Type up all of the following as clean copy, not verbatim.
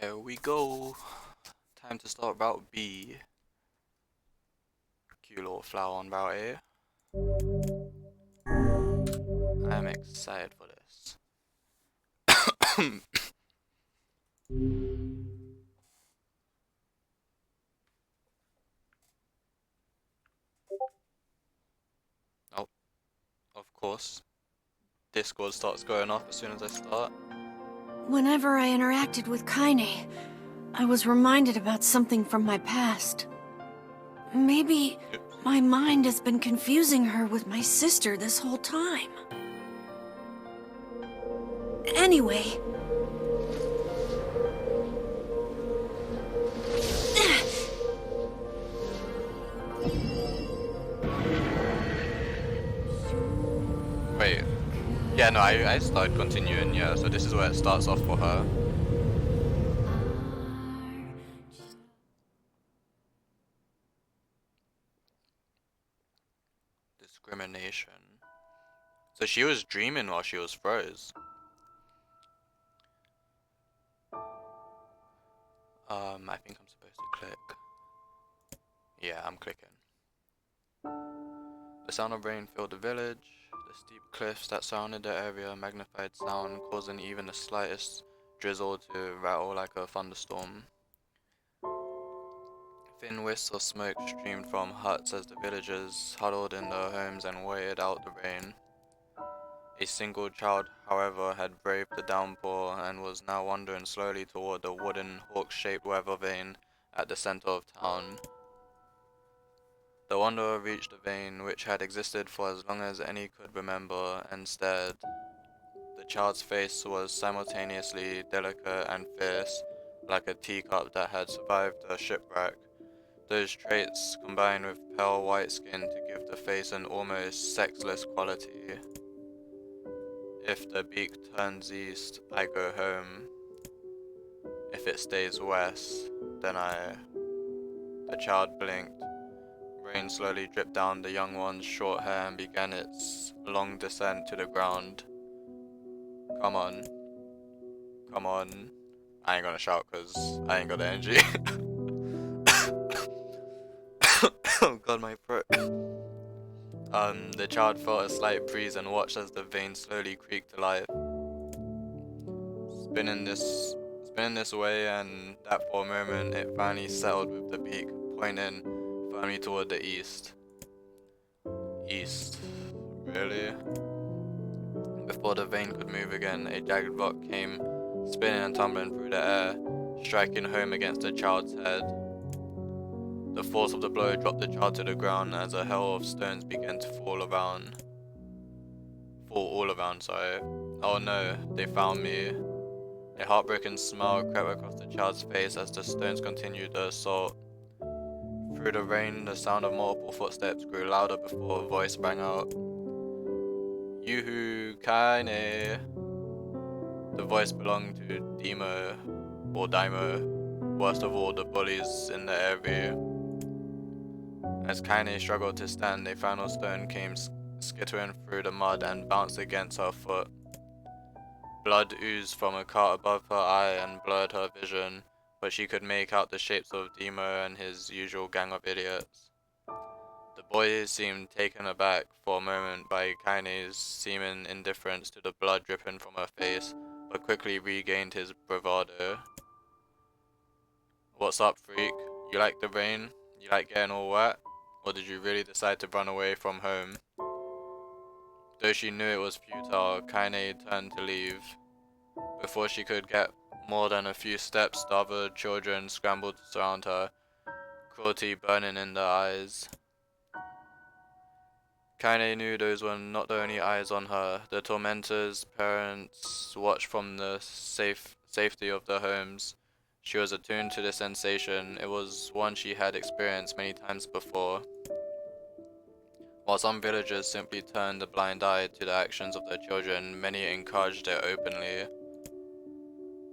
There we go. Time to start Route B. Cute little flower on Route A. I'm excited for this. Oh, of course. Discord starts going off as soon as I start. Whenever I interacted with Kaine, I was reminded about something from my past. Maybe my mind has been confusing her with my sister this whole time. Anyway... Wait. Yeah, no, I started continuing, yeah, so this is where it starts off for her. Discrimination. So she was dreaming while she was froze. I think I'm supposed to click. Yeah, I'm clicking. The sound of rain filled the village. The steep cliffs that surrounded the area magnified sound, causing even the slightest drizzle to rattle like a thunderstorm. Thin wisps of smoke streamed from huts as the villagers huddled in their homes and waited out the rain. A single child, however, had braved the downpour and was now wandering slowly toward the wooden hawk-shaped weather vane at the center of town. The wanderer reached the vein, which had existed for as long as any could remember, and stared. The child's face was simultaneously delicate and fierce, like a teacup that had survived a shipwreck. Those traits combined with pale white skin to give the face an almost sexless quality. If the beak turns east, I go home. If it stays west, then I... The child blinked. Rain slowly dripped down the young one's short hair and began its long descent to the ground. Come on. Come on. I ain't gonna shout cause I ain't got the energy. Oh god, my throat. The child felt a slight breeze and watched as the vein slowly creaked to life. Spinning this way, and that for a moment it finally settled with the beak pointing firmly toward the east. East. Really? Before the vein could move again, a jagged rock came spinning and tumbling through the air, striking home against the child's head. The force of the blow dropped the child to the ground as a hail of stones began to fall all around, sorry. Oh no, they found me. A heartbroken smile crept across the child's face as the stones continued the assault. Through the rain, the sound of multiple footsteps grew louder before a voice rang out. Yoo-hoo, Kaine. The voice belonged to Demo, or Daimo, worst of all the bullies in the area. As Kaine struggled to stand, a final stone came skittering through the mud and bounced against her foot. Blood oozed from a cut above her eye and blurred her vision, but she could make out the shapes of Demo and his usual gang of idiots. The boy seemed taken aback for a moment by Kaine's seeming indifference to the blood dripping from her face, but quickly regained his bravado. What's up, freak? You like the rain? You like getting all wet? Or did you really decide to run away from home? Though she knew it was futile, Kaine turned to leave. Before she could get more than a few steps, the other children scrambled to surround her, cruelty burning in their eyes. Kaine knew those were not the only eyes on her. The tormentors' parents watched from the safety of their homes. She was attuned to the sensation. It was one she had experienced many times before. While some villagers simply turned a blind eye to the actions of their children, many encouraged it openly.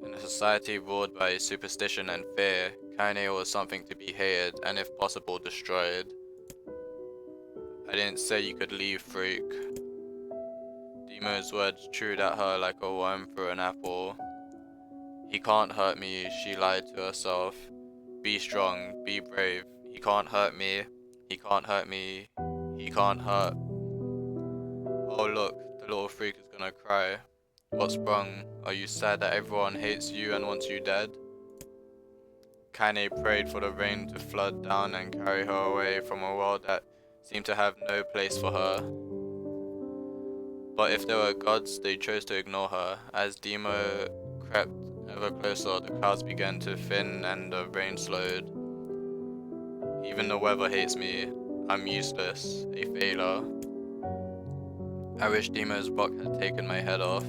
In a society ruled by superstition and fear, Kaine was something to be hated and if possible destroyed. I didn't say you could leave, freak. Demo's words chewed at her like a worm through an apple. He can't hurt me, she lied to herself. Be strong, be brave. He can't hurt me. He can't hurt me. He can't hurt. Oh look, the little freak is gonna cry. What's wrong? Are you sad that everyone hates you and wants you dead? Kaine prayed for the rain to flood down and carry her away from a world that seemed to have no place for her. But if there were gods, they chose to ignore her. As Demo crept ever closer, the clouds began to thin and the rain slowed. Even the weather hates me. I'm useless, a failure. I wish Demo's rock had taken my head off.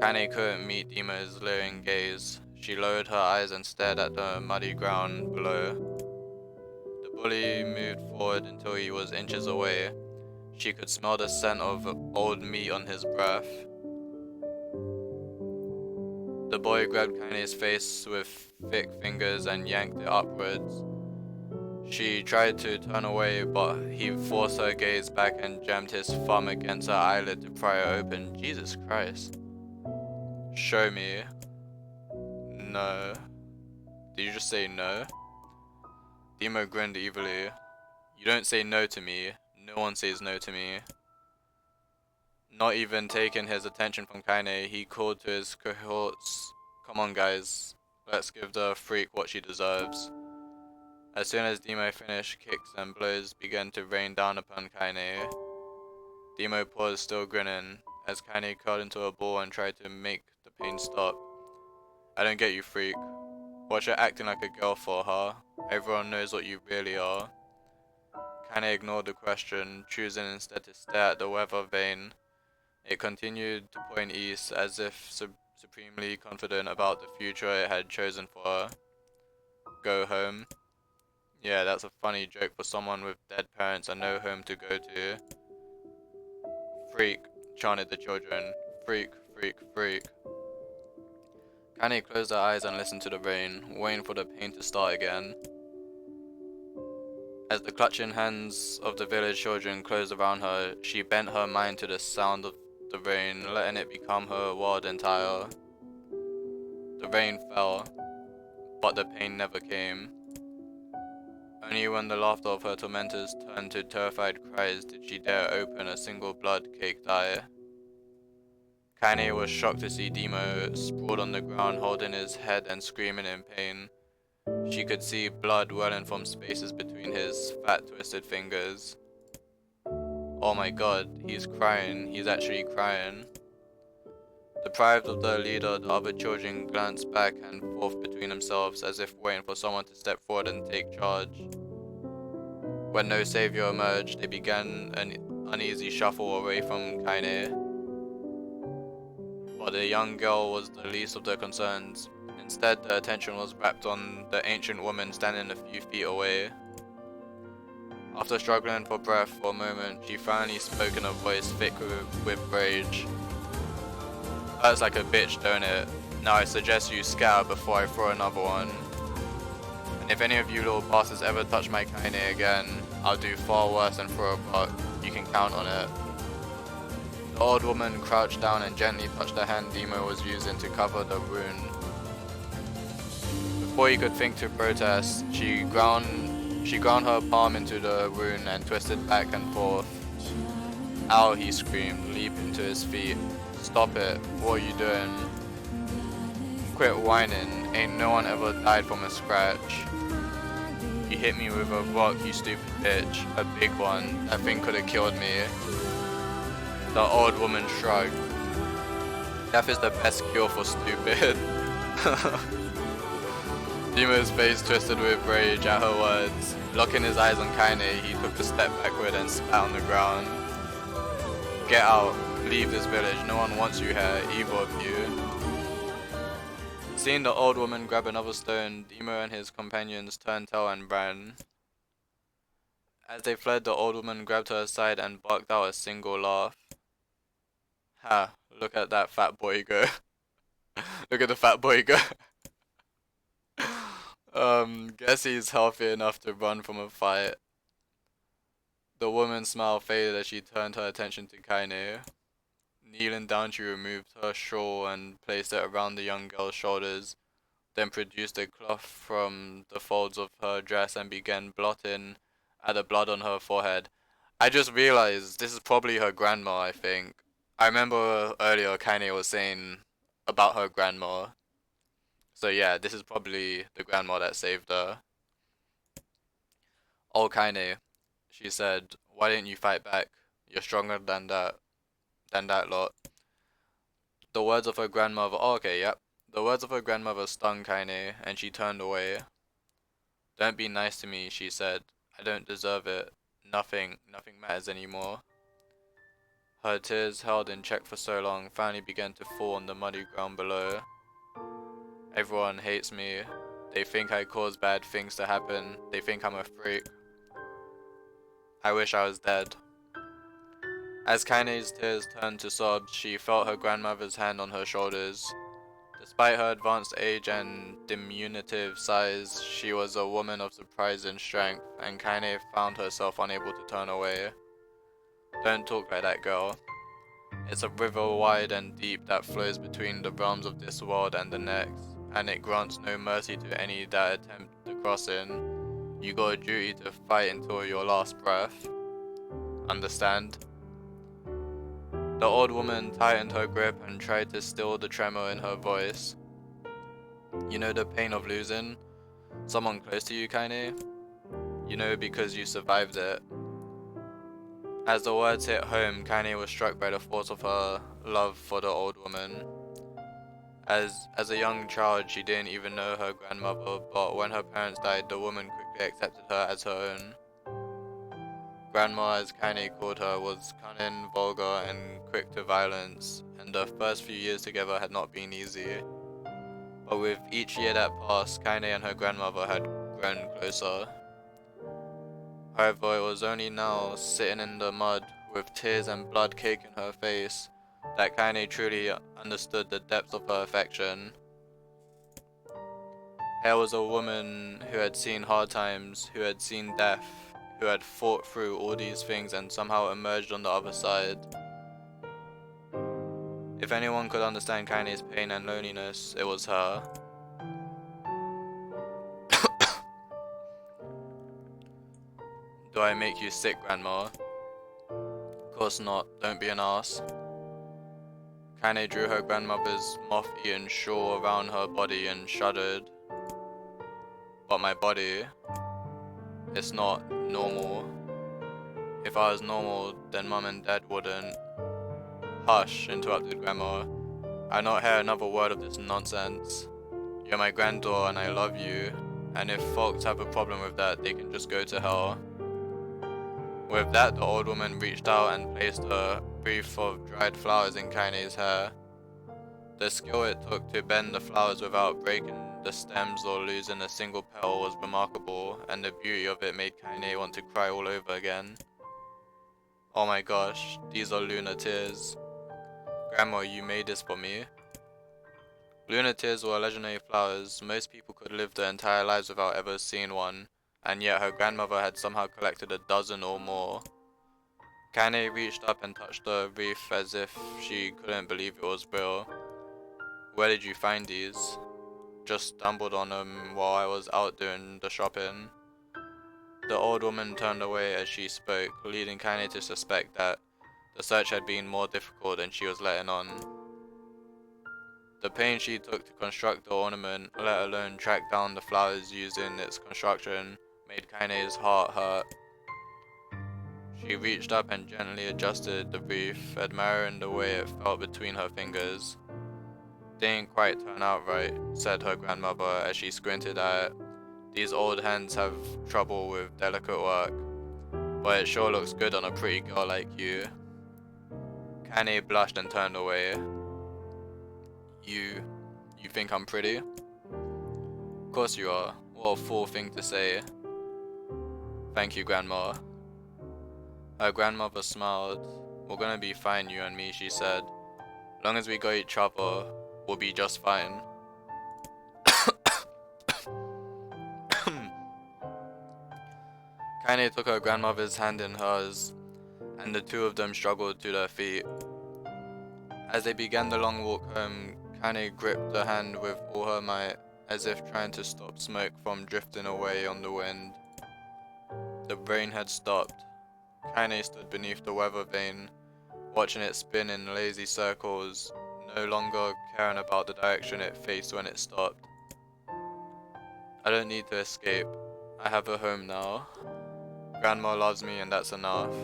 Kaine couldn't meet Demo's leering gaze. She lowered her eyes and stared at the muddy ground below. The bully moved forward until he was inches away. She could smell the scent of old meat on his breath. The boy grabbed Kaine's face with thick fingers and yanked it upwards. She tried to turn away, but he forced her gaze back and jammed his thumb against her eyelid to pry her open. Jesus Christ. Show me. No. Did you just say no? Demo grinned evilly. You don't say no to me. No one says no to me. Not even taking his attention from Kaine, he called to his cohorts. Come on guys, let's give the freak what she deserves. As soon as Demo finished, kicks and blows began to rain down upon Kaine. Demo paused, still grinning, as Kaine curled into a ball and tried to make the pain stop. I don't get you, freak. What you're acting like a girl for, huh? Everyone knows what you really are. Kaine ignored the question, choosing instead to stare at the weather vane. It continued to point east, as if supremely confident about the future it had chosen for her. Go home? Yeah, that's a funny joke for someone with dead parents and no home to go to. Freak, chanted the children. Freak, freak, freak. Kaine closed her eyes and listened to the rain, waiting for the pain to start again. As the clutching hands of the village children closed around her, she bent her mind to the sound of the rain, letting it become her world entire. The rain fell, but the pain never came. Only when the laughter of her tormentors turned to terrified cries did she dare open a single blood-caked eye. Kaine was shocked to see Demo sprawled on the ground holding his head and screaming in pain. She could see blood welling from spaces between his fat twisted fingers. Oh my god, he's crying, he's actually crying. Deprived of their leader, the other children glanced back and forth between themselves as if waiting for someone to step forward and take charge. When no savior emerged, they began an uneasy shuffle away from Kaine. But the young girl was the least of their concerns. Instead, their attention was wrapped on the ancient woman standing a few feet away. After struggling for breath for a moment, she finally spoke in a voice thick with rage. Hurts like a bitch, don't it? Now I suggest you scatter before I throw another one. And if any of you little bastards ever touch my Kaine again, I'll do far worse than throw a rock. You can count on it. The old woman crouched down and gently touched the hand Demo was using to cover the wound. Before he could think to protest, she ground her palm into the wound and twisted back and forth. Ow, he screamed, leaping to his feet. Stop it, what are you doing? Quit whining, ain't no one ever died from a scratch. You hit me with a rock, you stupid bitch, a big one, that thing could've killed me. The old woman shrugged. Death is the best cure for stupid. Demo's face twisted with rage at her words. Locking his eyes on Kaine, he took a step backward and spat on the ground. Get out. Leave this village. No one wants you here, either of you. Seeing the old woman grab another stone, Demo and his companions turned tail and ran. As they fled, the old woman grabbed her aside and barked out a single laugh. Ha, look at that fat boy go. Look at the fat boy go. Guess he's healthy enough to run from a fight. The woman's smile faded as she turned her attention to Kaine. Kneeling down, she removed her shawl and placed it around the young girl's shoulders, then produced a cloth from the folds of her dress and began blotting at the blood on her forehead. I just realized this is probably her grandma, I think. I remember earlier Kaine was saying about her grandma. So yeah, this is probably the grandma that saved her. Oh, Kaine, she said, why didn't you fight back? You're stronger than that lot. The words of her grandmother, oh, okay, yep. The words of her grandmother stung Kaine, and she turned away. Don't be nice to me, she said. I don't deserve it. Nothing matters anymore. Her tears, held in check for so long, finally began to fall on the muddy ground below. Everyone hates me. They think I cause bad things to happen. They think I'm a freak. I wish I was dead. As Kaine's tears turned to sobs, she felt her grandmother's hand on her shoulders. Despite her advanced age and diminutive size, she was a woman of surprising strength, and Kaine found herself unable to turn away. Don't talk like that, girl. It's a river wide and deep that flows between the realms of this world and the next, and it grants no mercy to any that attempt the crossing. You got a duty to fight until your last breath. Understand? The old woman tightened her grip and tried to still the tremor in her voice. You know the pain of losing someone close to you, Kaine? You know because you survived it. As the words hit home, Kaine was struck by the force of her love for the old woman. As a young child, she didn't even know her grandmother, but when her parents died, the woman quickly accepted her as her own. Grandma, as Kaine called her, was cunning, vulgar, and quick to violence, and the first few years together had not been easy. But with each year that passed, Kaine and her grandmother had grown closer. However, it was only now, sitting in the mud, with tears and blood caked in her face, that Kaine truly understood the depth of her affection. Here was a woman who had seen hard times, who had seen death, who had fought through all these things and somehow emerged on the other side. If anyone could understand Kaine's pain and loneliness, it was her. Do I make you sick, Grandma? Of course not, don't be an ass. Kaine drew her grandmother's moth-eaten shawl around her body and shuddered. But my body, it's not normal. If I was normal, then Mum and Dad wouldn't. Hush, interrupted Grandma. I not hear another word of this nonsense. You're my granddaughter and I love you, and if folks have a problem with that, they can just go to hell. With that, the old woman reached out and placed a wreath of dried flowers in Kaine's hair. The skill it took to bend the flowers without breaking the stems or losing a single petal was remarkable, and the beauty of it made Kaine want to cry all over again. Oh my gosh, these are lunar tears. Grandma, you made this for me. Lunar tears were legendary flowers. Most people could live their entire lives without ever seeing one, and yet her grandmother had somehow collected a dozen or more. Kaine reached up and touched the wreath as if she couldn't believe it was real. Where did you find these? Just stumbled on them while I was out doing the shopping. The old woman turned away as she spoke, leading Kaine to suspect that the search had been more difficult than she was letting on. The pains she took to construct the ornament, let alone track down the flowers used in its construction, made Kaine's heart hurt. She reached up and gently adjusted the wreath, admiring the way it felt between her fingers. Didn't quite turn out right, said her grandmother as she squinted at it. These old hands have trouble with delicate work, but it sure looks good on a pretty girl like you. Kaine blushed and turned away. You think I'm pretty? Of course you are. What a fool thing to say. Thank you, Grandma. Her grandmother smiled. We're gonna be fine, you and me, she said. Long as we got each other, we'll be just fine. Kaine took her grandmother's hand in hers, and the two of them struggled to their feet. As they began the long walk home, Kaine gripped her hand with all her might, as if trying to stop smoke from drifting away on the wind. The rain had stopped. Kaine stood beneath the weather vane, watching it spin in lazy circles, no longer caring about the direction it faced when it stopped. I don't need to escape. I have a home now. Grandma loves me and that's enough.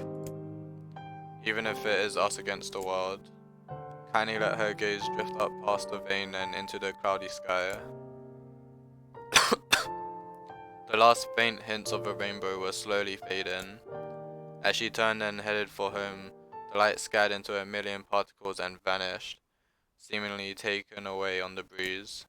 Even if it is us against the world. Kaine let her gaze drift up past the vane and into the cloudy sky. The last faint hints of a rainbow were slowly fading. As she turned and headed for home, the light scattered into a million particles and vanished, seemingly taken away on the breeze.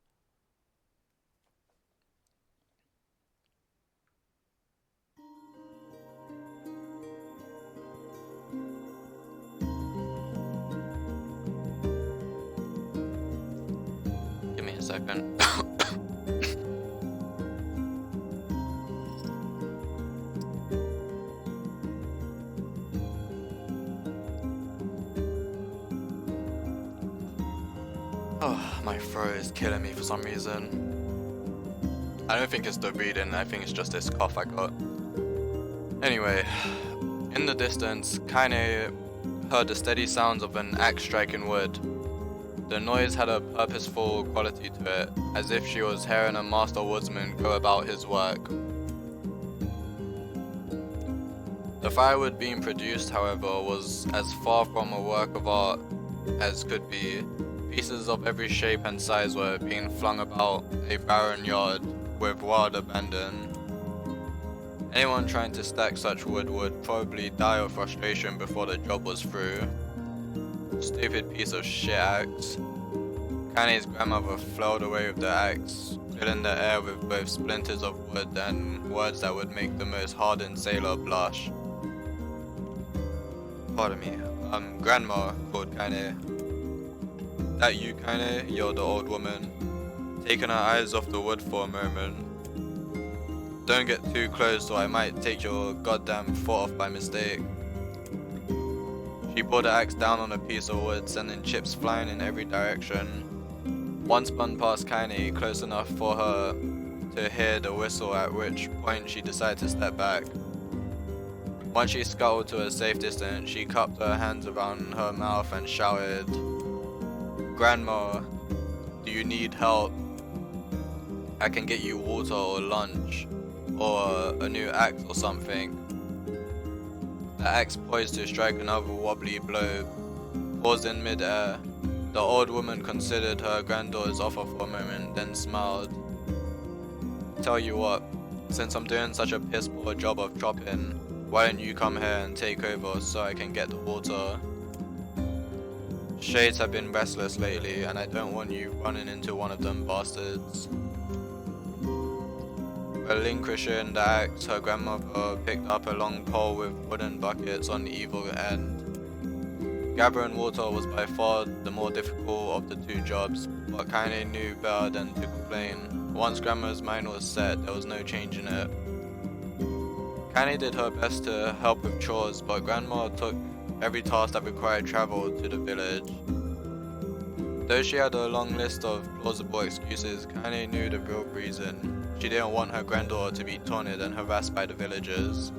Give me a second. Oh, my throat is killing me for some reason. I don't think it's the reading, I think it's just this cough I got. Anyway, in the distance, Kaine heard the steady sounds of an axe striking wood. The noise had a purposeful quality to it, as if she was hearing a master woodsman go about his work. The firewood being produced, however, was as far from a work of art as could be. Pieces of every shape and size were being flung about a barren yard with wild abandon. Anyone trying to stack such wood would probably die of frustration before the job was through. Stupid piece of shit axe. Kaine's grandmother flailed away with the axe, filling the air with both splinters of wood and words that would make the most hardened sailor blush. Pardon me. Grandma, called Kaine. That you, Kaine? Yelled the old woman, taking her eyes off the wood for a moment. Don't get too close or I might take your goddamn foot off by mistake. She brought the axe down on a piece of wood, sending chips flying in every direction. One spun past Kaine, close enough for her to hear the whistle, at which point she decided to step back. Once she scuttled to a safe distance, she cupped her hands around her mouth and shouted, "Grandma, do you need help? I can get you water or lunch, or a new axe or something." The axe poised to strike another wobbly blow, paused in mid-air. The old woman considered her granddaughter's offer for a moment, then smiled. "Tell you what, since I'm doing such a piss poor job of chopping, why don't you come here and take over so I can get the water? Shades have been restless lately, and I don't want you running into one of them bastards." Relinquishing the axe, her grandmother picked up a long pole with wooden buckets on either end. Gathering water was by far the more difficult of the two jobs, but Kaine knew better than to complain. Once Grandma's mind was set, there was no changing it. Kaine did her best to help with chores, but Grandma took every task that required travel to the village. Though she had a long list of plausible excuses, Kaine knew the real reason. She didn't want her granddaughter to be taunted and harassed by the villagers.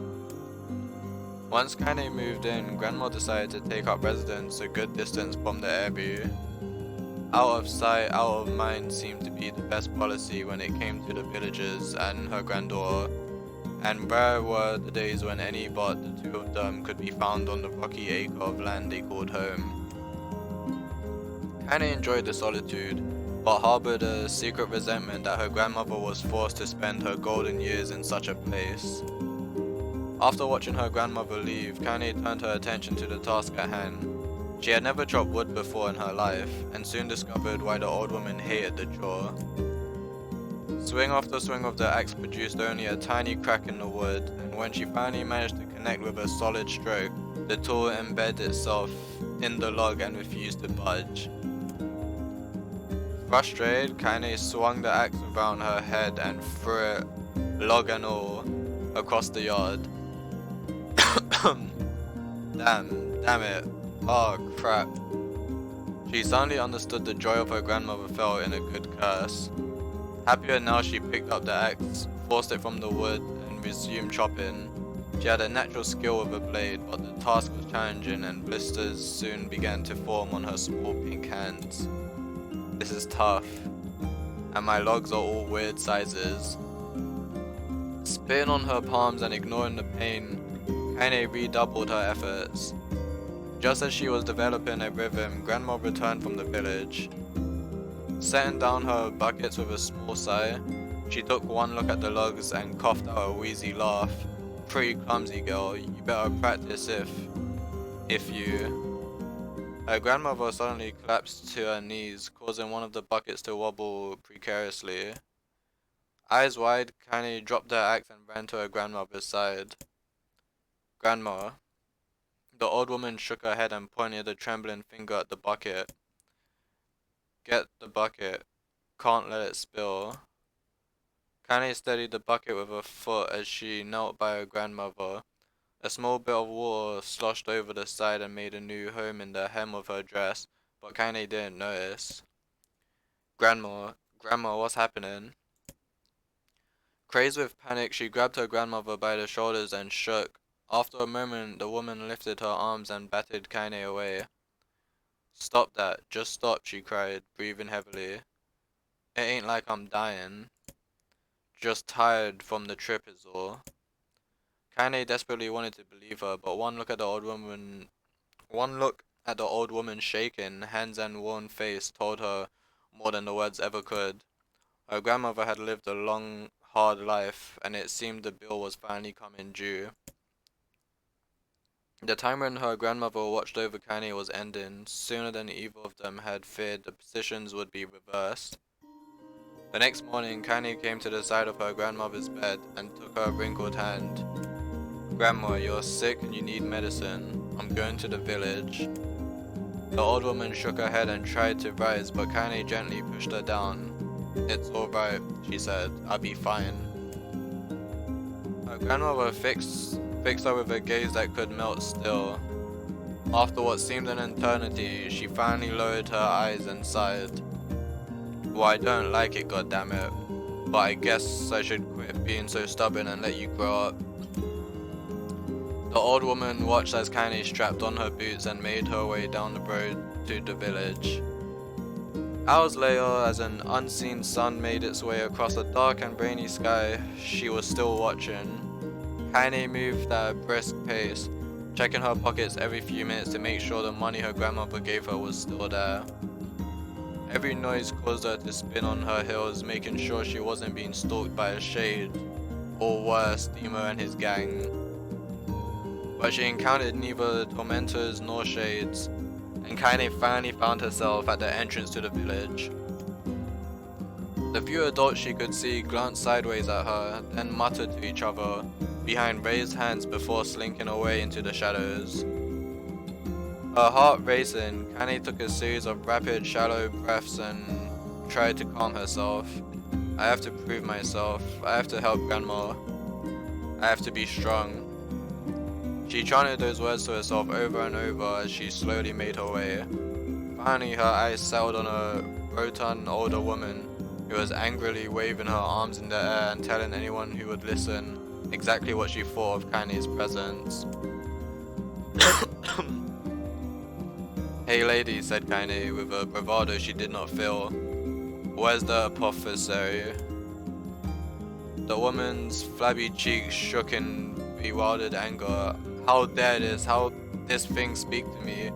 Once Kaine moved in, Grandma decided to take up residence a good distance from the area. Out of sight, out of mind seemed to be the best policy when it came to the villagers and her granddaughter, and rare were the days when any but the two of them could be found on the rocky acre of land they called home. Kaine enjoyed the solitude, but harbored a secret resentment that her grandmother was forced to spend her golden years in such a place. After watching her grandmother leave, Kaine turned her attention to the task at hand. She had never chopped wood before in her life, and soon discovered why the old woman hated the chore. Swing after swing of the axe produced only a tiny crack in the wood, and when she finally managed to connect with a solid stroke, the tool embedded itself in the log and refused to budge. Frustrated, Kaine swung the axe around her head and threw it, log and all, across the yard. Damn it. Oh crap. She suddenly understood the joy of her grandmother felt in a good curse. Happier now, she picked up the axe, forced it from the wood, and resumed chopping. She had a natural skill with a blade, but the task was challenging and blisters soon began to form on her small pink hands. This is tough, and my logs are all weird sizes. Spitting on her palms and ignoring the pain, Kaine redoubled her efforts. Just as she was developing a rhythm, Grandma returned from the village. Setting down her buckets with a small sigh, she took one look at the logs and coughed out a wheezy laugh. Pretty clumsy girl, you better practice if you... Her grandmother suddenly collapsed to her knees, causing one of the buckets to wobble precariously. Eyes wide, Kaine dropped her axe and ran to her grandmother's side. Grandma. The old woman shook her head and pointed a trembling finger at the bucket. Get the bucket. Can't let it spill. Kaine steadied the bucket with her foot as she knelt by her grandmother. A small bit of water sloshed over the side and made a new home in the hem of her dress, but Kaine didn't notice. Grandma, what's happening? Crazed with panic, she grabbed her grandmother by the shoulders and shook. After a moment, the woman lifted her arms and batted Kaine away. Stop that, just stop, she cried, breathing heavily. It ain't like I'm dying. Just tired from the trip is all. Kaine desperately wanted to believe her, but one look at the old woman's shaken, hands and worn face told her more than the words ever could. Her grandmother had lived a long, hard life, and it seemed the bill was finally coming due. The time when her grandmother watched over Kaine was ending. Sooner than either of them had feared, the positions would be reversed. The next morning, Kaine came to the side of her grandmother's bed and took her wrinkled hand. Grandma, you're sick and you need medicine. I'm going to the village. The old woman shook her head and tried to rise, but Kaine gently pushed her down. It's alright, she said. I'll be fine. Her grandmother fixed her with a gaze that could melt still. After what seemed an eternity, she finally lowered her eyes and sighed. Well, I don't like it, goddammit, but I guess I should quit being so stubborn and let you grow up. The old woman watched as Kaine strapped on her boots and made her way down the road to the village. Hours later, as an unseen sun made its way across a dark and rainy sky, she was still watching. Kaine moved at a brisk pace, checking her pockets every few minutes to make sure the money her grandmother gave her was still there. Every noise caused her to spin on her heels, making sure she wasn't being stalked by a shade, or worse, Demo and his gang. But she encountered neither the tormentors nor shades, and Kaine finally found herself at the entrance to the village. The few adults she could see glanced sideways at her, then muttered to each other behind raised hands before slinking away into the shadows. Her heart racing, Kaine took a series of rapid, shallow breaths and tried to calm herself. I have to prove myself. I have to help Grandma. I have to be strong. She chanted those words to herself over and over as she slowly made her way. Finally, her eyes settled on a rotund older woman who was angrily waving her arms in the air and telling anyone who would listen exactly what she thought of Kaine's presence. Hey lady, said Kaine with a bravado she did not feel. Where's the apothecary? The woman's flabby cheeks shook in bewildered anger. How dare this thing speak to me?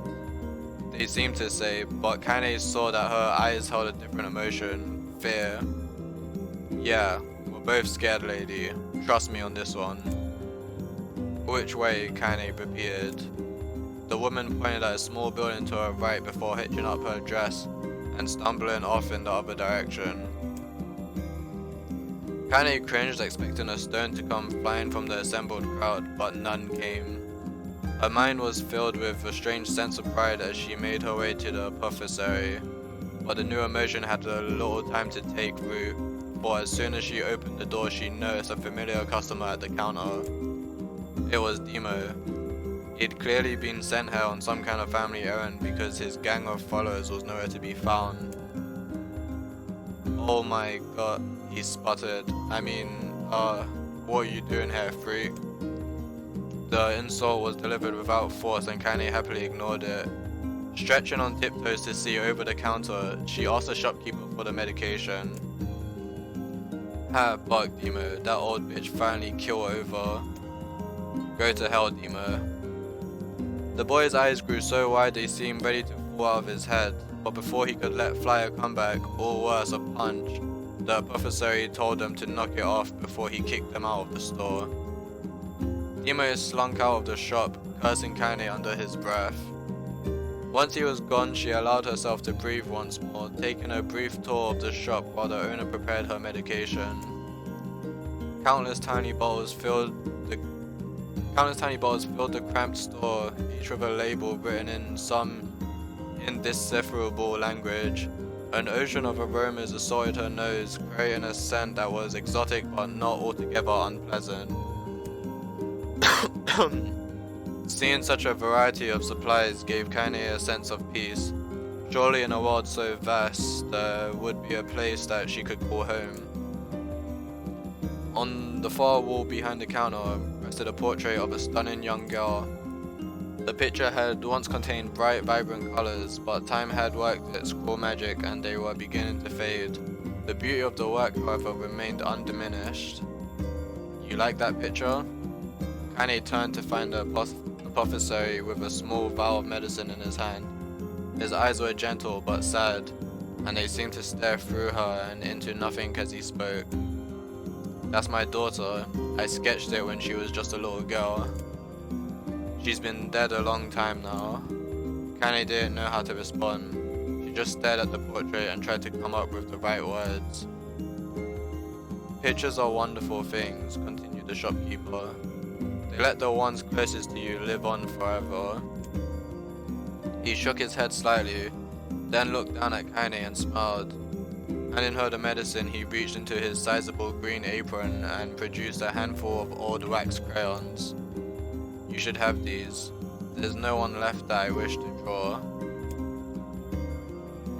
They seemed to say, but Kaine saw that her eyes held a different emotion. Fear. Yeah, we're both scared, lady. Trust me on this one. Which way? Kaine repeated. The woman pointed at a small building to her right before hitching up her dress and stumbling off in the other direction. Kaine cringed, expecting a stone to come flying from the assembled crowd, but none came. Her mind was filled with a strange sense of pride as she made her way to the apothecary, but the new emotion had a little time to take root, for as soon as she opened the door she noticed a familiar customer at the counter. It was Demo. He'd clearly been sent here on some kind of family errand because his gang of followers was nowhere to be found. Oh my god, he sputtered. What are you doing here, freak? The insult was delivered without force and Kanye happily ignored it. Stretching on tiptoes to see over the counter, she asked the shopkeeper for the medication. Ha, barked Demo. That old bitch finally killed over. Go to hell, Demo. The boy's eyes grew so wide they seemed ready to fall out of his head, but before he could let fly a comeback, or worse, a punch, the apothecary told them to knock it off before he kicked them out of the store. Demo slunk out of the shop, cursing Kanye under his breath. Once he was gone, she allowed herself to breathe once more, taking a brief tour of the shop while the owner prepared her medication. Countless tiny bottles filled the cramped store, each with a label written in some indecipherable language. An ocean of aromas assaulted her nose, creating a scent that was exotic but not altogether unpleasant. Seeing such a variety of supplies gave Kanye a sense of peace. Surely in a world so vast, there would be a place that she could call home. On the far wall behind the counter rested a portrait of a stunning young girl. The picture had once contained bright, vibrant colors, but time had worked its cruel magic and they were beginning to fade. The beauty of the work, however, remained undiminished. You like that picture? Kanye turned to find the apothecary with a small vial of medicine in his hand. His eyes were gentle but sad, and they seemed to stare through her and into nothing as he spoke. That's my daughter. I sketched it when she was just a little girl. She's been dead a long time now. Kanye didn't know how to respond. She just stared at the portrait and tried to come up with the right words. Pictures are wonderful things, continued the shopkeeper. They let the ones closest to you live on forever. He shook his head slightly, then looked down at Kanye and smiled. Handing her the medicine, he reached into his sizable green apron and produced a handful of old wax crayons. You should have these. There's no one left that I wish to draw.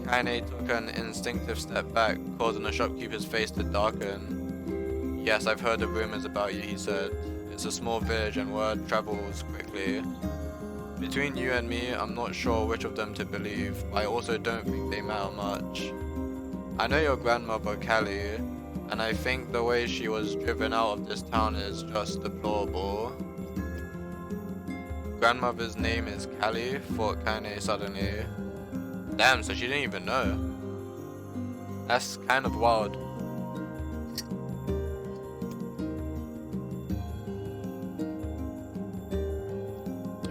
Kanye took an instinctive step back, causing the shopkeeper's face to darken. Yes, I've heard the rumors about you, he said. It's a small village and word travels quickly. Between you and me, I'm not sure which of them to believe, but I also don't think they matter much. I know your grandmother, Callie, and I think the way she was driven out of this town is just deplorable. Grandmother's name is Callie, thought Kanye suddenly. Damn, so she didn't even know. That's kind of wild.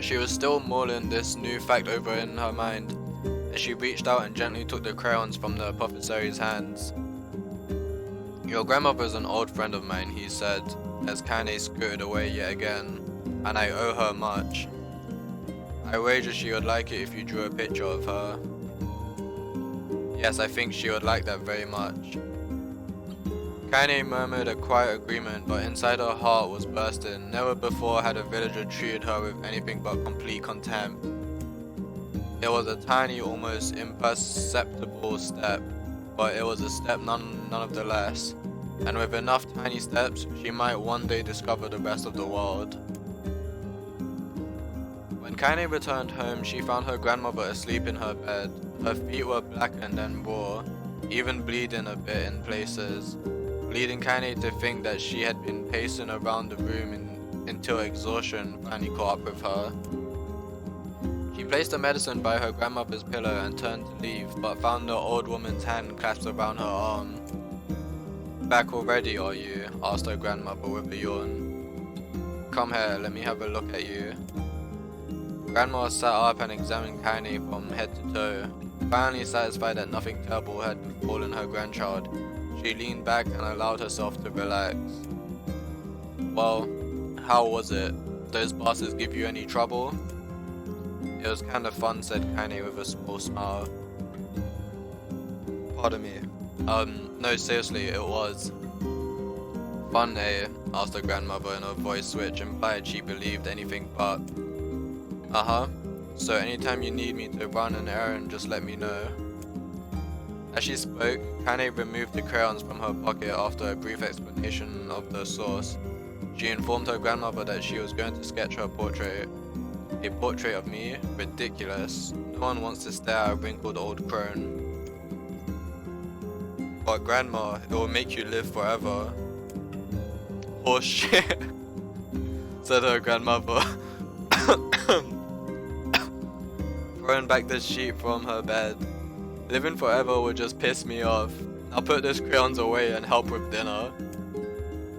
She was still mulling this new fact over in her mind, as she reached out and gently took the crayons from the apothecary's hands. Your grandmother's an old friend of mine, he said, as Kanye scooted away yet again, and I owe her much. I wager she would like it if you drew a picture of her. Yes, I think she would like that very much. Kanye murmured a quiet agreement, but inside her heart was bursting. Never before had a villager treated her with anything but complete contempt. It was a tiny, almost imperceptible step, but it was a step nonetheless. And with enough tiny steps, she might one day discover the rest of the world. When Kanye returned home, she found her grandmother asleep in her bed. Her feet were blackened and raw, even bleeding a bit in places, leading Kanye to think that she had been pacing around the room until exhaustion finally caught up with her. She placed the medicine by her grandmother's pillow and turned to leave, but found the old woman's hand clasped around her arm. Back already, are you? Asked her grandmother with a yawn. Come here, let me have a look at you. Grandma sat up and examined Kanye from head to toe. Finally satisfied that nothing terrible had befallen her grandchild, she leaned back and allowed herself to relax. Well, how was it? Those bastards give you any trouble? It was kind of fun, said Kanye with a small smile. Pardon me. No, seriously, it was. Fun, eh? Asked her grandmother in a voice which implied she believed anything but. Uh-huh. So anytime you need me to run an errand, just let me know. As she spoke, Kane removed the crayons from her pocket after a brief explanation of the source. She informed her grandmother that she was going to sketch her portrait. A portrait of me? Ridiculous. No one wants to stare at a wrinkled old crone. But grandma, it will make you live forever. Horseshit, said her grandmother, throwing back the sheet from her bed. Living forever would just piss me off. I'll put those crayons away and help with dinner.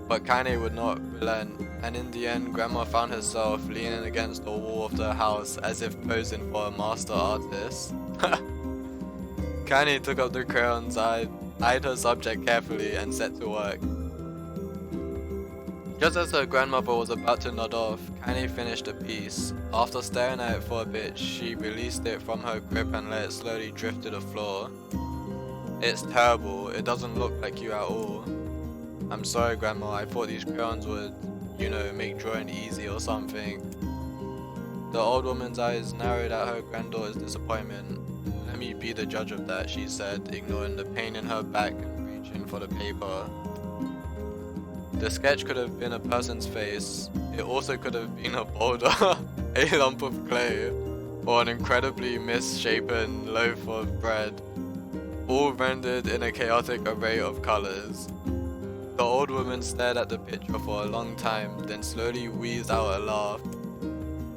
But Kane would not relent, and in the end, Grandma found herself leaning against the wall of the house as if posing for a master artist. Kane took up the crayons, eyed her subject carefully, and set to work. Just as her grandmother was about to nod off, Kane finished the piece. After staring at it for a bit, she released it from her grip and let it slowly drift to the floor. It's terrible, it doesn't look like you at all. I'm sorry, Grandma, I thought these crayons would, make drawing easy or something. The old woman's eyes narrowed at her granddaughter's disappointment. Let me be the judge of that, she said, ignoring the pain in her back and reaching for the paper. The sketch could have been a person's face. It also could have been a boulder, a lump of clay, or an incredibly misshapen loaf of bread, all rendered in a chaotic array of colors. The old woman stared at the picture for a long time, then slowly wheezed out a laugh.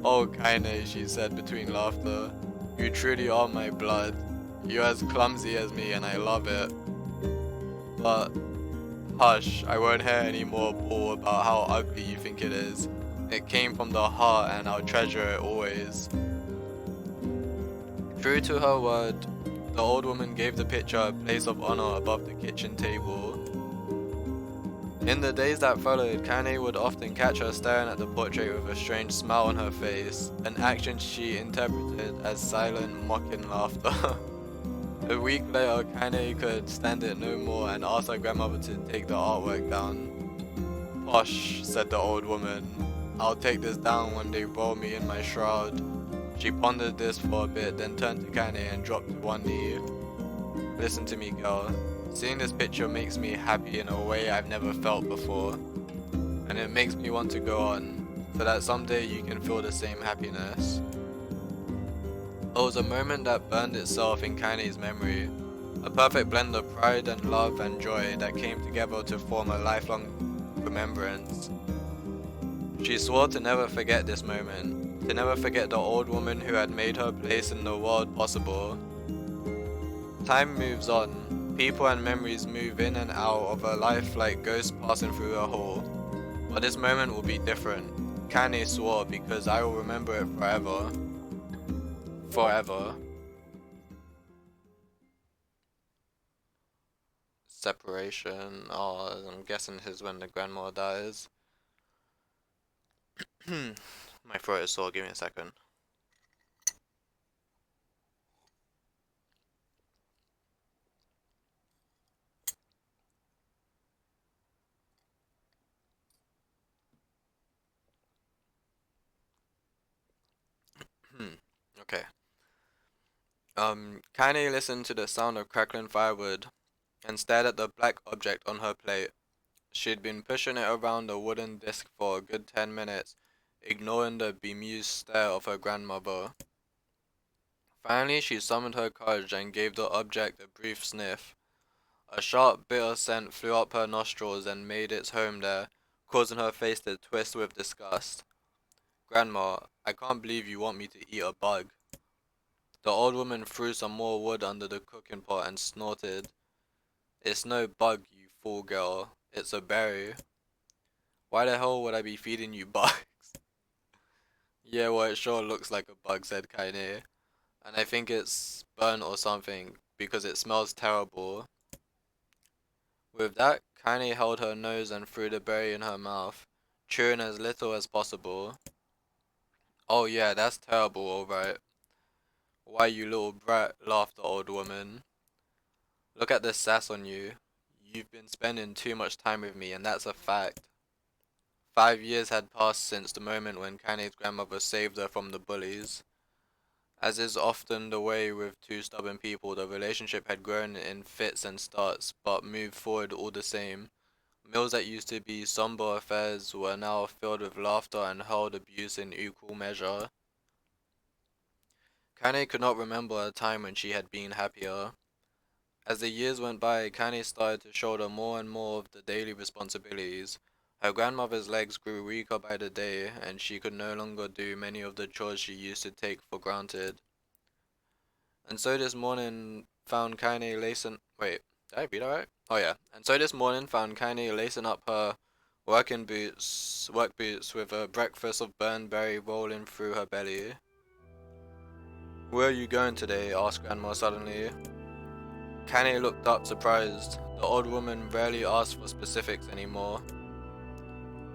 Oh, Kaine, she said between laughter, you truly are my blood. You're as clumsy as me and I love it. But hush, I won't hear any more bull about how ugly you think it is. It came from the heart and I'll treasure it always. True to her word, the old woman gave the picture a place of honor above the kitchen table. In the days that followed, Kane would often catch her staring at the portrait with a strange smile on her face, an action she interpreted as silent, mocking laughter. A week later, Kane could stand it no more and asked her grandmother to take the artwork down. Posh, said the old woman. I'll take this down when they roll me in my shroud. She pondered this for a bit, then turned to Kane and dropped to one knee. Listen to me, girl. Seeing this picture makes me happy in a way I've never felt before. And it makes me want to go on, so that someday you can feel the same happiness. It was a moment that burned itself in Kane's memory, a perfect blend of pride and love and joy that came together to form a lifelong remembrance. She swore to never forget this moment, to never forget the old woman who had made her place in the world possible. Time moves on, people and memories move in and out of her life like ghosts passing through a hall. But this moment will be different. Kane swore because I will remember it forever. Forever. Separation. Oh, I'm guessing this is when the grandma dies. My throat is sore, give me a second. Okay. Kane listened to the sound of crackling firewood and stared at the black object on her plate. She'd been pushing it around the wooden disc for a good 10 minutes, ignoring the bemused stare of her grandmother. Finally, she summoned her courage and gave the object a brief sniff. A sharp, bitter scent flew up her nostrils and made its home there, causing her face to twist with disgust. Grandma, I can't believe you want me to eat a bug. The old woman threw some more wood under the cooking pot and snorted. It's no bug, you fool girl. It's a berry. Why the hell would I be feeding you bugs? Yeah, well, it sure looks like a bug, said Kaine. And I think it's burnt or something, because it smells terrible. With that, Kaine held her nose and threw the berry in her mouth, chewing as little as possible. Oh yeah, that's terrible, alright. Why, you little brat, laughed the old woman. Look at the sass on you. You've been spending too much time with me, and that's a fact. 5 years had passed since the moment when Kaine's grandmother saved her from the bullies. As is often the way with two stubborn people, the relationship had grown in fits and starts, but moved forward all the same. Meals that used to be somber affairs were now filled with laughter and hurled abuse in equal measure. Kaine could not remember a time when she had been happier. As the years went by, Kaine started to shoulder more and more of the daily responsibilities. Her grandmother's legs grew weaker by the day, and she could no longer do many of the chores she used to take for granted. And so this morning found Kaine lacing. Wait, did I read that right? Oh yeah. And so this morning found Kaine lacing up her work boots with a breakfast of burned berry rolling through her belly. "Where are you going today?" asked Grandma suddenly. Kaine looked up surprised. The old woman rarely asked for specifics anymore.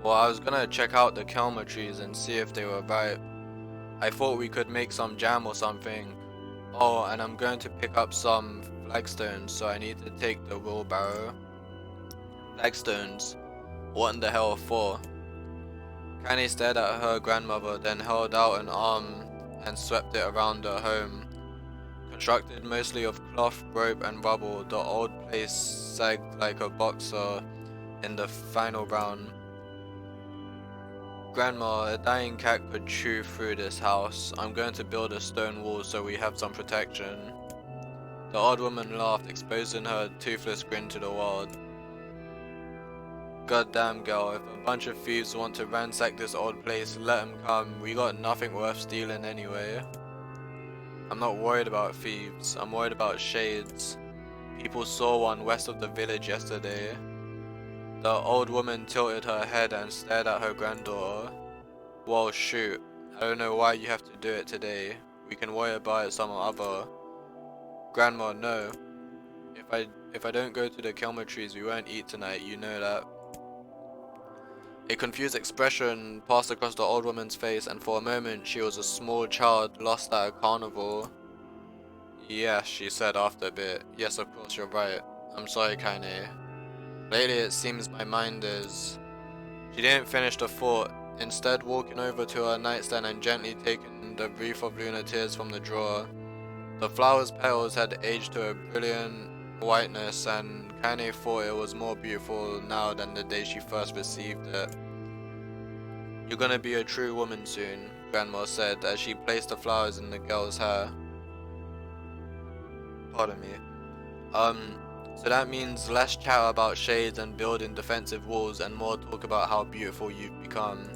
"Well, I was gonna check out the kelma trees and see if they were ripe. I thought we could make some jam or something. Oh, and I'm going to pick up some flagstones, so I need to take the wheelbarrow." Flagstones? What in the hell for? Kaine stared at her grandmother, then held out an arm and swept it around her home. Constructed mostly of cloth, rope, and rubble, the old place sagged like a boxer in the final round. "Grandma, a dying cat could chew through this house. I'm going to build a stone wall so we have some protection." The old woman laughed, exposing her toothless grin to the world. "Goddamn girl, if a bunch of thieves want to ransack this old place, let 'em come. We got nothing worth stealing anyway." "I'm not worried about thieves, I'm worried about shades. People saw one west of the village yesterday." The old woman tilted her head and stared at her granddaughter. "Well, shoot, I don't know why you have to do it today. We can worry about it some other." "Grandma, no. If I don't go to the kelma trees, we won't eat tonight, you know that." A confused expression passed across the old woman's face, and for a moment she was a small child lost at a carnival. "Yes," she said after a bit. "Yes, of course, you're right. I'm sorry, Kaine. Lately it seems my mind is—" She didn't finish the thought, instead walking over to her nightstand and gently taking the wreath of lunar tears from the drawer. The flower's petals had aged to a brilliant whiteness, and Kaine thought it was more beautiful now than the day she first received it. "You're gonna be a true woman soon," Grandma said as she placed the flowers in the girl's hair. Pardon me. So that means less chat about shades and building defensive walls and more talk about how beautiful you've become."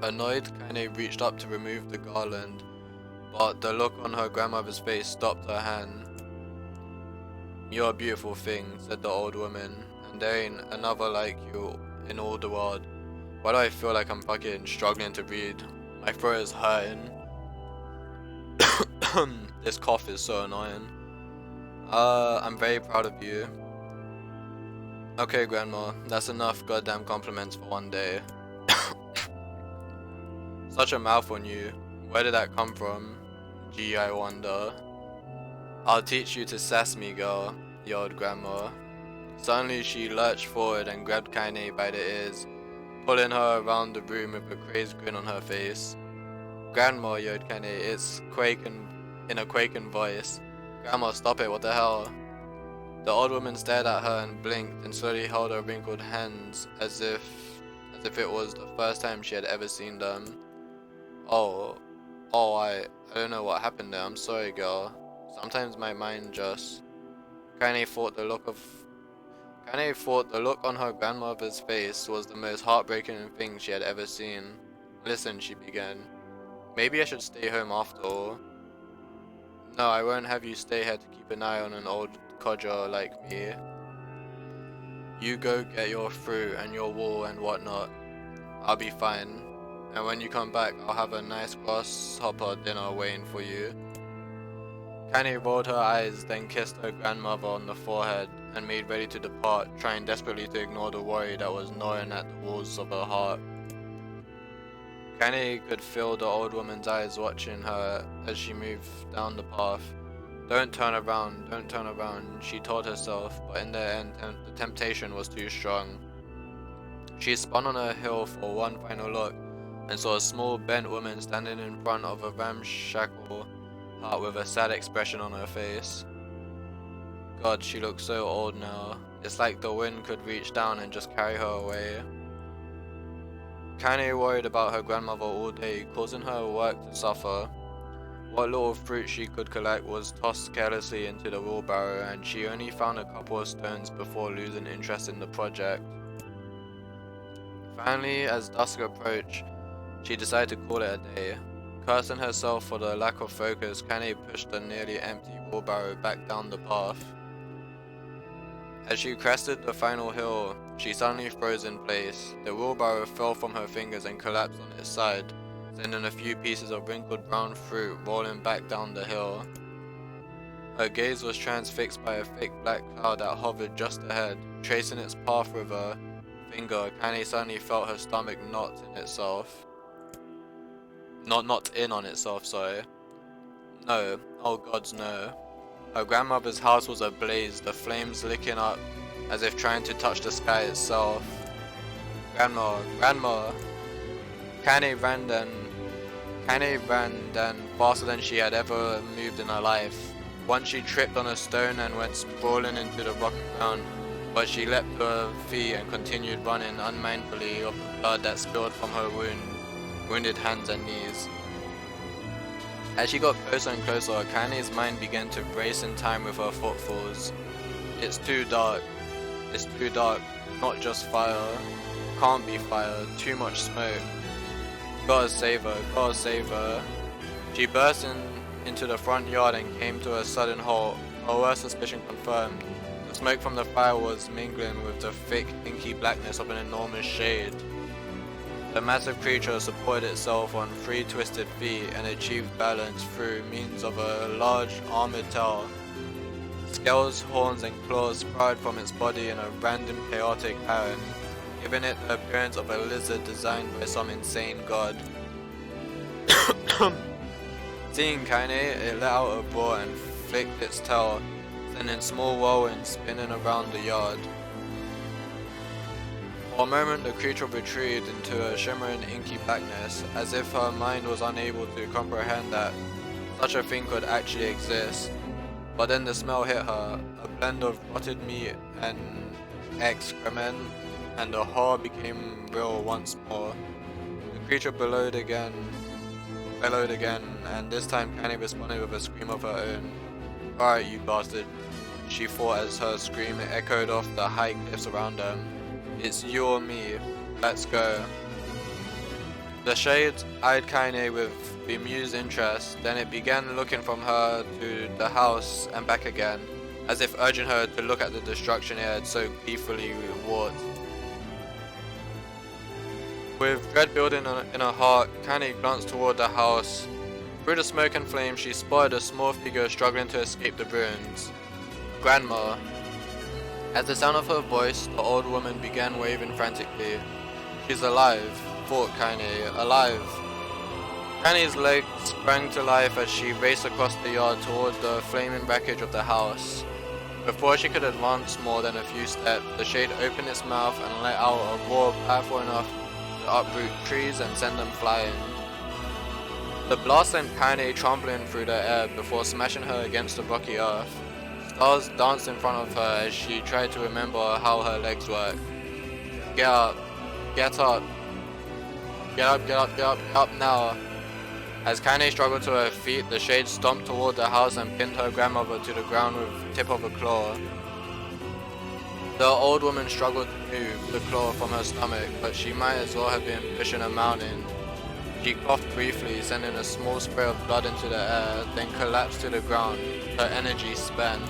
Annoyed, Kaine reached up to remove the garland, but the look on her grandmother's face stopped her hand. "You're a beautiful thing," said the old woman, "and there ain't another like you in all the world." Why do I feel like I'm fucking struggling to breathe? My throat is hurting. This cough is so annoying. I'm very proud of you." "Okay, Grandma, that's enough goddamn compliments for one day." "Such a mouth on you. Where did that come from? Gee, I wonder." "I'll teach you to sass me, girl," yelled Grandma. Suddenly she lurched forward and grabbed Kaine by the ears, pulling her around the room with a crazed grin on her face. "Grandma," yelled Kaine, in a quaking voice. "Grandma, stop it, what the hell?" The old woman stared at her and blinked, and slowly held her wrinkled hands as if it was the first time she had ever seen them. Oh, I don't know what happened there. I'm sorry, girl. Sometimes my mind just..." Kaine thought the look on her grandmother's face was the most heartbreaking thing she had ever seen. "Listen," she began. "Maybe I should stay home after all." "No, I won't have you stay here to keep an eye on an old codger like me. You go get your fruit and your wool and whatnot. I'll be fine. And when you come back, I'll have a nice grasshopper dinner waiting for you." Kaine rolled her eyes, then kissed her grandmother on the forehead, and made ready to depart, trying desperately to ignore the worry that was gnawing at the walls of her heart. Kaine could feel the old woman's eyes watching her as she moved down the path. Don't turn around," she told herself, but in the end, the temptation was too strong. She spun on her heel for one final look and saw a small bent woman standing in front of a ramshackle hut with a sad expression on her face. God, she looked so old now. It's like the wind could reach down and just carry her away. Kaine worried about her grandmother all day, causing her work to suffer. What little fruit she could collect was tossed carelessly into the wheelbarrow, and she only found a couple of stones before losing interest in the project. Finally, as dusk approached, she decided to call it a day. Cursing herself for the lack of focus, Kaine pushed the nearly empty wheelbarrow back down the path. As she crested the final hill, she suddenly froze in place. The wheelbarrow fell from her fingers and collapsed on its side, sending a few pieces of wrinkled brown fruit rolling back down the hill. Her gaze was transfixed by a thick black cloud that hovered just ahead. Tracing its path with her finger, Kaine suddenly felt her stomach knot in itself. Not in on itself, sorry. No, oh gods no. Her grandmother's house was ablaze, the flames licking up as if trying to touch the sky itself. Grandma! Kaine ran then faster than she had ever moved in her life. Once she tripped on a stone and went sprawling into the rocky ground, but she leapt to her feet and continued running unmindfully of the blood that spilled from her wounded hands and knees. As she got closer and closer, Kaine's mind began to race in time with her footfalls. It's too dark. Not just fire. Can't be fire. Too much smoke. Gotta save her. She burst into the front yard and came to a sudden halt. Her worst suspicion confirmed. The smoke from the fire was mingling with the thick, inky blackness of an enormous shade. The massive creature supported itself on 3 twisted feet and achieved balance through means of a large armored tail. Scales, horns, and claws sprouted from its body in a random chaotic pattern, giving it the appearance of a lizard designed by some insane god. Seeing Kaine, it let out a roar and flicked its tail, sending small whirlwinds spinning around the yard. For a moment, the creature retreated into a shimmering inky blackness, as if her mind was unable to comprehend that such a thing could actually exist. But then the smell hit her, a blend of rotted meat and excrement, and the horror became real once more. The creature bellowed again, and this time Kaine responded with a scream of her own. "Alright, you bastard," she thought as her scream echoed off the high cliffs around them. "It's you or me. Let's go." The shade eyed Kaine with bemused interest, then it began looking from her to the house and back again, as if urging her to look at the destruction it had so gleefully wrought. With dread building in her heart, Kaine glanced toward the house. Through the smoke and flame, she spotted a small figure struggling to escape the ruins. Grandma. At the sound of her voice, the old woman began waving frantically. "She's alive," thought Kaine. "Alive." Kaine's legs sprang to life as she raced across the yard toward the flaming wreckage of the house. Before she could advance more than a few steps, the shade opened its mouth and let out a roar powerful enough to uproot trees and send them flying. The blast sent Kaine trampling through the air before smashing her against the rocky earth. Stars danced in front of her as she tried to remember how her legs worked. Get up. Get up. Get up, get up, get up, get up now. As Kaine struggled to her feet, the shade stomped toward the house and pinned her grandmother to the ground with the tip of a claw. The old woman struggled to move the claw from her stomach, but she might as well have been pushing a mountain. She coughed briefly, sending a small spray of blood into the air, then collapsed to the ground, her energy spent.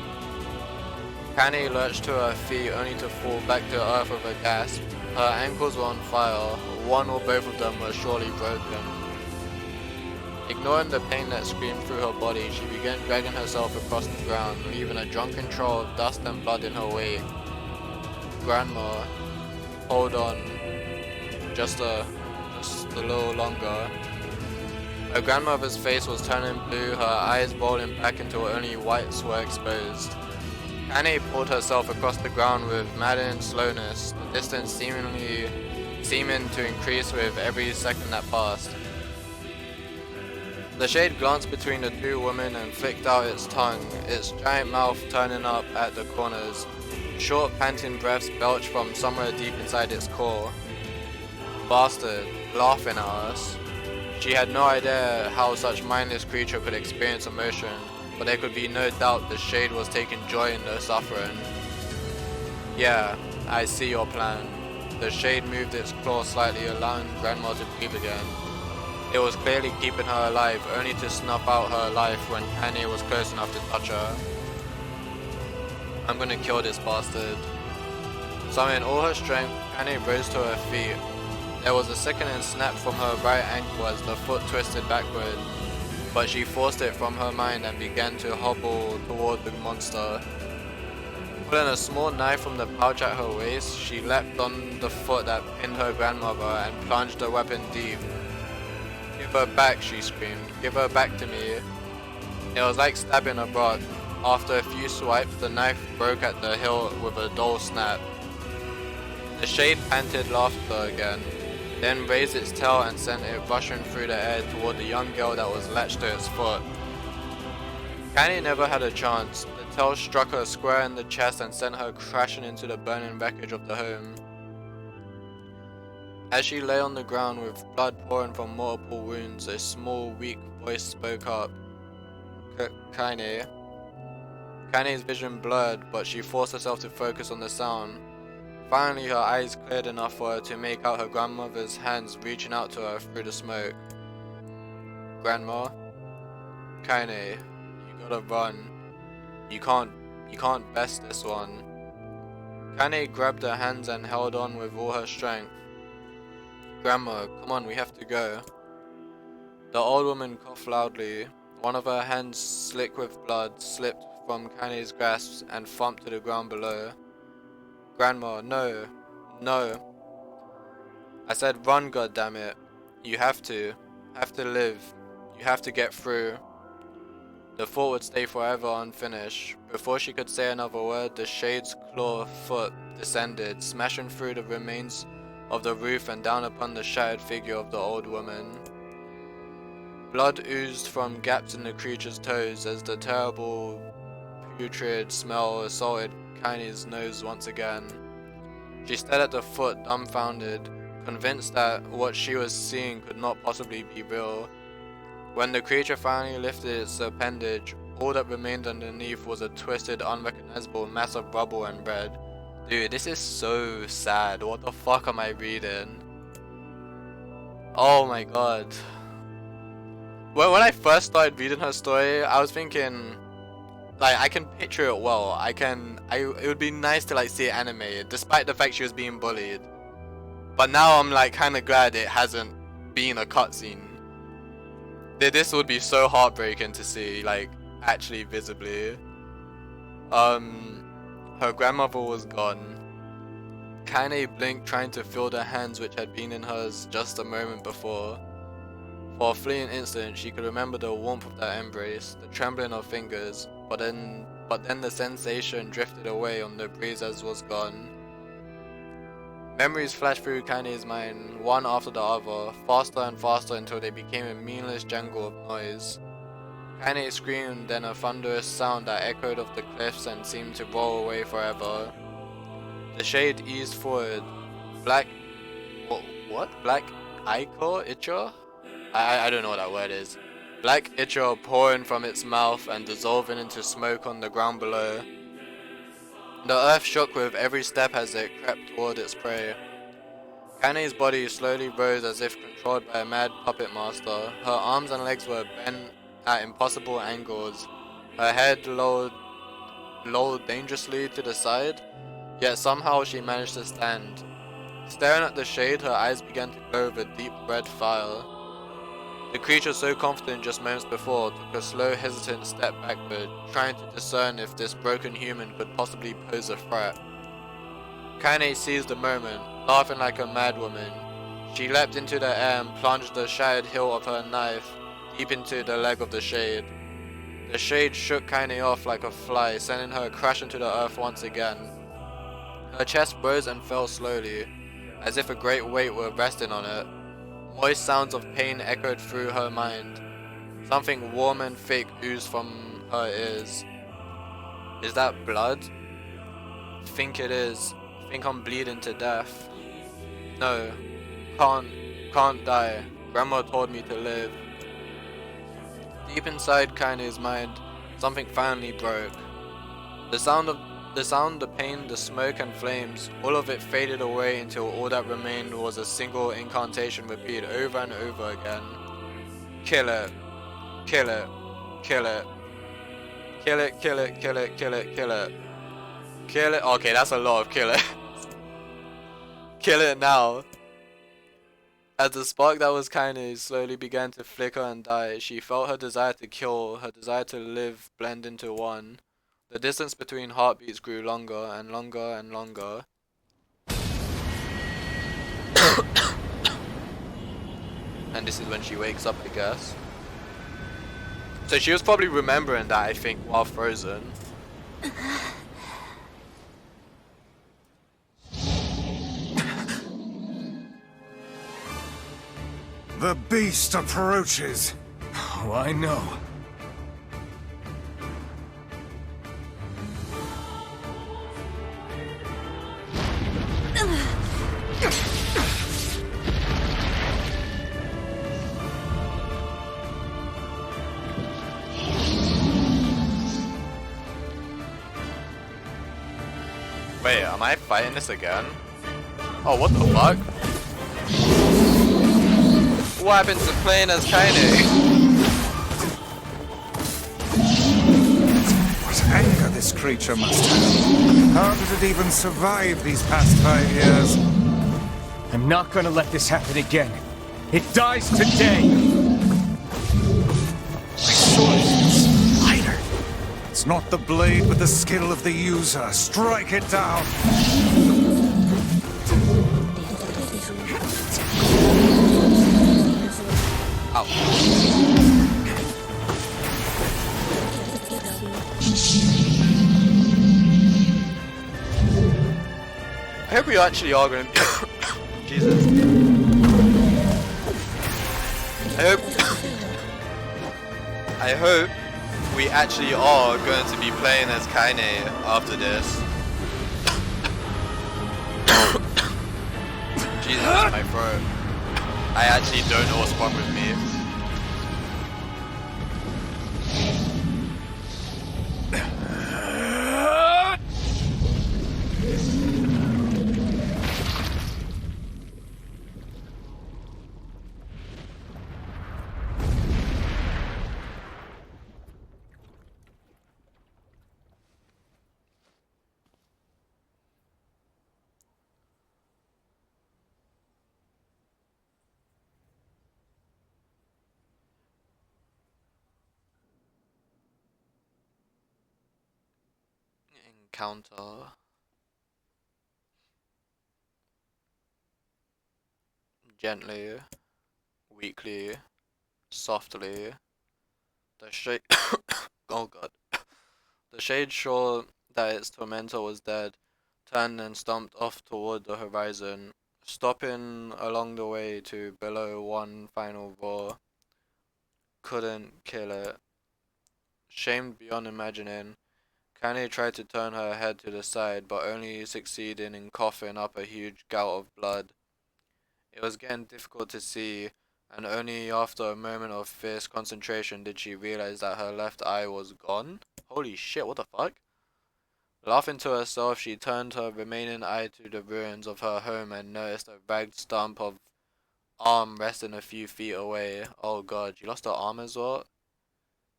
Kaine lurched to her feet only to fall back to earth with a gasp. Her ankles were on fire, one or both of them were surely broken. Ignoring the pain that screamed through her body, she began dragging herself across the ground, leaving a drunken trail of dust and blood in her wake. Grandma, hold on, just a little longer. Her grandmother's face was turning blue, her eyes rolling back until only whites were exposed. Kaine pulled herself across the ground with maddening slowness, the distance seemingly seeming to increase with every second that passed. The shade glanced between the two women and flicked out its tongue, its giant mouth turning up at the corners. Short panting breaths belched from somewhere deep inside its core. Bastard, laughing at us. She had no idea how such mindless creature could experience emotion, but there could be no doubt the shade was taking joy in their suffering. Yeah, I see your plan. The shade moved its claw slightly, allowing Grandma to breathe again. It was clearly keeping her alive, only to snuff out her life when Annie was close enough to touch her. I'm gonna kill this bastard. Summoning all her strength, Annie rose to her feet. There was a sickening snap from her right ankle as the foot twisted backward, but she forced it from her mind and began to hobble toward the monster. Pulling a small knife from the pouch at her waist, she leapt on the foot that pinned her grandmother and plunged the weapon deep. "Give her back," she screamed. "Give her back to me." It was like stabbing a rock. After a few swipes, the knife broke at the hilt with a dull snap. The shade panted laughter again, then raised its tail and sent it rushing through the air toward the young girl that was latched to its foot. Kanye never had a chance. The tail struck her square in the chest and sent her crashing into the burning wreckage of the home. As she lay on the ground with blood pouring from multiple wounds, a small, weak voice spoke up. Kanye. Kanye's vision blurred, but she forced herself to focus on the sound. Finally, her eyes cleared enough for her to make out her grandmother's hands reaching out to her through the smoke. "Grandma? Kanye, you gotta run. You can't best this one." Kanye grabbed her hands and held on with all her strength. "Grandma, come on, we have to go." The old woman coughed loudly. One of her hands, slick with blood, slipped from Kanye's grasp and thumped to the ground below. "Grandma, no. No. I said run, goddammit. You have to live. You have to get through." The thought would stay forever unfinished. Before she could say another word, the shade's claw foot descended, smashing through the remains of the roof and down upon the shattered figure of the old woman. Blood oozed from gaps in the creature's toes as the terrible putrid smell assaulted Kanye's nose once again. She stared at the foot, dumbfounded, convinced that what she was seeing could not possibly be real. When the creature finally lifted its appendage, all that remained underneath was a twisted, unrecognizable mass of rubble and red. Dude, this is so sad. What the fuck am I reading? Oh my god. Well, when I first started reading her story, I was thinking, like, I can picture it well. It would be nice to, like, see it animated, despite the fact she was being bullied. But now I'm, like, kind of glad it hasn't been a cutscene. This would be so heartbreaking to see, like, actually visibly. Her grandmother was gone. Kanye blinked, trying to feel the hands which had been in hers just a moment before. For a fleeting instant, she could remember the warmth of that embrace, the trembling of fingers, but then the sensation drifted away on the breeze as was gone. Memories flashed through Kanye's mind, one after the other, faster and faster until they became a meaningless jangle of noise. Kanye screamed, then a thunderous sound that echoed off the cliffs and seemed to roll away forever. The shade eased forward. Black ichor? I don't know what that word is. Black ichor pouring from its mouth and dissolving into smoke on the ground below. The earth shook with every step as it crept toward its prey. Kanye's body slowly rose as if controlled by a mad puppet master. Her arms and legs were bent at impossible angles. Her head lolled dangerously to the side, yet somehow she managed to stand. Staring at the shade, her eyes began to glow with a deep red fire. The creature, so confident just moments before, took a slow, hesitant step backward, trying to discern if this broken human could possibly pose a threat. Kanye seized the moment, laughing like a madwoman. She leapt into the air and plunged the shattered hilt of her knife deep into the leg of the shade. The shade shook Kanye off like a fly, sending her crashing to the earth once again. Her chest rose and fell slowly. as if a great weight were resting on it. Moist sounds of pain echoed through her mind. Something warm and thick oozed from her ears. Is that blood? Think it is. Think I'm bleeding to death. No, can't die. Grandma told me to live. Deep inside Kaine's mind, something finally broke. The sound, the pain, the smoke and flames, all of it faded away until all that remained was a single incantation repeated over and over again. Kill it. Kill it. Kill it. Kill it, kill it, kill it, kill it, kill it. Kill it. Okay, that's a lot of kill it. Kill it now. As the spark that was Kaine slowly began to flicker and die, she felt her desire to kill, her desire to live blend into one. The distance between heartbeats grew longer and longer and longer. And this is when she wakes up, I guess. So she was probably remembering that, I think, while frozen. The beast approaches. Oh, I know. Wait, am I fighting this again? Oh, what the fuck? What happened to playing as Kaine? What anger this creature must have. How did it even survive these past 5 years? I'm not gonna let this happen again. It dies today! My sword feels lighter. It's not the blade, but the skill of the user. Strike it down. Ow. I hope we actually are going to... Jesus. I hope we actually are going to be playing as Kaine after this. Jesus, my throat. I actually don't know what's wrong with me. Encounter. Gently, weakly, softly. The shade. Oh god. The shade, sure that its tormentor was dead, turned and stomped off toward the horizon, stopping along the way to bellow one final roar. Couldn't kill it. Shamed beyond imagining, Kanye tried to turn her head to the side, but only succeeding in coughing up a huge gout of blood. It was getting difficult to see, and only after a moment of fierce concentration did she realize that her left eye was gone. Holy shit, what the fuck? Laughing to herself, she turned her remaining eye to the ruins of her home and noticed a ragged stump of arm resting a few feet away. Oh god, you lost her arm as well?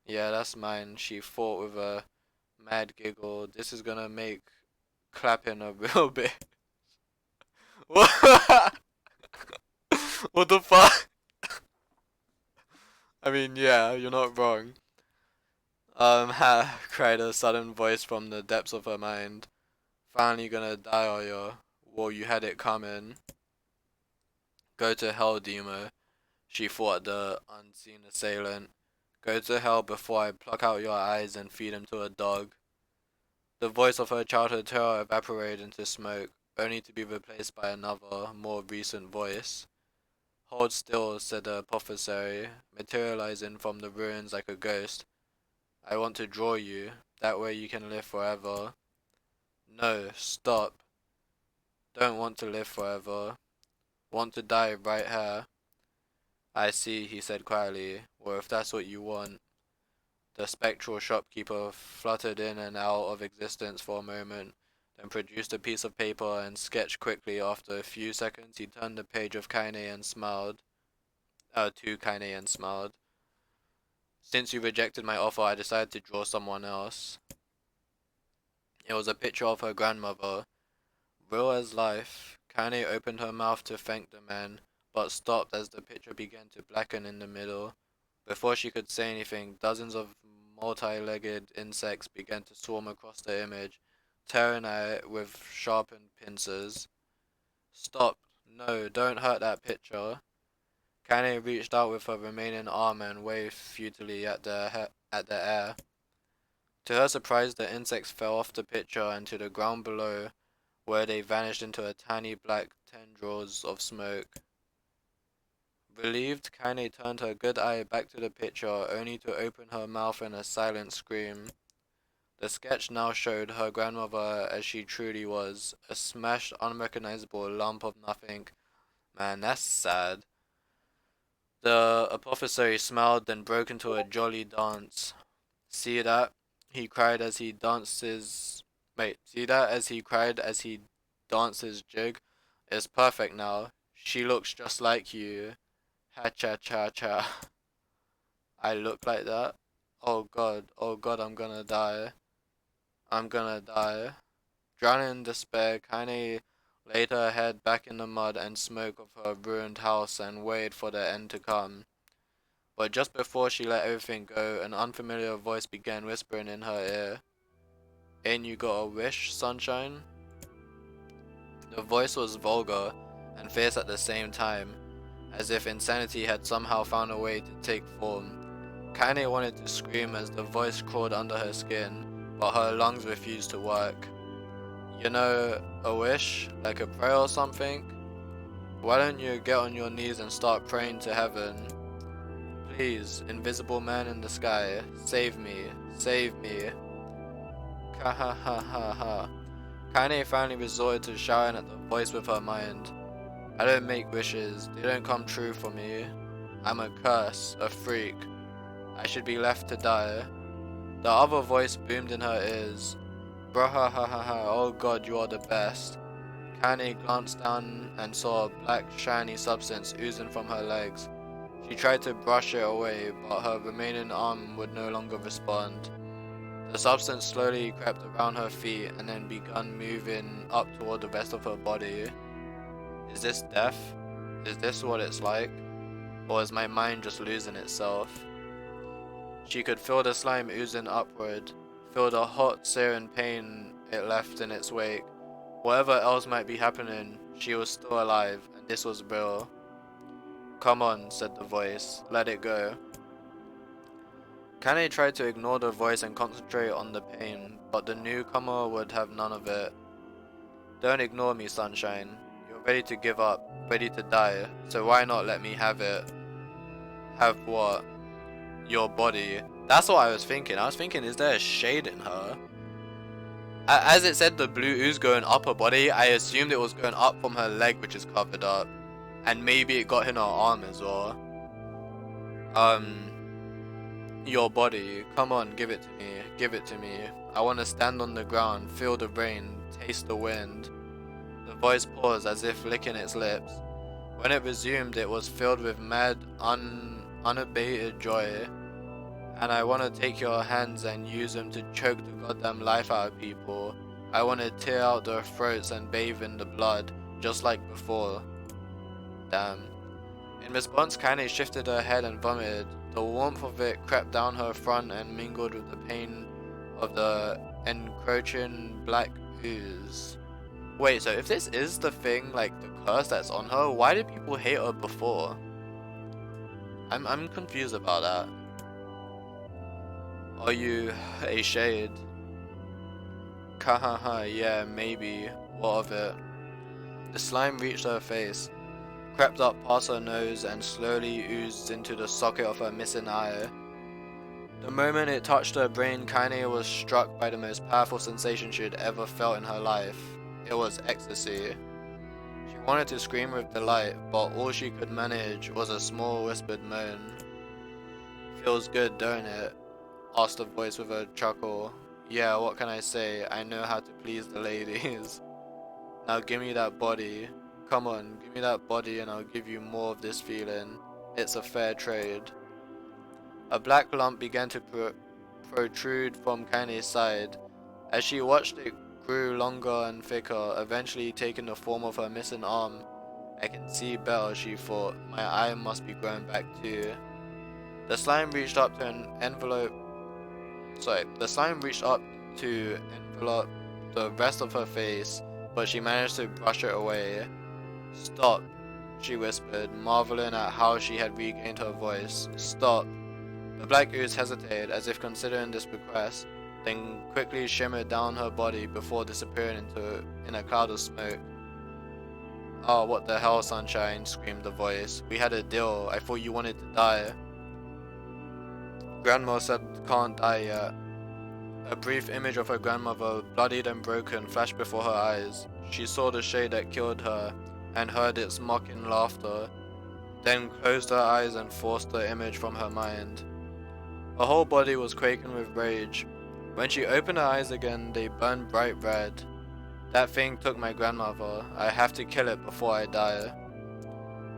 Yeah, that's mine, she thought with a mad giggle. This is gonna make clapping a real bit. What? What the fuck? I mean, yeah, you're not wrong. Cried a sudden voice from the depths of her mind. Finally gonna die, are you? Well, you had it coming. Go to hell, Demo, she thought the unseen assailant. Go to hell before I pluck out your eyes and feed them to a dog. The voice of her childhood terror evaporated into smoke. only to be replaced by another, more recent voice. Hold still, said the apothecary, materializing from the ruins like a ghost. I want to draw you, that way you can live forever. No, stop. Don't want to live forever. Want to die right here. I see, he said quietly. Well, if that's what you want. The spectral shopkeeper fluttered in and out of existence for a moment, then produced a piece of paper and sketched quickly. After a few seconds, he turned the page of Kaine and smiled. To Kaine and smiled. Since you rejected my offer, I decided to draw someone else. It was a picture of her grandmother. Real as life. Kaine opened her mouth to thank the man, but stopped as the picture began to blacken in the middle. Before she could say anything, dozens of multi-legged insects began to swarm across the image, tearing at it with sharpened pincers. Stop! No, don't hurt that picture. Kaine reached out with her remaining arm and waved futilely at the air. To her surprise, the insects fell off the picture and to the ground below, where they vanished into a tiny black tendrils of smoke. Relieved, Kaine turned her good eye back to the picture, only to open her mouth in a silent scream. The sketch now showed her grandmother as she truly was, a smashed, unrecognizable lump of nothing. Man, that's sad. The apothecary smiled, then broke into a jolly dance. See that? He cried as he danced his... see that as he cried as he danced his jig? It's perfect now. She looks just like you. Ha-cha-cha-cha. I look like that? Oh god, I'm gonna die. I'm gonna die. Drowning in despair, Kaine laid her head back in the mud and smoke of her ruined house and waited for the end to come. But just before she let everything go, an unfamiliar voice began whispering in her ear. Ain't you got a wish, sunshine? The voice was vulgar and fierce at the same time, as if insanity had somehow found a way to take form. Kaine wanted to scream as the voice crawled under her skin, but her lungs refused to work. You know, a wish? Like a prayer or something? Why don't you get on your knees and start praying to heaven? Please, invisible man in the sky, save me, save me. Ka ha ha ha ha. Kaine finally resorted to shouting at the voice with her mind. I don't make wishes, they don't come true for me. I'm a curse, a freak. I should be left to die. The other voice boomed in her ears. Bruh-ha-ha-ha-ha, oh god, you are the best. Kaine glanced down and saw a black, shiny substance oozing from her legs. She tried to brush it away, but her remaining arm would no longer respond. The substance slowly crept around her feet and then began moving up toward the rest of her body. Is this death? Is this what it's like? Or is my mind just losing itself? She could feel the slime oozing upward, feel the hot, searing pain it left in its wake. Whatever else might be happening, she was still alive, and this was real. Come on, said the voice, let it go. Kaine tried to ignore the voice and concentrate on the pain, but the newcomer would have none of it. Don't ignore me, sunshine. You're ready to give up, ready to die, so why not let me have it? Have what? Your body. That's what I was thinking. I was thinking, is there a shade in her? As it said the blue ooze going up her body, I assumed it was going up from her leg, which is covered up. And maybe it got in her arm as well. Your body. Come on, give it to me. Give it to me. I want to stand on the ground, feel the rain, taste the wind. The voice paused as if licking its lips. When it resumed, it was filled with mad, unabated joy. And I want to take your hands and use them to choke the goddamn life out of people. I want to tear out their throats and bathe in the blood, just like before. Damn. In response, Kaine shifted her head and vomited. The warmth of it crept down her front and mingled with the pain of the encroaching black ooze. Wait, so if this is the thing, like the curse that's on her, why did people hate her before? I'm confused about that. Are you a shade? Kahaha, yeah, maybe. What of it? The slime reached her face, crept up past her nose, and slowly oozed into the socket of her missing eye. The moment it touched her brain, Kaine was struck by the most powerful sensation she had ever felt in her life. It was ecstasy. She wanted to scream with delight, but all she could manage was a small whispered moan. "Feels good, don't it?" asked the voice with a chuckle. "Yeah, what can I say? I know how to please the ladies." "Now give me that body. Come on, give me that body and I'll give you more of this feeling. It's a fair trade." A black lump began to protrude from Kaine's side. As she watched, it grew longer and thicker, eventually taking the form of her missing arm. "I can see better," she thought. "My eye must be growing back too." The slime reached up to envelope the rest of her face, but she managed to brush it away. "Stop," she whispered, marveling at how she had regained her voice. "Stop." The black ooze hesitated, as if considering this request, then quickly shimmered down her body before disappearing in a cloud of smoke. "Oh, what the hell, Sunshine," screamed the voice. "We had a deal. I thought you wanted to die." Grandma said, "Can't die yet." A brief image of her grandmother, bloodied and broken, flashed before her eyes. She saw the shade that killed her, and heard its mocking laughter, then closed her eyes and forced the image from her mind. Her whole body was quaking with rage. When she opened her eyes again, they burned bright red. "That thing took my grandmother. I have to kill it before I die."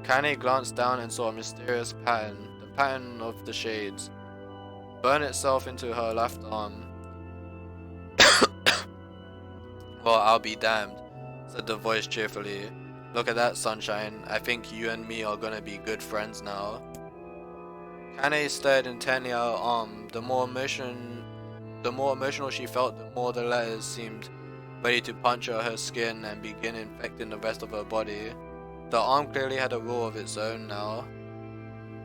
Kaine glanced down and saw a mysterious pattern, the pattern of the shades, burn itself into her left arm. "Well, I'll be damned," said the voice cheerfully. "Look at that, Sunshine. I think you and me are gonna be good friends now." Kaine stared intently at her arm. The more emotional she felt, the more the letters seemed ready to puncture her skin and begin infecting the rest of her body. The arm clearly had a will of its own now.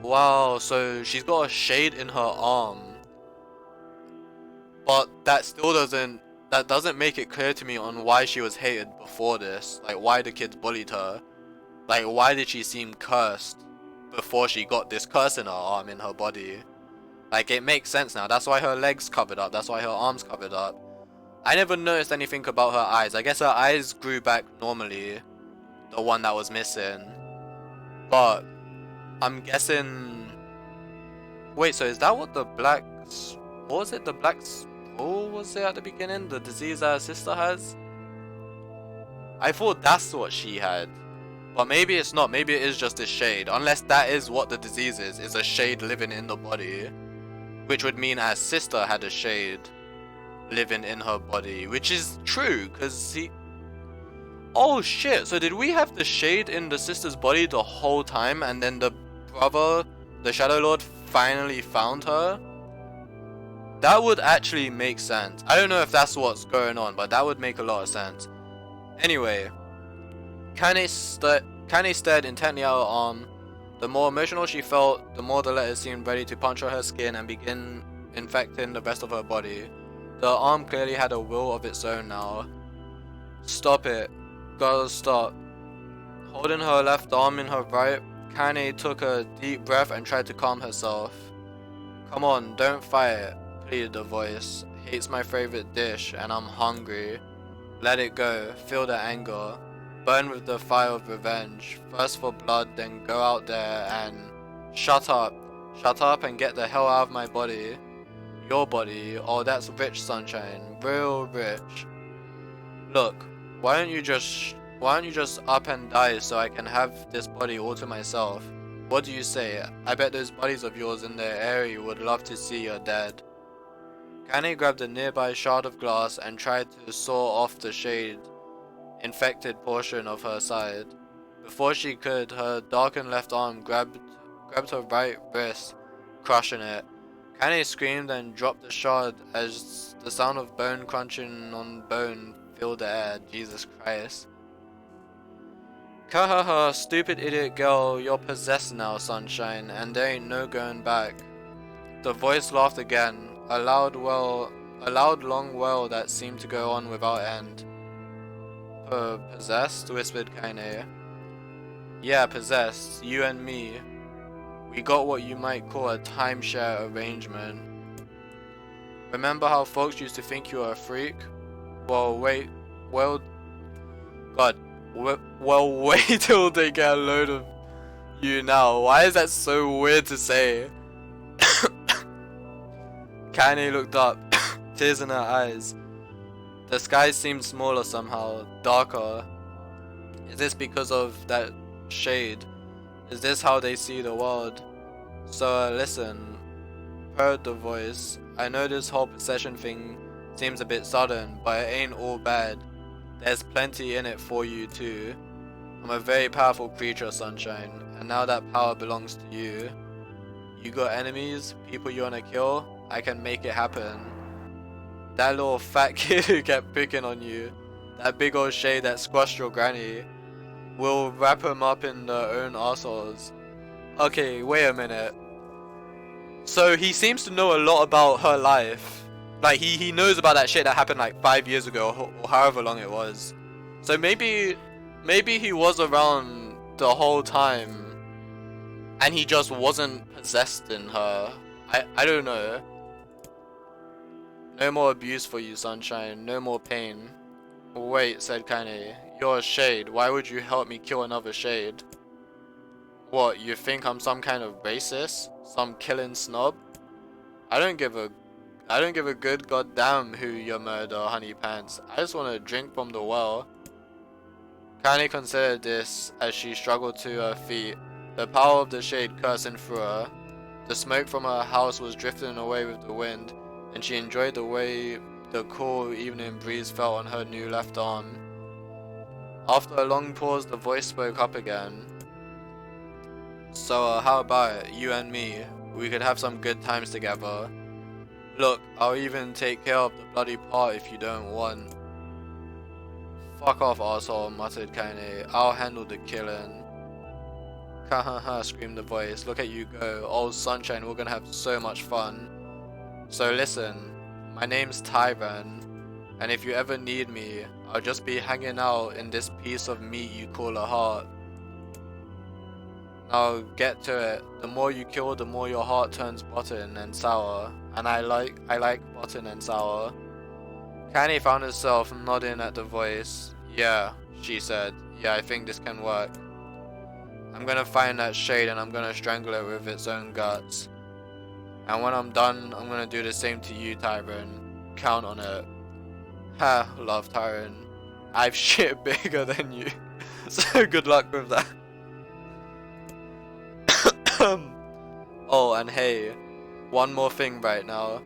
Wow, so she's got a shade in her arm. But that doesn't make it clear to me on why she was hated before this. Like, why the kids bullied her. Like, why did she seem cursed before she got this curse in her arm, in her body? Like, it makes sense now. That's why her legs covered up. That's why her arms covered up. I never noticed anything about her eyes. I guess her eyes grew back normally. The one that was missing. But I'm guessing... Wait, so is that what the black... What was it? The black scroll was it at the beginning? The disease that her sister has? I thought that's what she had. But maybe it's not. Maybe it is just a shade. Unless that is what the disease is a shade living in the body. Which would mean our sister had a shade living in her body. Which is true, because he... Oh shit, so did we have the shade in the sister's body the whole time, and then the brother, the Shadow Lord, finally found her? That would actually make sense. I don't know if that's what's going on, but that would make a lot of sense. Anyway, Kaine stared intently at her arm. The more emotional she felt, the more the letters seemed ready to puncture her skin and begin infecting the rest of her body. The arm clearly had a will of its own now. "Stop it. Gotta stop." Holding her left arm in her right, Kaine took a deep breath and tried to calm herself. "Come on, don't fight," pleaded the voice. "Hate's my favorite dish, and I'm hungry. Let it go, feel the anger. Burn with the fire of revenge. Thirst for blood, then go out there and... Shut up. Shut up and get the hell out of my body. Your body. Oh, that's rich, Sunshine. Real rich. Look, why don't you just up and die so I can have this body all to myself? What do you say? I bet those buddies of yours in their area would love to see you're dead." Kaine grabbed a nearby shard of glass and tried to saw off the shade infected portion of her side. Before she could, her darkened left arm grabbed her right wrist, crushing it. Kaine screamed and dropped the shard as the sound of bone crunching on bone filled the air. Jesus Christ. "Kahaha, stupid idiot girl, you're possessed now, Sunshine, and there ain't no going back." The voice laughed again, a loud long wail that seemed to go on without end. Possessed? Whispered Kaine. Yeah, possessed. You and me. We got what you might call a timeshare arrangement. Remember how folks used to think you were a freak? Well, wait. Well, God. Well, wait till they get a load of you now. Why is that so weird to say? Kaine looked up, tears in her eyes. The sky seemed smaller somehow, darker. Is this because of that shade? Is this how they see the world? So listen, heard the voice. I know this whole possession thing seems a bit sudden, but it ain't all bad. There's plenty in it for you too. I'm a very powerful creature, Sunshine, and now that power belongs to you. You got enemies, people you wanna kill? I can make it happen. That little fat kid who kept picking on you, that big old shade that squashed your granny, we'll wrap him up in their own arseholes. Okay, wait a minute. So he seems to know a lot about her life. Like he knows about that shit that happened like 5 years ago or however long it was. So maybe he was around the whole time and he just wasn't possessed in her. I don't know. No more abuse for you, Sunshine. No more pain. Wait, said Kaine. You're a shade. Why would you help me kill another shade? What, you think I'm some kind of racist? Some killing snob? I don't give a good goddamn who you murder, honey pants. I just want to drink from the well. Kaine considered this as she struggled to her feet, the power of the shade coursing through her. The smoke from her house was drifting away with the wind, and she enjoyed the way the cool evening breeze felt on her new left arm. After a long pause, the voice spoke up again. So how about it, you and me? We could have some good times together. Look, I'll even take care of the bloody part if you don't want. Fuck off, arsehole, muttered Kaine. I'll handle the killing. Ha ha ha, screamed the voice. Look at you go. Old Sunshine, we're gonna have so much fun. So listen, my name's Tyran, and if you ever need me, I'll just be hanging out in this piece of meat you call a heart. Now get to it. The more you kill, the more your heart turns rotten and sour, and I like rotten and sour. Kaine found herself nodding at the voice. Yeah, she said. Yeah, I think this can work. I'm gonna find that shade and I'm gonna strangle it with its own guts. And when I'm done, I'm gonna do the same to you, Tyron. Count on it. Ha, laughed Tyron. I've shit bigger than you. So good luck with that. Oh, and hey, one more thing right now.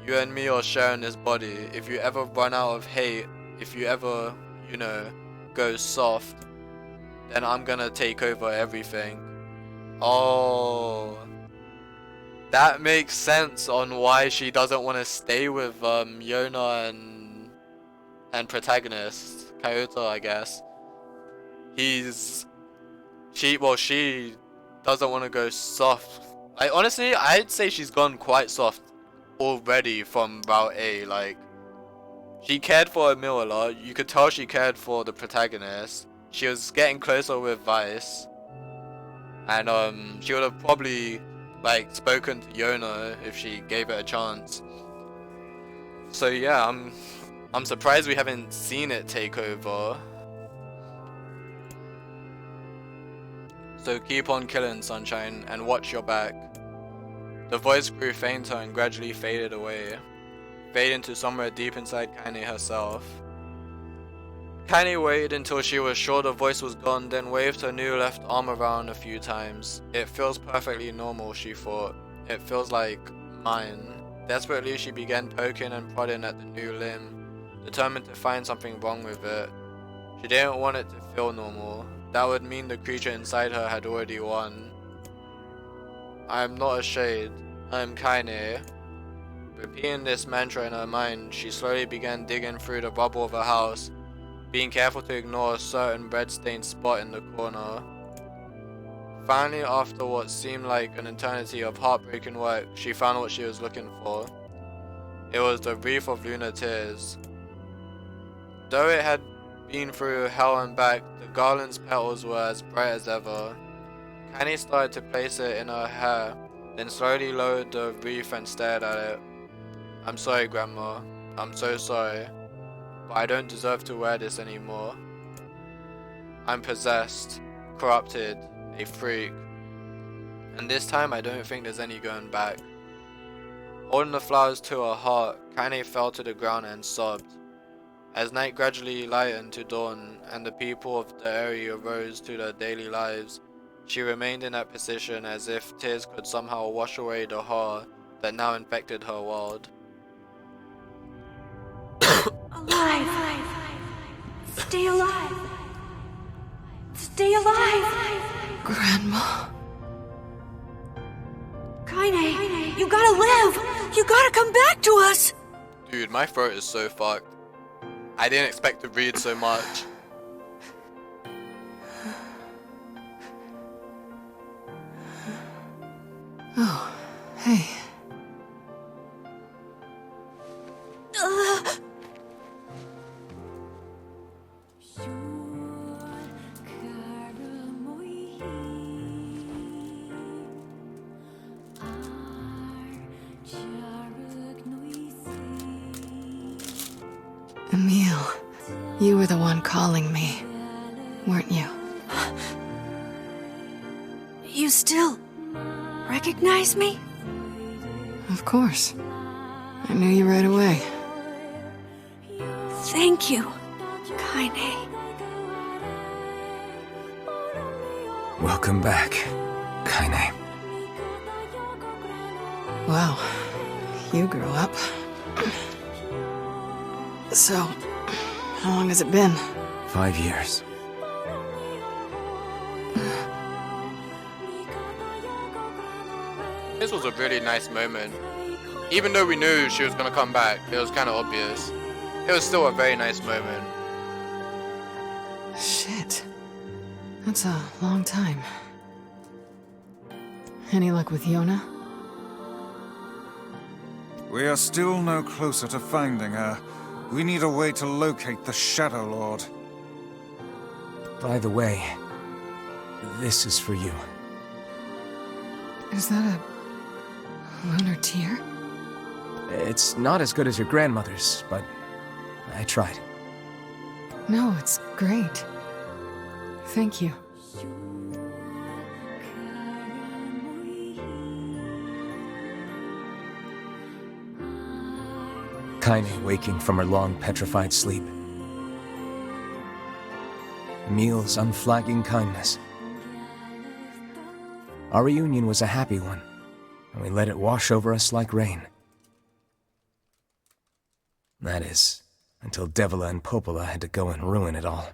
You and me are sharing this body. If you ever run out of hate, if you ever, you know, go soft, then I'm gonna take over everything. Oh, that makes sense on why she doesn't want to stay with Yona and protagonist Kyoto, I guess. She doesn't want to go soft. Like honestly, I'd say she's gone quite soft already from Route A. Like she cared for Emil a lot. You could tell she cared for the protagonist. She was getting closer with Vice, and she would have probably like spoken to Yona if she gave it a chance. So yeah, I'm surprised we haven't seen it take over. So keep on killing, Sunshine, and watch your back. The voice grew fainter and gradually faded away, fading to somewhere deep inside Kaine herself. Kaine waited until she was sure the voice was gone, then waved her new left arm around a few times. It feels perfectly normal, she thought. It feels like mine. Desperately, she began poking and prodding at the new limb, determined to find something wrong with it. She didn't want it to feel normal. That would mean the creature inside her had already won. I am not a shade. I am Kaine. Repeating this mantra in her mind, she slowly began digging through the rubble of her house, being careful to ignore a certain red-stained spot in the corner. Finally, after what seemed like an eternity of heartbreaking work, she found what she was looking for. It was the wreath of lunar tears. Though it had been through hell and back, the garland's petals were as bright as ever. Kaine started to place it in her hair, then slowly lowered the wreath and stared at it. I'm sorry, Grandma. I'm so sorry. But I don't deserve to wear this anymore. I'm possessed, corrupted, a freak. And this time I don't think there's any going back. Holding the flowers to her heart, Kaine fell to the ground and sobbed. As night gradually lightened to dawn and the people of the area rose to their daily lives, she remained in that position as if tears could somehow wash away the horror that now infected her world. Alive! Stay alive! Stay alive! Grandma. Kaine, you gotta live! You gotta come back to us! Dude, my throat is so fucked. I didn't expect to read so much. Oh, hey. Emil, you were the one calling me, weren't you? You still recognize me? Of course. I knew you right away. Thank you, Kaine. Welcome back, Kaine. Wow, you grew up. So, how long has it been? 5 years. This was a really nice moment. Even though we knew she was gonna come back, it was kinda obvious. It was still a very nice moment. Shit. That's a long time. Any luck with Yona? We are still no closer to finding her. We need a way to locate the Shadow Lord. By the way, this is for you. Is that a lunar tear? It's not as good as your grandmother's, but I tried. No, it's great. Thank you. Kaine waking from her long petrified sleep. Emil's unflagging kindness. Our reunion was a happy one, and we let it wash over us like rain. That is, until Devila and Popola had to go and ruin it all.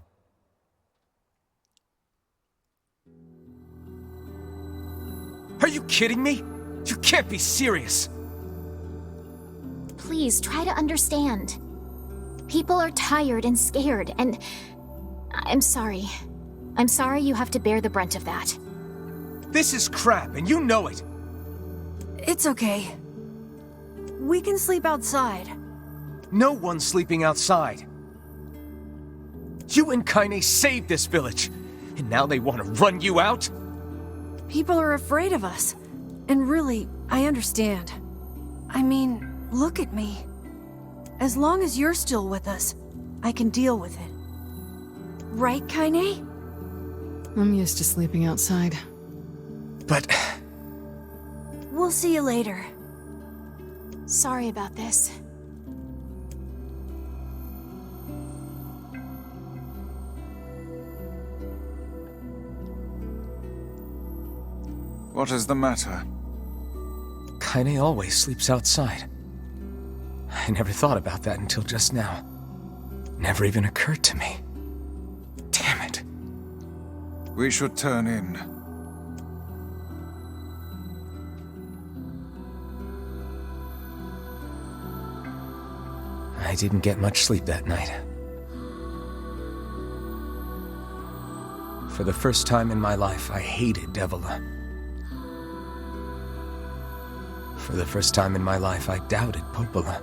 Are you kidding me? You can't be serious! Please, try to understand. People are tired and scared, and I'm sorry. I'm sorry you have to bear the brunt of that. This is crap, and you know it! It's okay. We can sleep outside. No one's sleeping outside. You and Kaine saved this village, and now they want to run you out? People are afraid of us. And really, I understand. I mean, look at me. As long as you're still with us, I can deal with it. Right, Kaine? I'm used to sleeping outside. But... We'll see you later. Sorry about this. What is the matter? Kaine always sleeps outside. I never thought about that until just now. Never even occurred to me. Damn it. We should turn in. I didn't get much sleep that night. For the first time in my life, I hated Devila. For the first time in my life, I doubted Popola.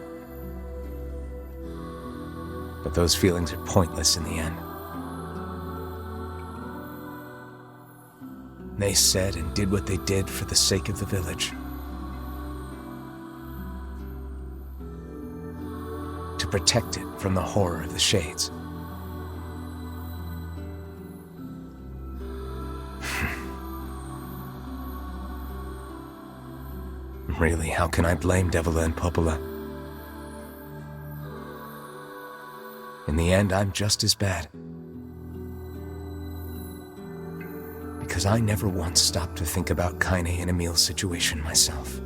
But those feelings are pointless in the end. They said and did what they did for the sake of the village. To protect it from the horror of the Shades. Really, how can I blame Devila and Popola? In the end, I'm just as bad. Because I never once stopped to think about Kaine and Emil's situation myself.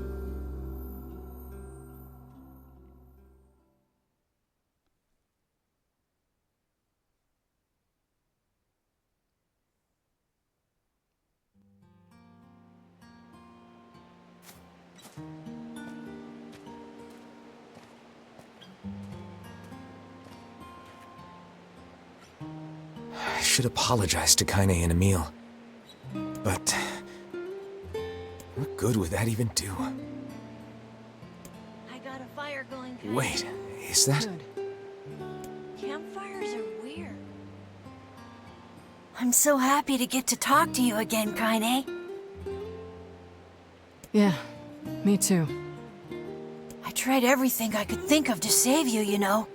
I should apologize to Kaine and Emil. But what good would that even do? I got a fire going. Kaine. Wait, is that... Good. Campfires are weird. I'm so happy to get to talk to you again, Kaine. Yeah, me too. I tried everything I could think of to save you, you know.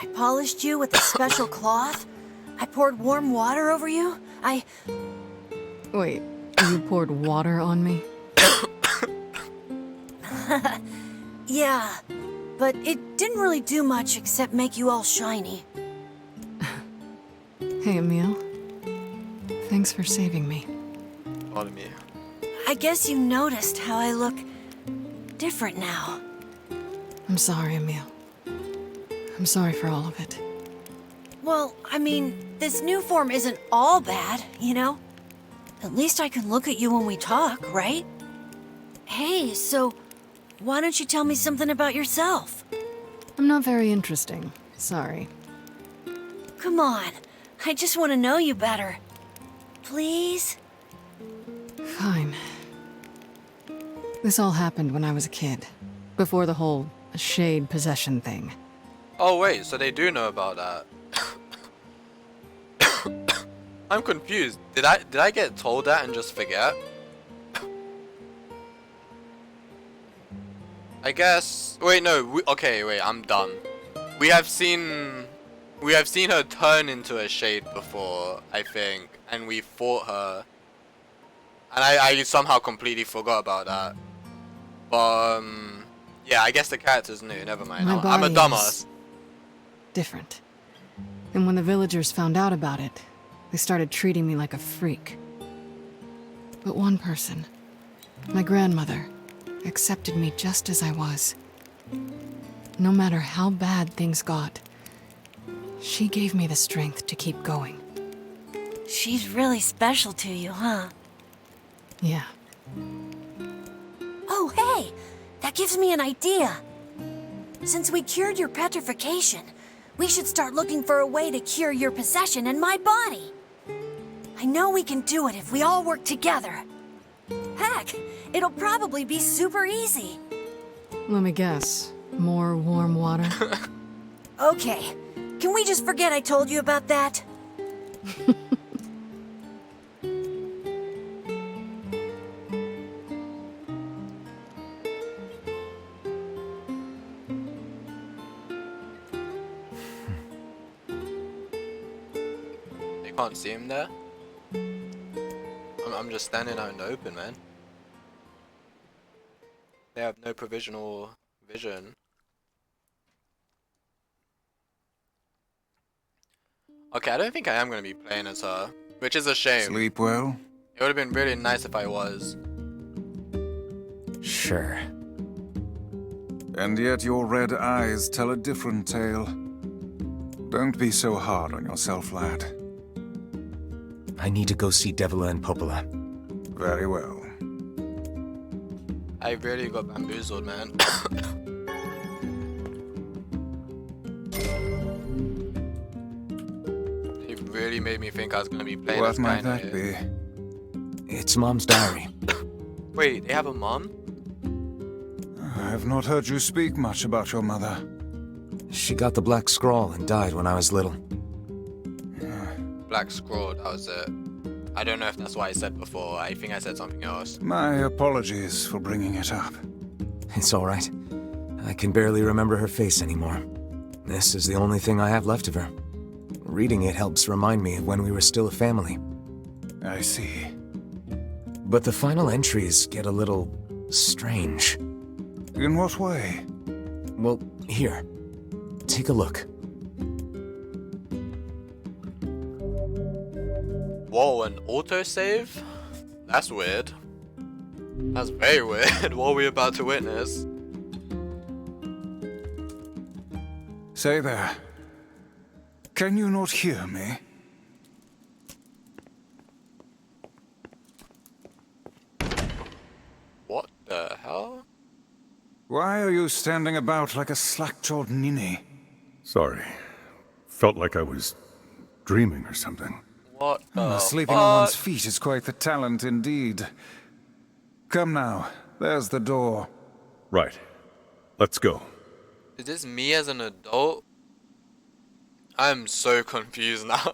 I polished you with a special cloth. I poured warm water over you. Wait, you poured water on me? Yeah, but it didn't really do much except make you all shiny. Hey, Emil. Thanks for saving me. Pardon me. I guess you noticed how I look different now. I'm sorry, Emil. I'm sorry for all of it. Well, I mean, this new form isn't all bad, you know? At least I can look at you when we talk, right? Hey, so why don't you tell me something about yourself? I'm not very interesting. Sorry. Come on, I just want to know you better. Please? Fine. This all happened when I was a kid. Before the whole shade possession thing. Oh wait, so they do know about that. I'm confused. Did I get told that and just forget? I guess. Wait, no. Okay, wait. I'm dumb. We have seen her turn into a shade before, I think, and we fought her. And I somehow completely forgot about that. But yeah, I guess the character's new. Never mind. My I'm a body dumbass. is different. And when the villagers found out about it, they started treating me like a freak. But one person, my grandmother, accepted me just as I was. No matter how bad things got, she gave me the strength to keep going. She's really special to you, huh? Yeah. Oh, hey! That gives me an idea. Since we cured your petrification, we should start looking for a way to cure your possession in my body. I know we can do it if we all work together. Heck, it'll probably be super easy. Let me guess. More warm water? Okay, can we just forget I told you about that? You can't see him there? I'm just standing out in the open, man. They have no provisional vision. Okay, I don't think I am going to be playing as her, which is a shame. Sleep well? It would have been really nice if I was. Sure. And yet your red eyes tell a different tale. Don't be so hard on yourself, lad. I need to go see Devila and Popola. Very well. I really got bamboozled, man. It really made me think I was going to be playing What as might Kaine that here. be? It's Mom's diary. Wait, they have a mom? I've not heard you speak much about your mother. She got the Black Scrawl and died when I was little. Black Scroll, that was it. I don't know if that's what I said before. I think I said something else. My apologies for bringing it up. It's all right. I can barely remember her face anymore. This is the only thing I have left of her. Reading it helps remind me of when we were still a family. I see. But the final entries get a little strange. In what way? Well, here. Take a look. Whoa, an autosave? That's weird. That's very weird. What are we about to witness? Say there. Can you not hear me? What the hell? Why are you standing about like a slack-jawed ninny? Sorry. Felt like I was dreaming or something. What the Sleeping on one's fuck? feet is quite the talent indeed. Come now, there's the door. Right. Let's go. Is this me as an adult? I'm so confused now.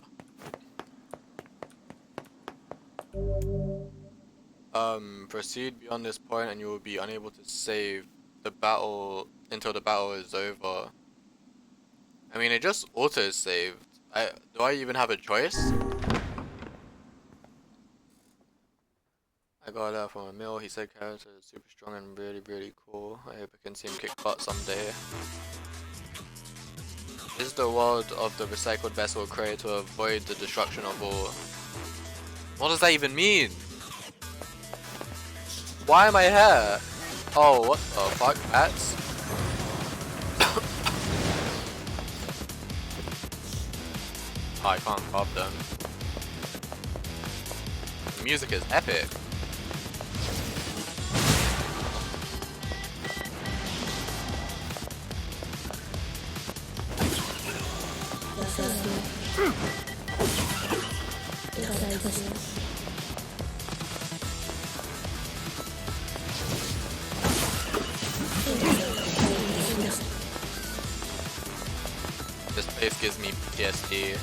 Proceed beyond this point and you will be unable to save the battle until the battle is over. I mean, it just auto-saved. Do I even have a choice? I got that from a mill. He said character is super strong and really, really cool. I hope I can see him kick butt someday. This is the world of the recycled vessel created to avoid the destruction of all. What does that even mean? Why am I here? Oh, what the fuck? Bats? Oh, I can't carve them. The music is epic. This place gives me PTSD.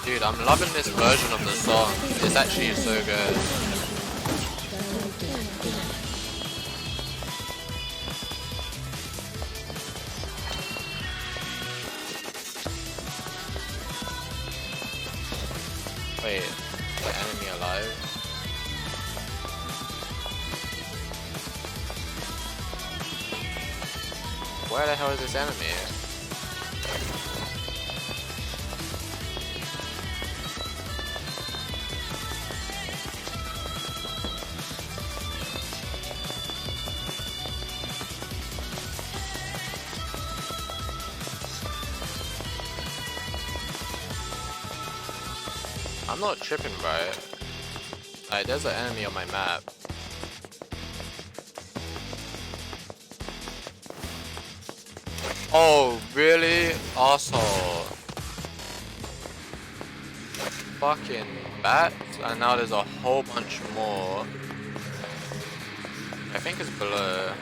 Dude, I'm loving this version of the song. It's actually so good. Wait, is the enemy alive? Where the hell is this enemy? I'm not tripping, right? Like, there's an enemy on my map. Oh, really? Asshole. Fucking bats? And now there's a whole bunch more. I think it's below.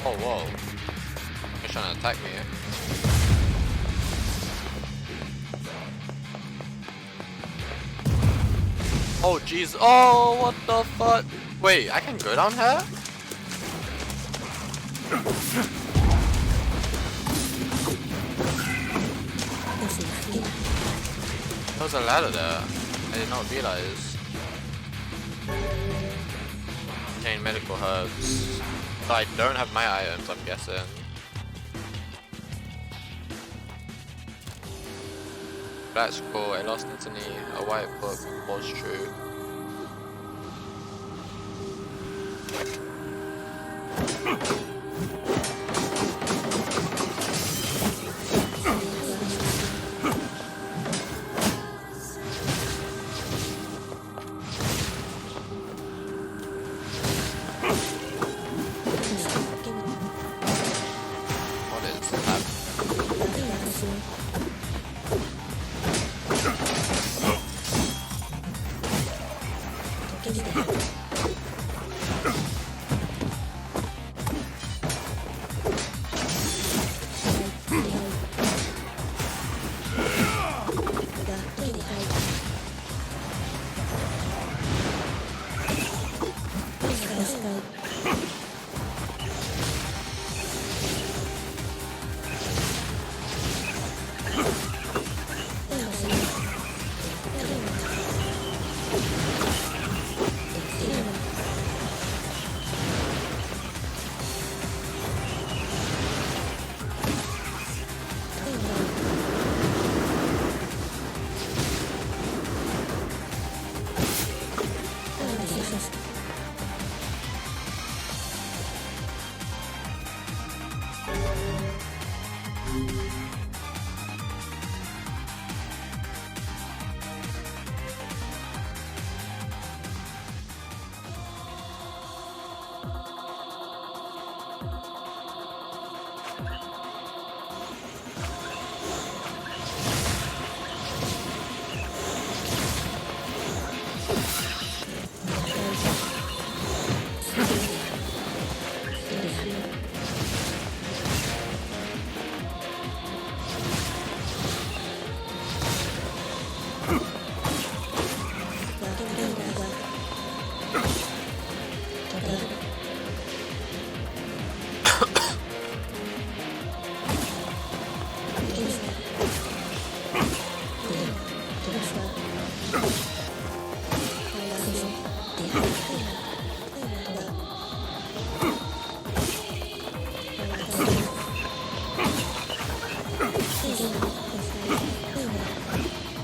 Oh, whoa. He's trying to attack me. Oh, jeez. Oh, what the fuck? Wait, I can go down here? There was a ladder there. I did not realize. Obtain medical herbs. So I don't have my items, I'm guessing. That's cool. A lost Anthony, a white book was true. What is that?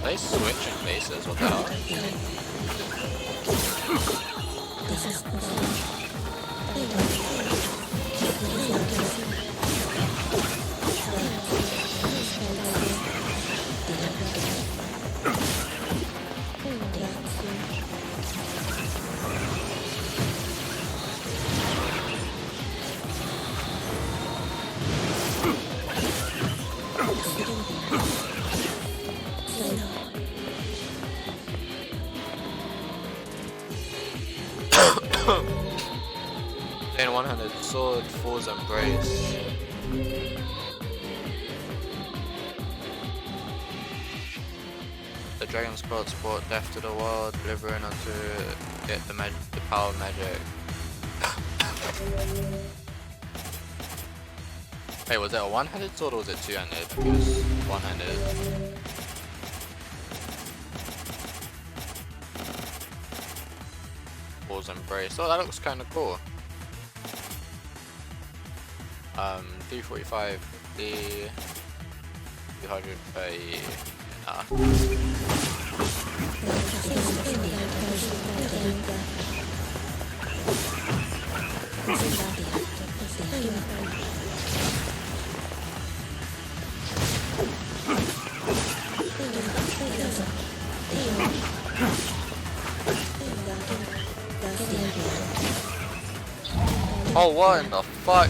They switching bases, what the hell? Then one-handed sword, fool's embrace. The dragon's clods brought death to the world, delivering unto it the power of magic. Hey, was it a one-handed sword or was it two-handed? It was one-handed. Fool's embrace. Oh, that looks kind of cool. 345, 50, 230. Oh, what in the fuck?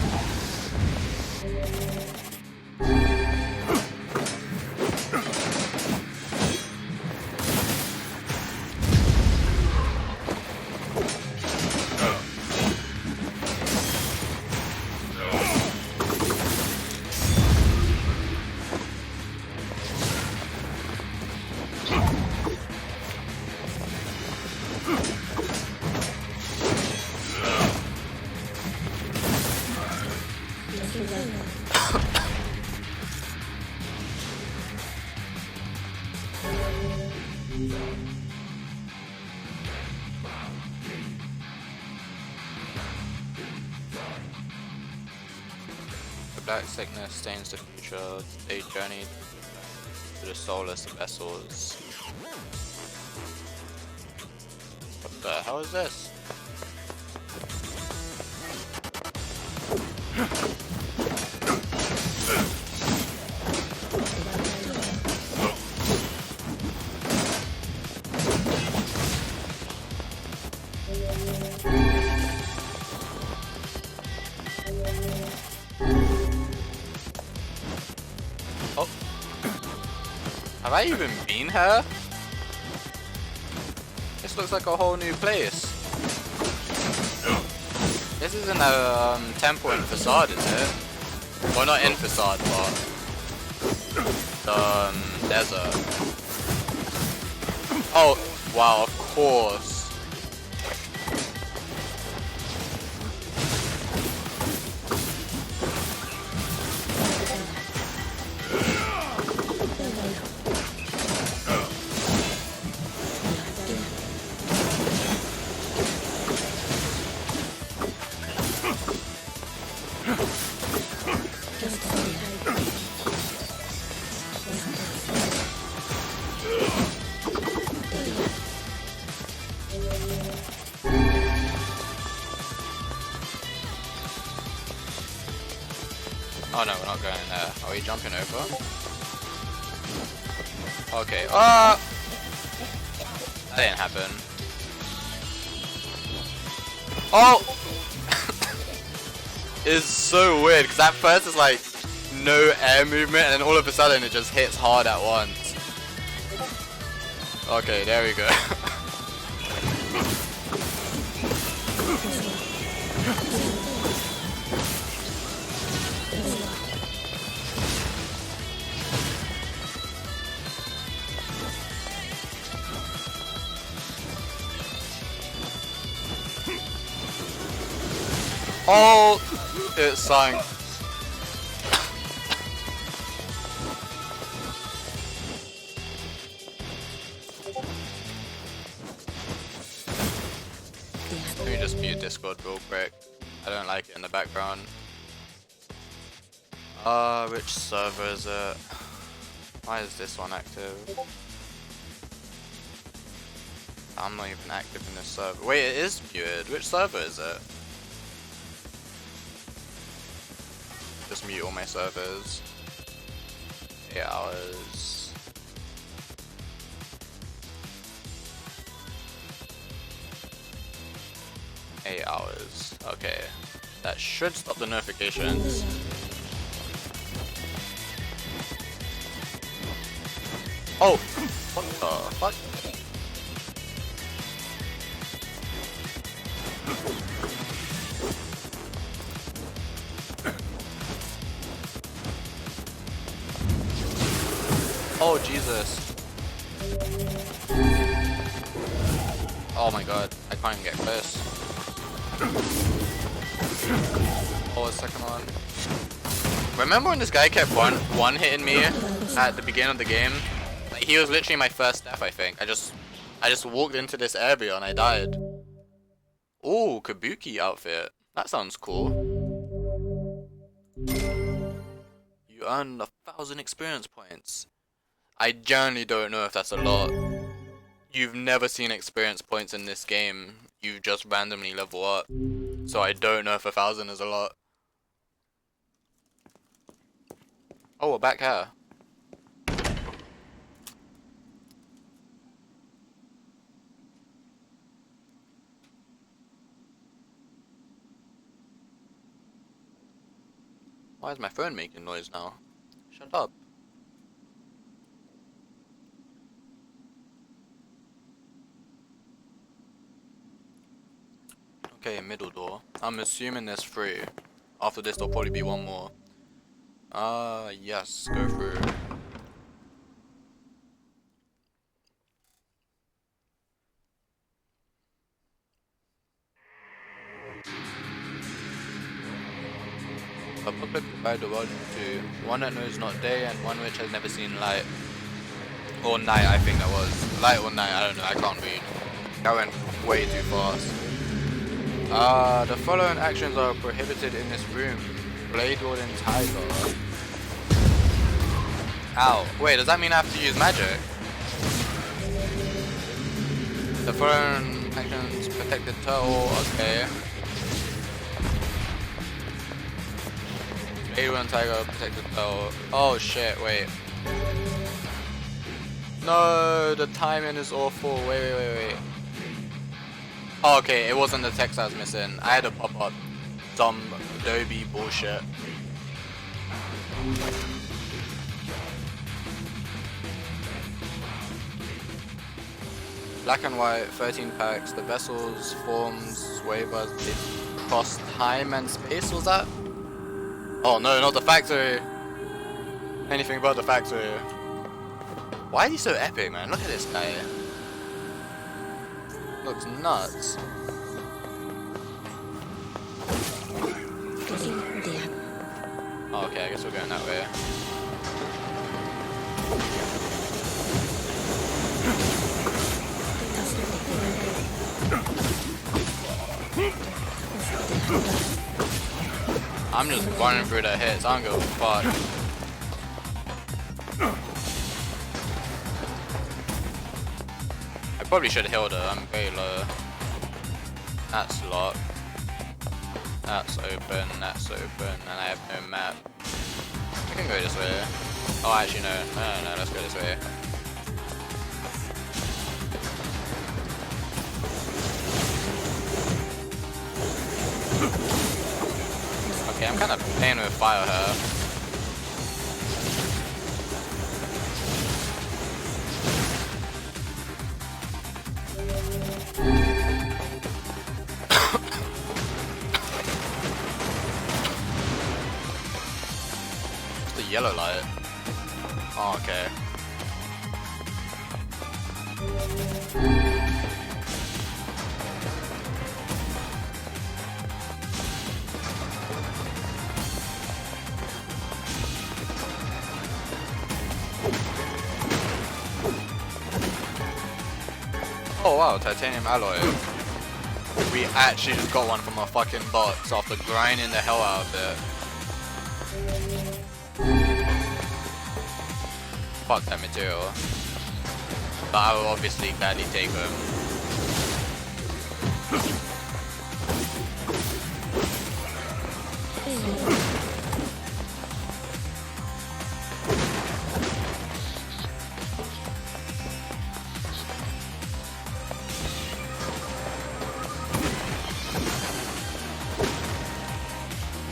black sickness stains the future. They journey to the soulless vessels. What the hell is this? Oh. Have I even been here? This looks like a whole new place. This isn't a temple in Facade, is it? Well, not in Facade, but the desert. Oh, wow, of course. Oh no, we're not going there. Are we jumping over? Okay. That didn't happen. Oh! It's so weird because at first it's like no air movement and then all of a sudden it just hits hard at once. Okay, there we go. Oh, it sank. Let me just mute Discord real quick. I don't like it in the background. Which server is it? Why is this one active? I'm not even active in this server. Wait, it is muted. Which server is it? Just mute all my servers. 8 hours. Okay. That should stop the notifications. Oh! What the fuck? Oh Jesus. Oh my god, I can't even get close. Oh, a second one. Remember when this guy kept one hitting me at the beginning of the game? Like, he was literally my first death, I think. I just walked into this area and I died. Oh, Kabuki outfit. That sounds cool. You earned 1,000 experience points. I genuinely don't know if that's a lot. You've never seen experience points in this game. You just randomly level up. So I don't know if 1,000 is a lot. Oh, we're back here. Why is my phone making noise now? Shut up. Okay, middle door. I'm assuming there's 3. After this there'll probably be one more. Yes, go through. A booklet divide the world into one that knows not day and one which has never seen light. Or night, I think that was. Light or night, I don't know, I can't read. That went way too fast. The following actions are prohibited in this room. blade wielding tiger. Ow. Wait, does that mean I have to use magic? The throne actions protected turtle, okay. Blade wielding tiger, protected turtle. Oh shit, wait. No, the timing is awful. Wait. Oh, okay, it wasn't the text I was missing. I had to pop up some Adobe bullshit. Black and white, 13 packs. The vessel's forms waver as they cross time and space. Was that? Oh no, not the factory. Anything but the factory. Why is he so epic, man? Look at this guy. Looks nuts. Oh, okay, I guess we're going that way. I'm just running through the hits. I don't give a fuck. I probably should have healed her. I'm very low. That's locked. That's open. That's open. And I have no map. I can go this way. Oh, actually, no. No, let's go this way. Okay, I'm kind of playing with fire here. It's the yellow light. Oh, okay. Oh wow, titanium alloy. We actually just got one from a fucking box after grinding the hell out of it. Fuck that material. But I will obviously gladly take them.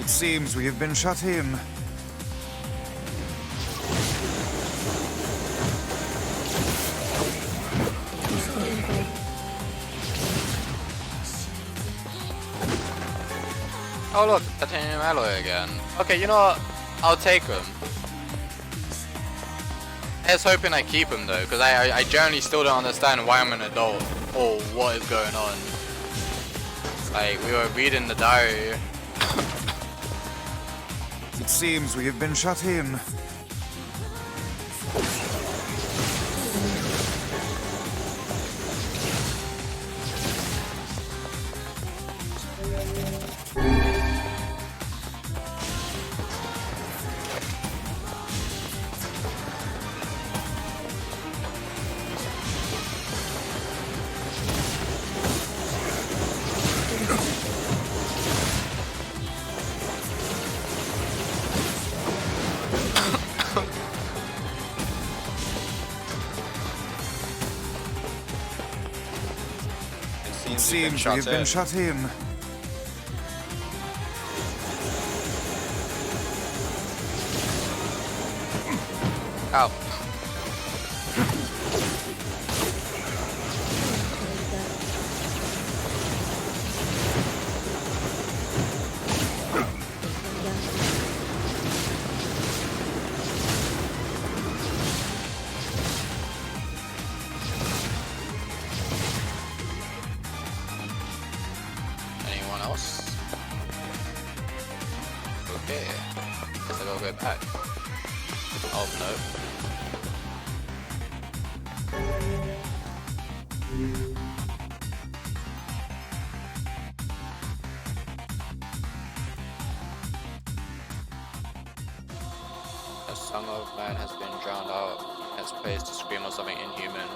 It seems we have been shut in. Oh look, titanium alloy again. Okay, you know what? I'll take them. I was hoping I keep them though, because I generally still don't understand why I'm an adult or what is going on. Like, we were reading the diary. It seems we have been shut in. It Seems we have been shut in. Ow. Anyone else? Okay. Guess I gotta go back. Oh no. A song of man has been drowned out in its place to scream of something inhuman.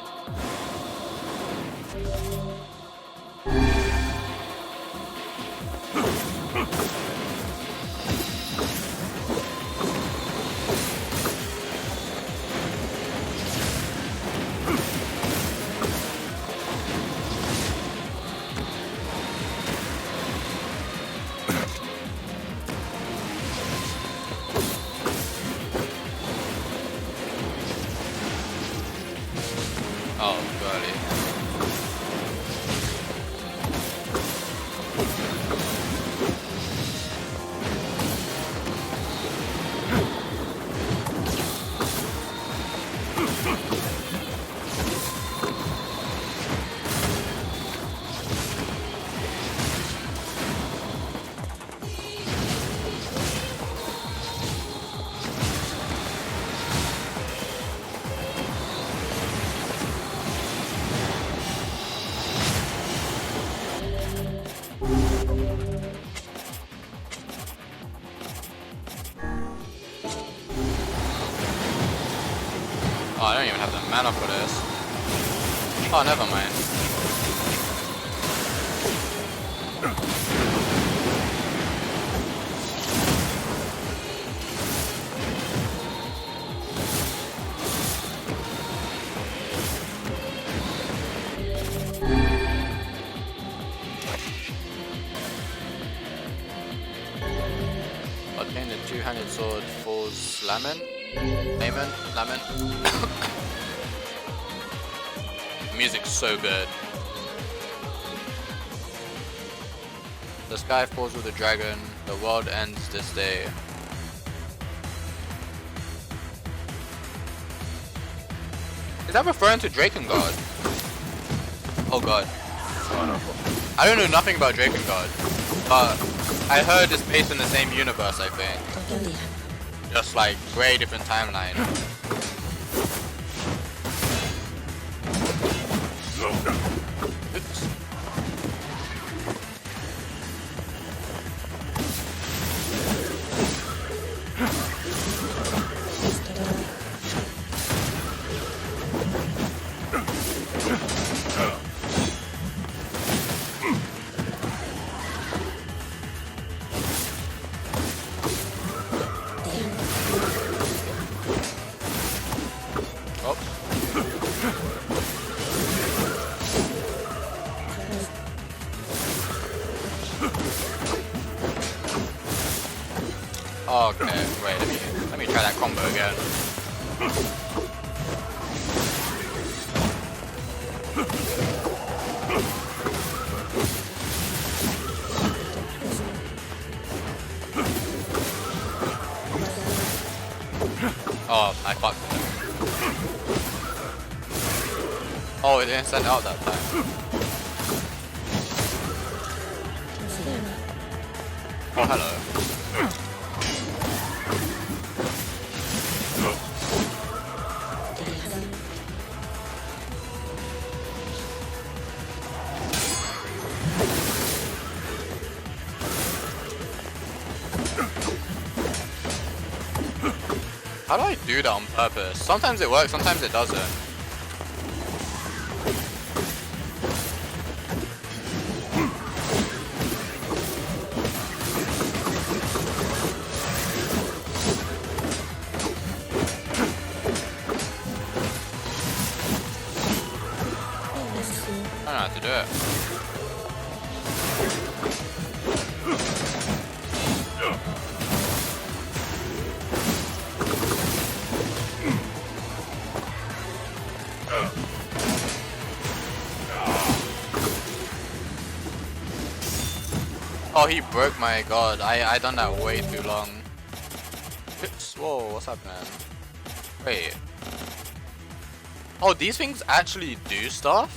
Oh, golly. Oh, I don't even have the mana for this. Oh, never mind. Obtain the two-handed sword falls Lamin? Lamin? Music's so good. The sky falls with a dragon, the world ends this day. Is that referring to Drakengard? Oh god. I don't know nothing about Drakengard, but I heard it's based in the same universe, I think. Just like way different timeline. Oops. Oh, okay, wait, let me try that combo again. Oh, I fucked it. Oh, it didn't send out that time. Oh, hello. How do I do that on purpose? Sometimes it works, sometimes it doesn't. I don't know how to do it. Oh, he broke my god. I done that way too long. Oops. Whoa, what's happening? Wait. Oh, these things actually do stuff?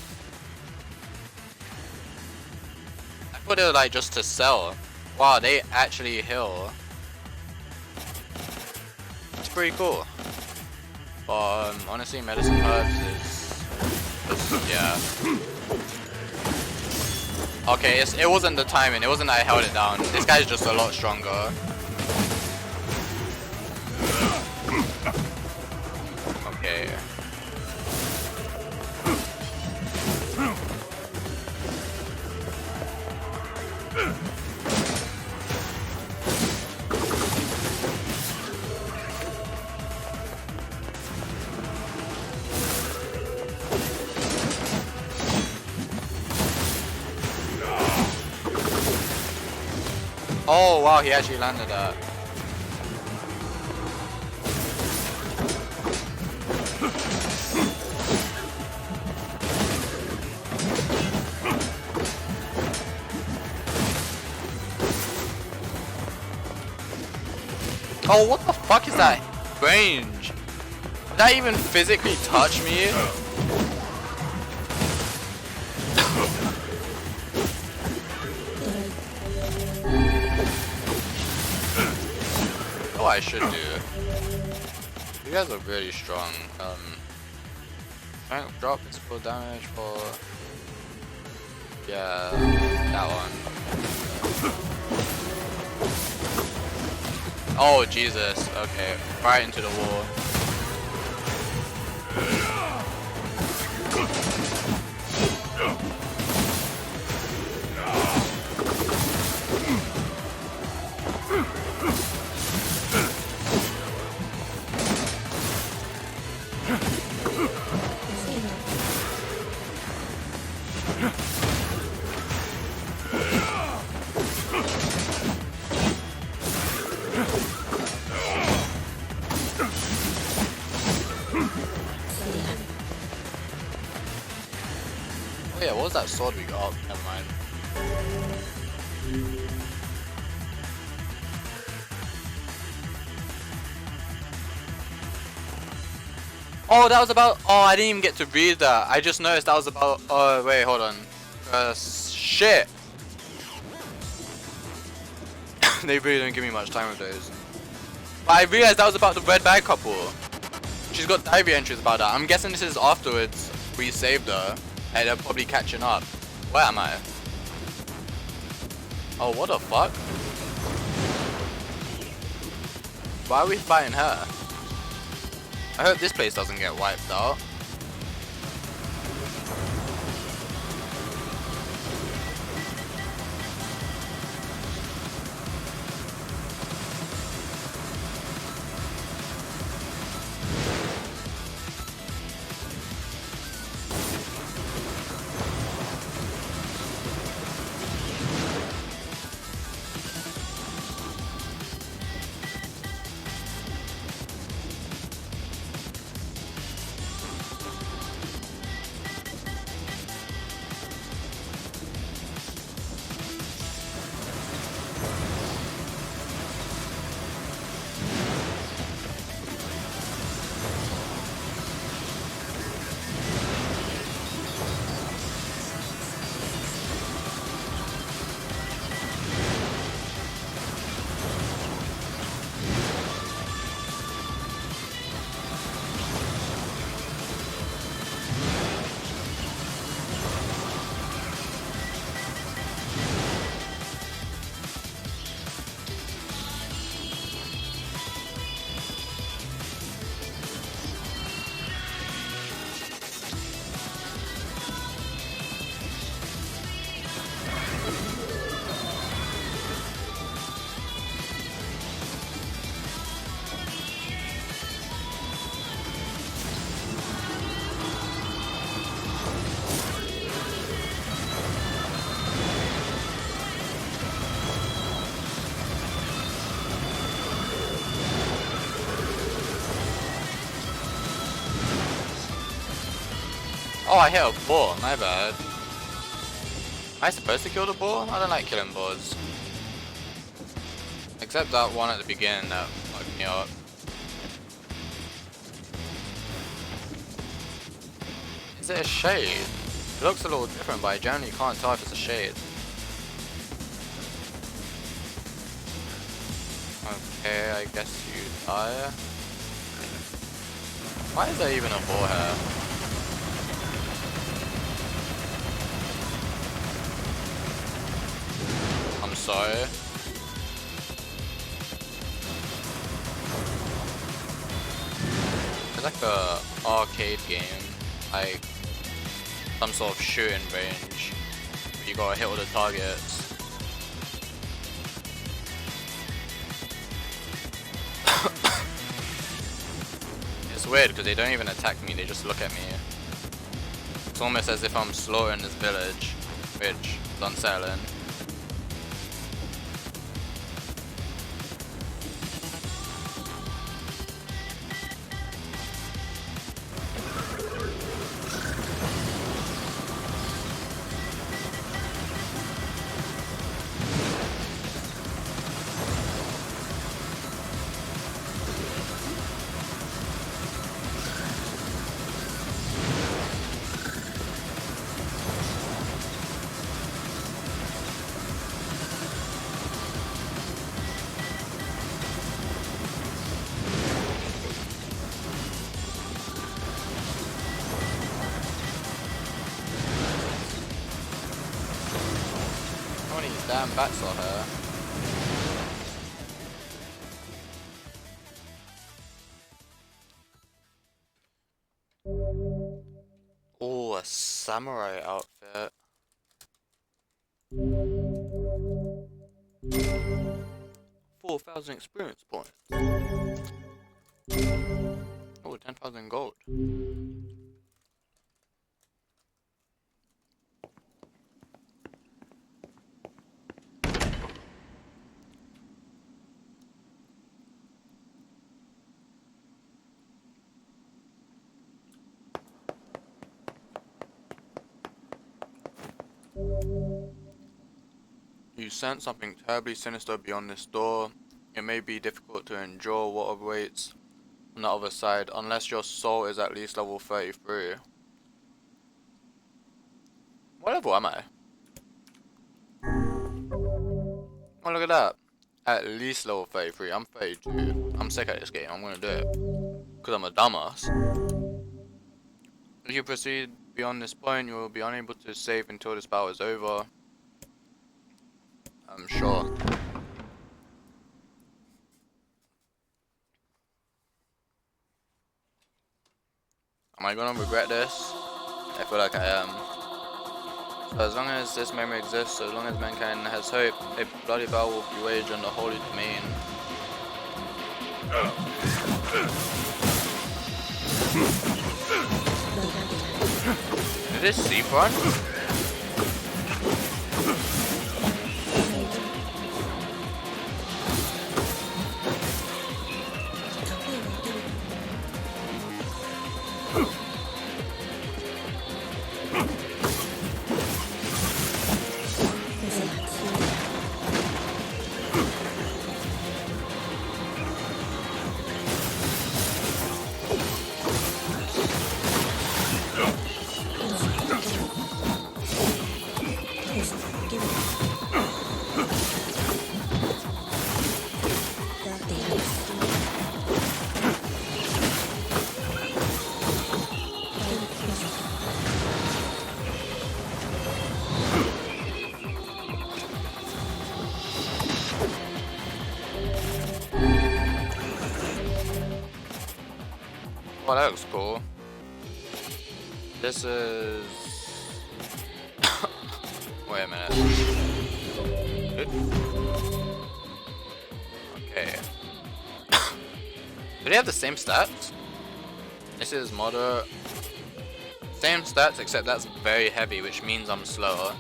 I thought they were like just to sell. Wow, they actually heal. It's pretty cool. But honestly, medicine herbs is yeah. Okay, it wasn't the timing, it wasn't that I held it down. This guy's just a lot stronger. Oh wow, he actually landed that. Oh, what the fuck is that range? Did that even physically touch me? Oh, I should do. You guys are really strong. Trying to drop physical damage for. Yeah, that one. Oh, Jesus. Okay, right into the wall. Oh yeah, what was that sword we got? Oh, never mind. Oh, that was about. Oh, I didn't even get to read that. I just noticed that was about. Oh, wait, hold on. Shit. They really don't give me much time with those. But I realized that was about the red bag couple. She's got diary entries about that. I'm guessing this is afterwards we saved her. And they're probably catching up. Where am I? Oh, what the fuck? Why are we fighting her? I hope this place doesn't get wiped out. Oh, I hit a boar, my bad. Am I supposed to kill the boar? I don't like killing boars. Except that one at the beginning that fucked me up. Is it a shade? It looks a little different, but I generally can't tell if it's a shade. Okay, I guess you die. Why is there even a boar here? I'm sorry. It's like a arcade game, like some sort of shooting range. You gotta hit all the targets. It's weird because they don't even attack me, they just look at me. It's almost as if I'm slaughtering this village, which is unsettling. damn bats are here. Oh, a samurai outfit. 4,000 experience points. Oh, 10,000 gold. You sense something terribly sinister beyond this door. It may be difficult to endure what awaits on the other side unless your soul is at least level 33. What level am I? Oh, look at that. At least level 33. I'm 32. I'm sick at this game. I'm gonna do it. Because I'm a dumbass. If you proceed beyond this point, you will be unable to save until this battle is over. I'm sure. Am I gonna regret this? I feel like I am. So as long as this memory exists, so long as mankind has hope, a bloody battle will be waged on the holy domain. Did this sea front? Oh, that looks cool. This is... Wait a minute. Good. Okay. Do they have the same stats? This is moderate. Same stats, except that's very heavy, which means I'm slower.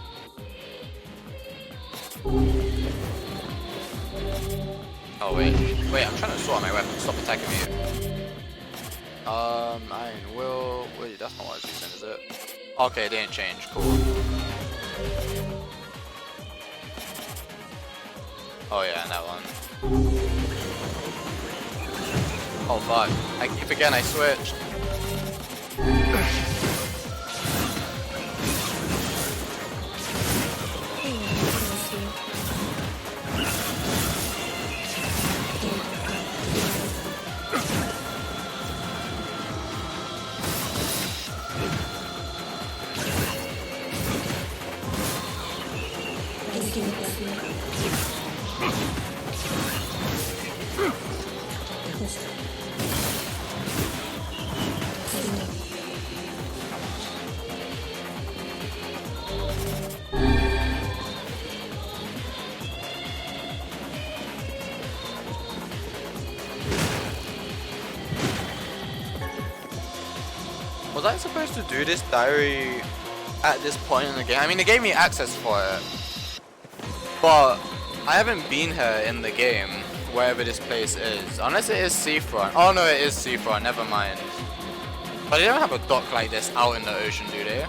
Oh wait, I'm trying to sort out my weapon. Stop attacking me. Iron Will. Wait, that's not what I was using, is it? Okay, they didn't change. Cool. Oh yeah, and that one. Oh fuck! I keep forgetting I switched. Was I supposed to do this diary at this point in the game? I mean, they gave me access for it, but I haven't been here in the game, wherever this place is. Unless it is Seafront. Oh no, it is Seafront, never mind. But they don't have a dock like this out in the ocean, do they?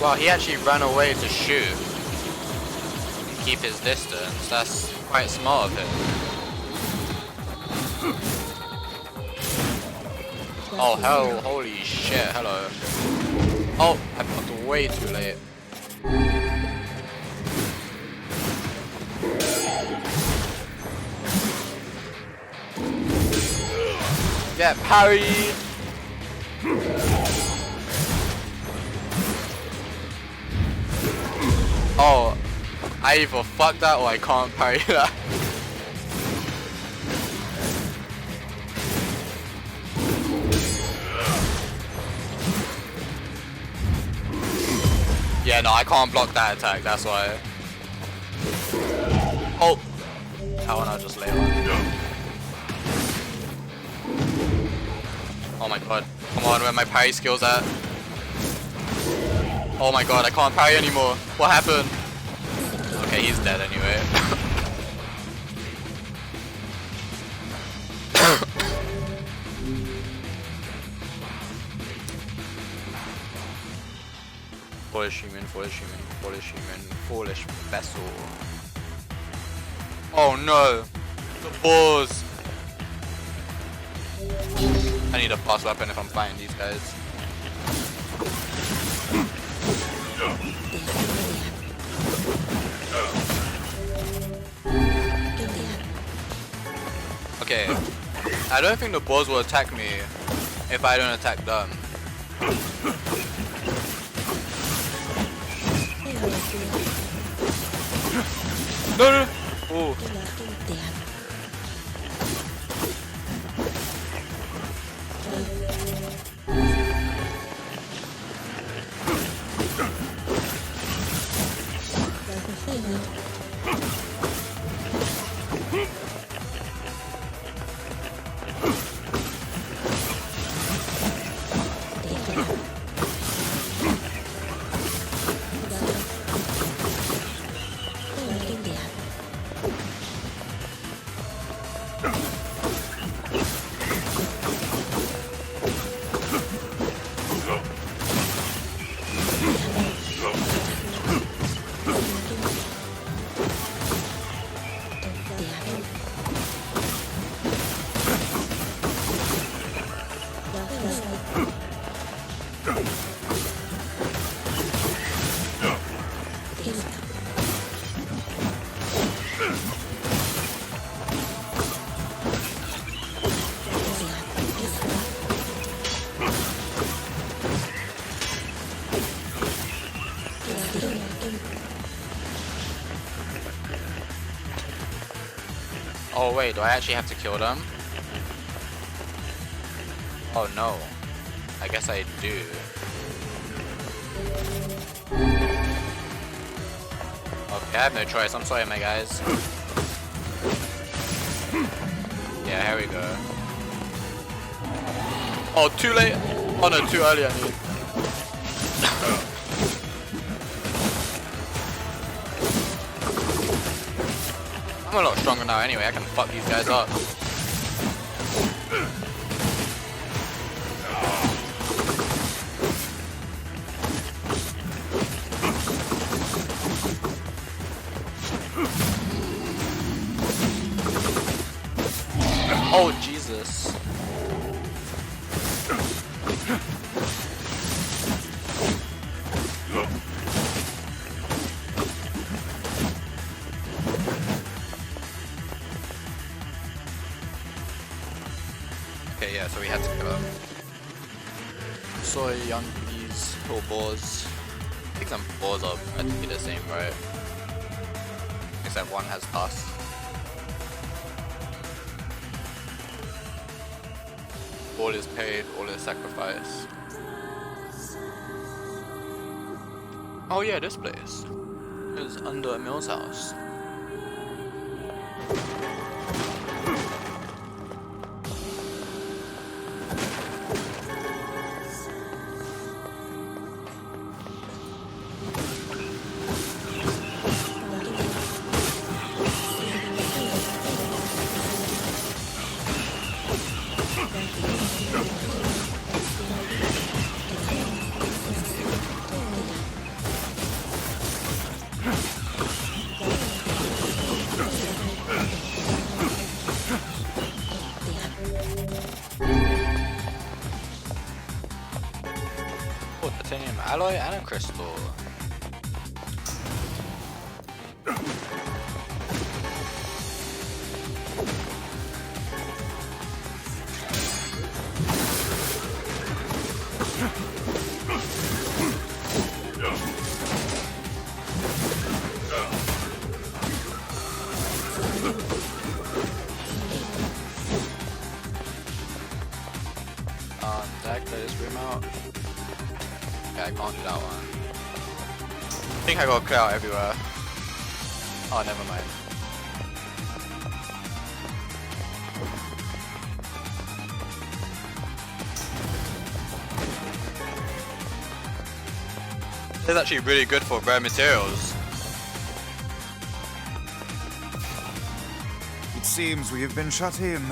Well, he actually ran away to shoot and keep his distance. That's quite smart of him. Oh hell, holy shit, hello. Oh, I blocked way too late. Get parried! Oh, I either fuck that or I can't parry that. Yeah, no, I can't block that attack, that's why. Oh! How will I just lay on? Oh my god. Come on, where are my parry skills at? Oh my god, I can't parry anymore. What happened? Okay, he's dead anyway. Foolish human, foolish human, foolish human, foolish vessel. Oh no! The boars! I need a fast weapon if I'm fighting these guys. Okay, I don't think the boars will attack me if I don't attack them. No, no. Oh. Oh wait, do I actually have to kill them? Oh no. I guess I do. Okay, I have no choice. I'm sorry, my guys. Yeah, here we go. Oh, too late. Oh no, too early, I mean. I'm a lot stronger now anyway, I can fuck these guys up. Oh Jesus. Okay, yeah, so we had to kill him. Sorry, young piggies, or boars. I think some boars are practically the same, right? Except one has tusks. All is paid, all is sacrificed. Oh yeah, this place is under Emil's house. Titanium alloy and a crystal. Deck, let this room out. Yeah, I can't do that one. I think I got clear out everywhere. Oh, never mind. This is actually really good for rare materials. It seems we have been shut in.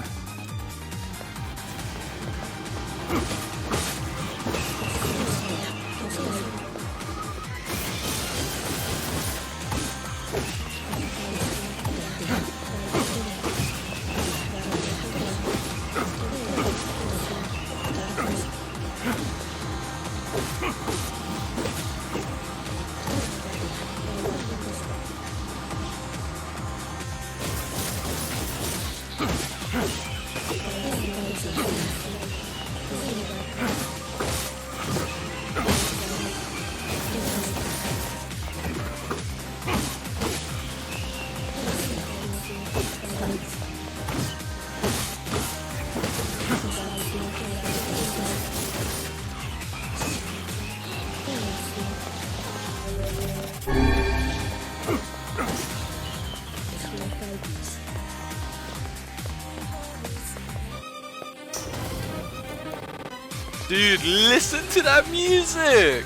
Dude, listen to that music!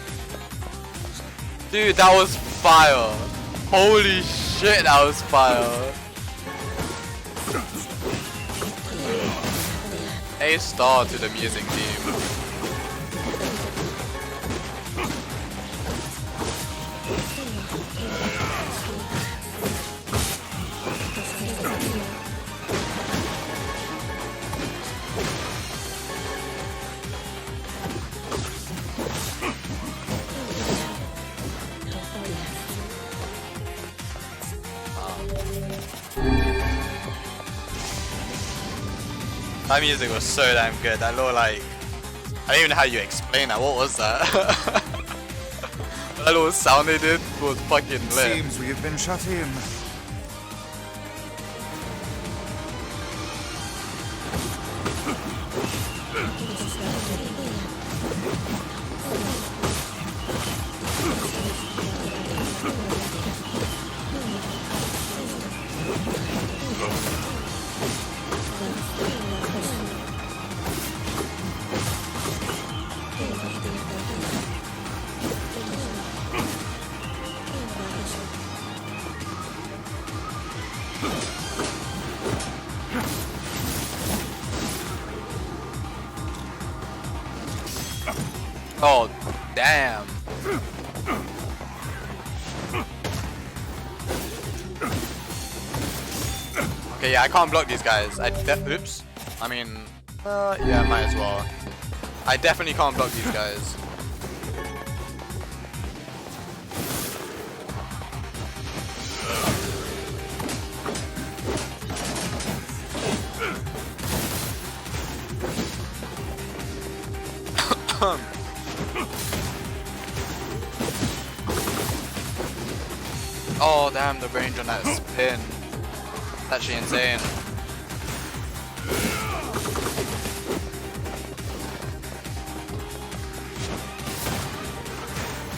Dude, that was fire! Holy shit, that was fire! A star to the music team. That music was so damn good. That little like, I don't even know how you explain that. What was that? That little sound they did was fucking It lit. seems we have been shut in. Oh, damn. Okay, yeah, I can't block these guys. Oops. I mean, yeah, might as well. I definitely can't block these guys. Oh damn, the range on that spin. That's actually insane.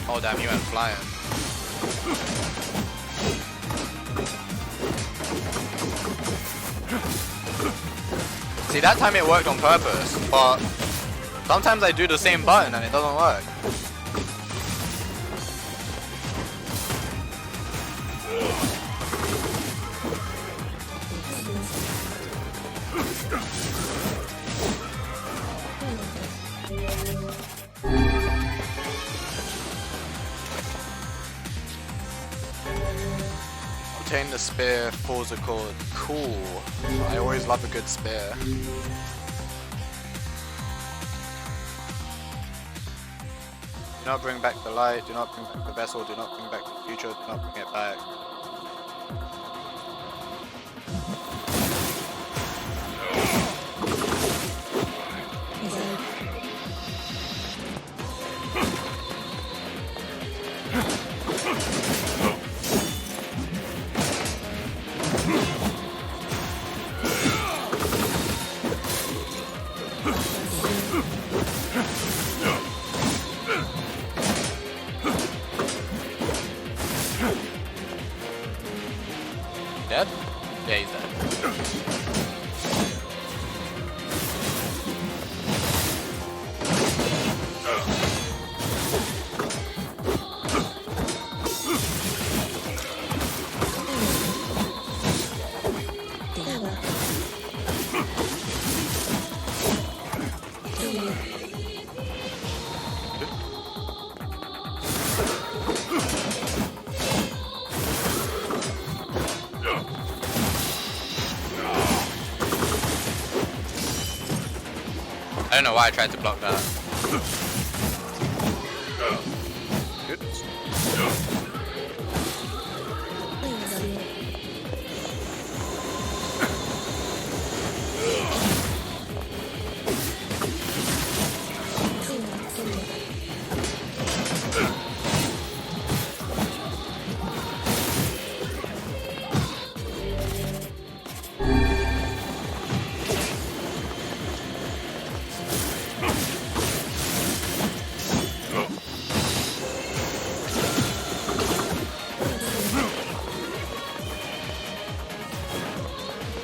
Oh damn, he went flying. See, that time it worked on purpose, but sometimes I do the same button and it doesn't work. Obtain the spear, falls a chord. Cool. I always love a good spear. not bring back the light, do not bring back the vessel, do not bring back the future, do not bring it back. Dead? Yeah, he's dead. I don't know why I tried to block that. Good.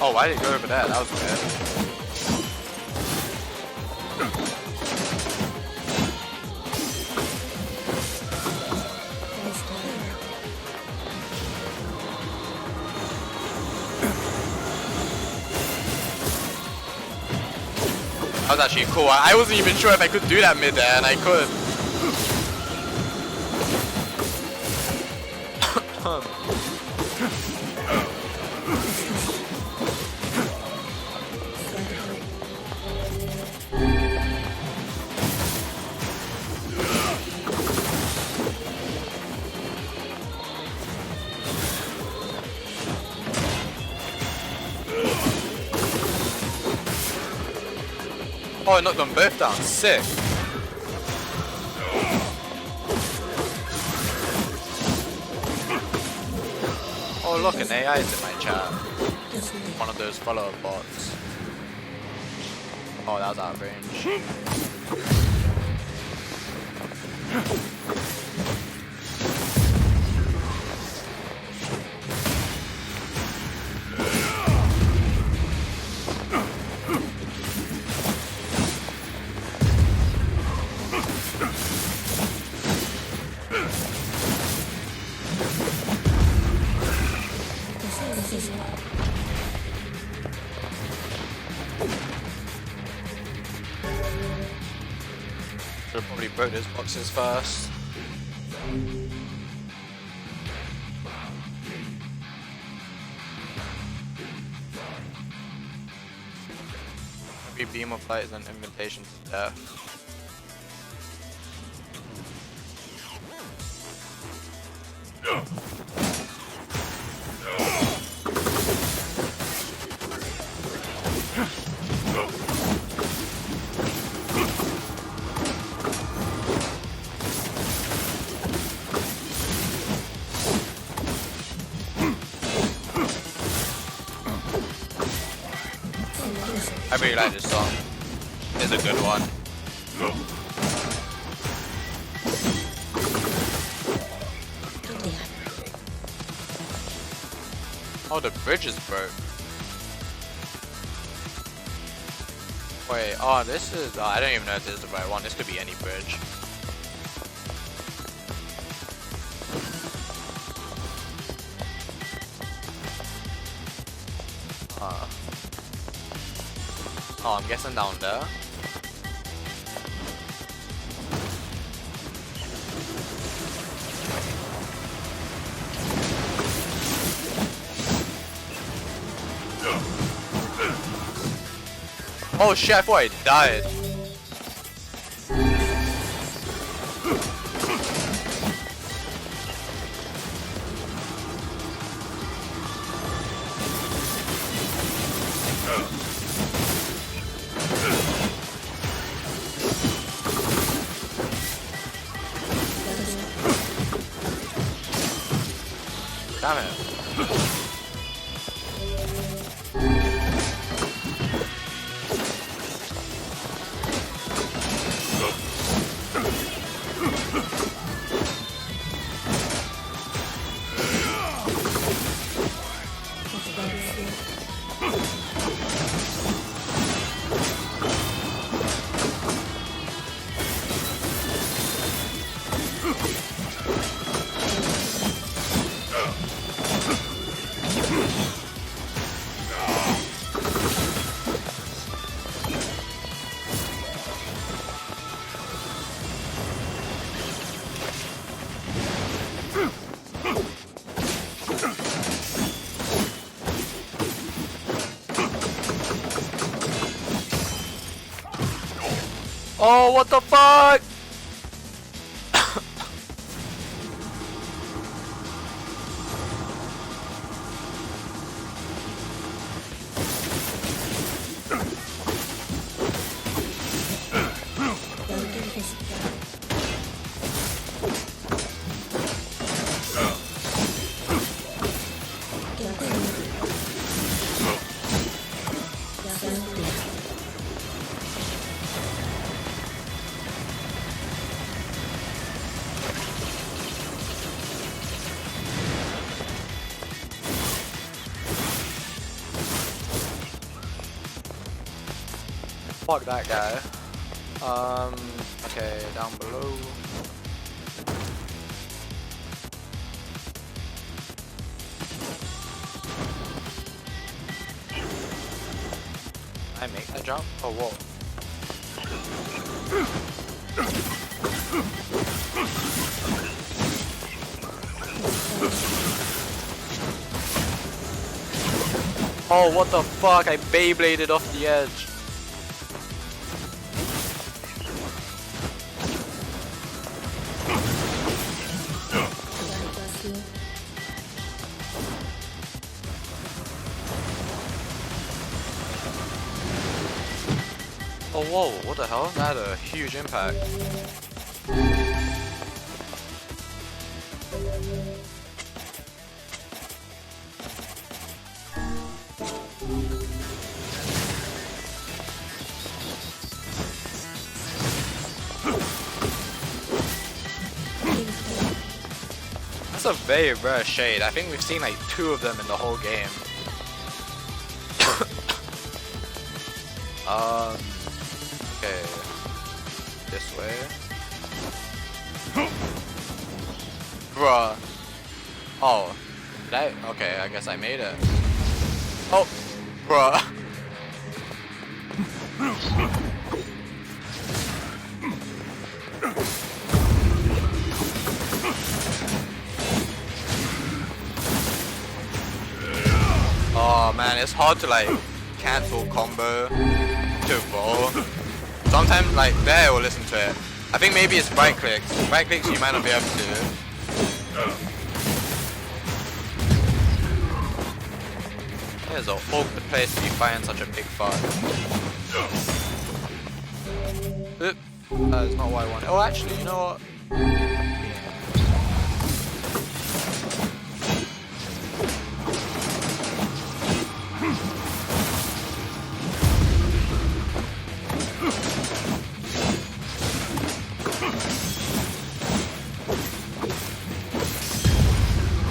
Oh, why did it go over there? That was weird. That was actually cool. I wasn't even sure if I could do that mid-air, and I could. Oh, I knocked them both down. Sick. Oh, look, an AI is in my chat. One of those follower bots. Oh, that was out of range. Should've probably broke those boxes first. Every beam of light is an invitation to death. I really like this song. It's a good one. Oh, the bridge is broke. Wait, oh, this is... I don't even know if this is the right one. This could be any bridge. Oh, I'm guessing down there. Oh shit, I thought I died. Damn it. Oh, what the fuck? Fuck that guy. Okay, down below. I make the jump? Oh, whoa. Oh, what the fuck? I Beybladed off the edge. Oh, whoa, what the hell? That had a huge impact. That's a very rare shade. I think we've seen like 2 of them in the whole game. Okay. This way. Bruh. Oh. Okay, I guess I made it. Oh. Bruh. Oh man, it's hard to like cancel combo to roll. Sometimes like there will listen to it. I think maybe it's right clicks. Right clicks you might not be able to. There's an awkward place to be fighting such a big fuck. Oop. That is not what I wanted. Oh actually, you know what?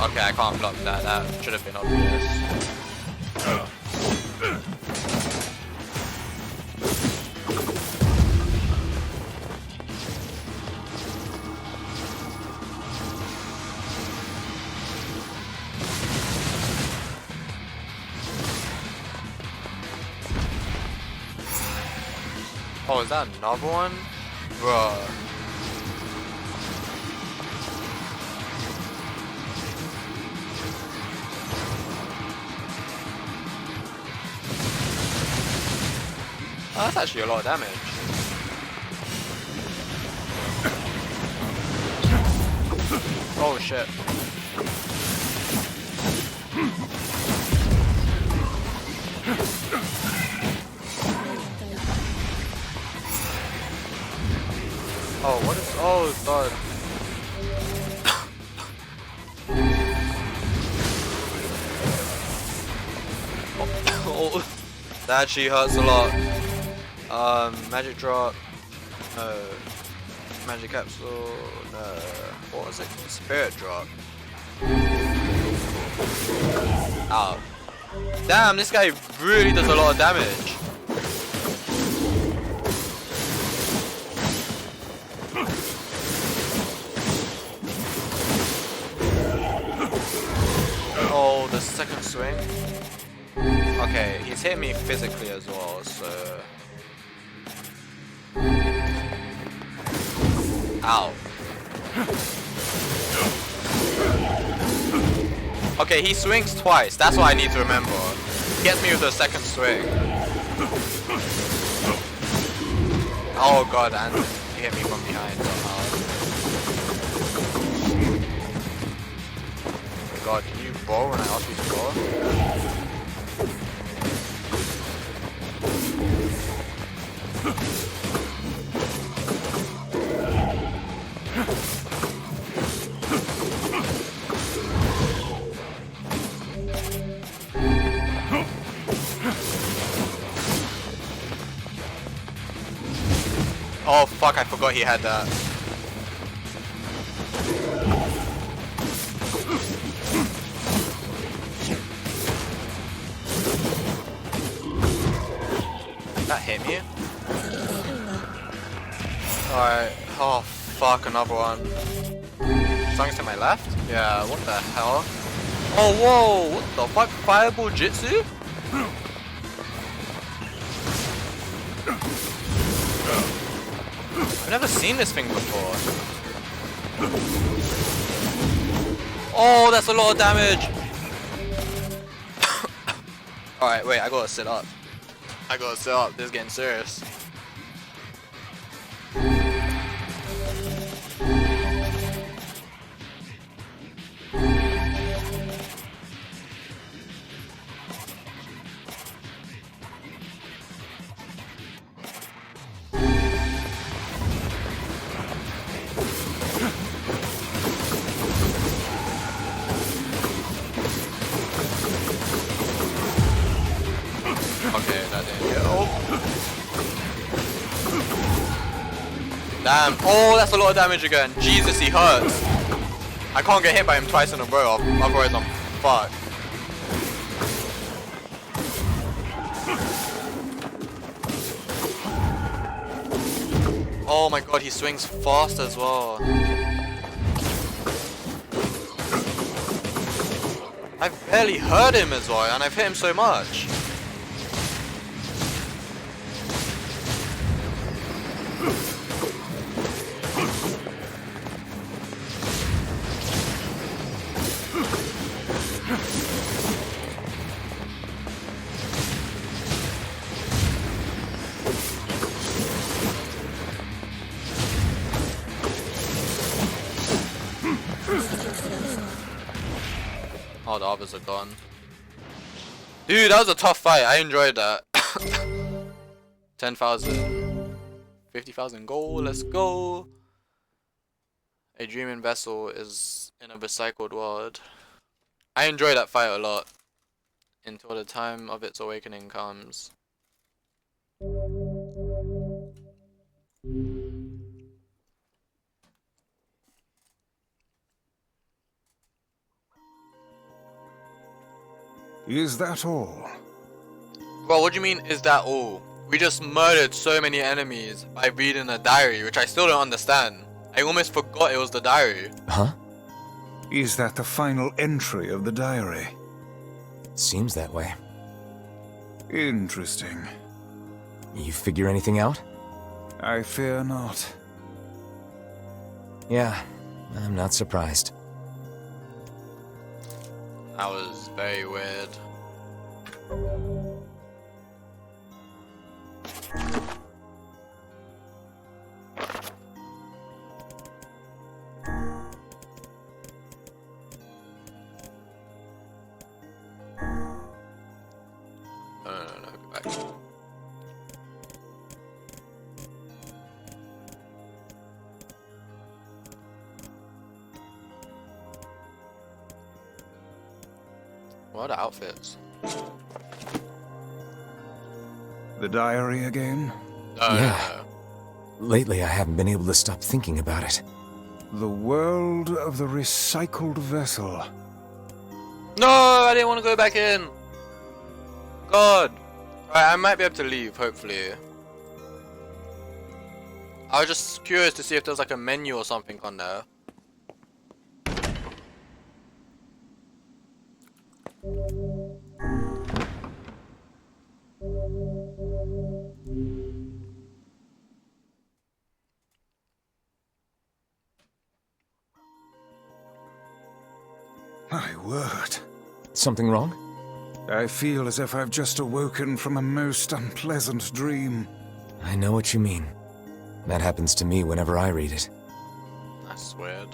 Okay, I can't block that. That should have been obvious. Oh, is that another one? Bruh. Oh, that's actually a lot of damage. Oh shit. Oh, what is... Oh god. That actually hurts a lot. Magic drop. No. Magic capsule. No. What was it? Spirit drop. Ow. Damn, this guy really does a lot of damage. Oh, the second swing. Okay, he's hitting me physically as well, so... Ow. Okay, he swings twice. That's what I need to remember. He gets me with the second swing. Oh god, and he hit me from behind somehow. God, can you bow when I ask you to bow? Oh fuck, I forgot he had that. That hit me? Alright, oh fuck, another one. Something's to my left? Yeah, what the hell? Oh whoa, what the fuck? Fireball Jitsu? I've never seen this thing before. Oh, that's a lot of damage. Alright, wait, I gotta sit up. This is getting serious. Okay, that didn't get. Oh. Damn. Oh, that's a lot of damage again. Jesus, he hurts. I can't get hit by him twice in a row, otherwise I'm fucked. Oh my god, he swings fast as well. I've barely heard him as well, and I've hit him so much. Oh, the others are gone. Dude, that was a tough fight. I enjoyed that. 10,000. 50,000 gold. Let's go. A dreaming vessel is in a recycled world. I enjoy that fight a lot. Until the time of its awakening comes. Is that all? Bro, what do you mean, is that all? We just murdered so many enemies by reading a diary, which I still don't understand. I almost forgot it was the diary. Huh? Is that the final entry of the diary? Seems that way. Interesting. You figure anything out? I fear not. Yeah, I'm not surprised. That was very weird. No, go back. What are the outfits? The diary again? Yeah. Lately, I haven't been able to stop thinking about it. The world of the recycled vessel. No, I didn't want to go back in. God. Alright, I might be able to leave, hopefully. I was just curious to see if there's like a menu or something on there. My word. Something wrong? I feel as if I've just awoken from a most unpleasant dream. I know what you mean. That happens to me whenever I read it. That's weird.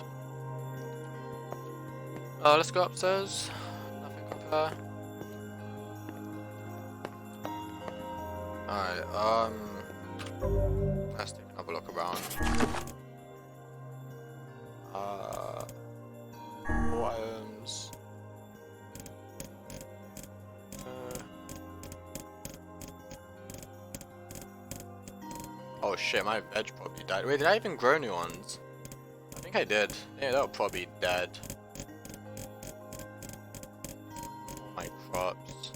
Oh, let's go upstairs. Nothing up there. Alright, let's take another look around. More items. Oh shit, my veg probably died. Wait, did I even grow new ones? I think I did. Yeah, they were probably dead. My crops.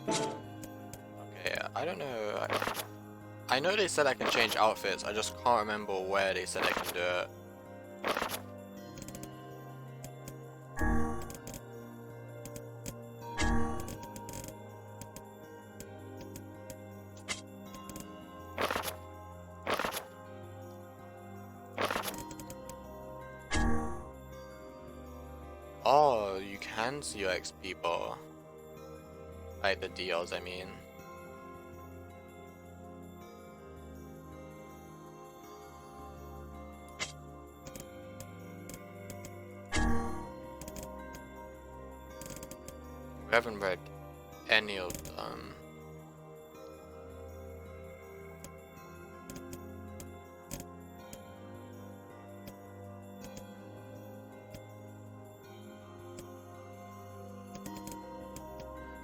Okay, I don't know. I know they said I can change outfits, I just can't remember where they said I can do it. Oh, you can see your XP bar. Like the deals, I mean. We haven't read any of them.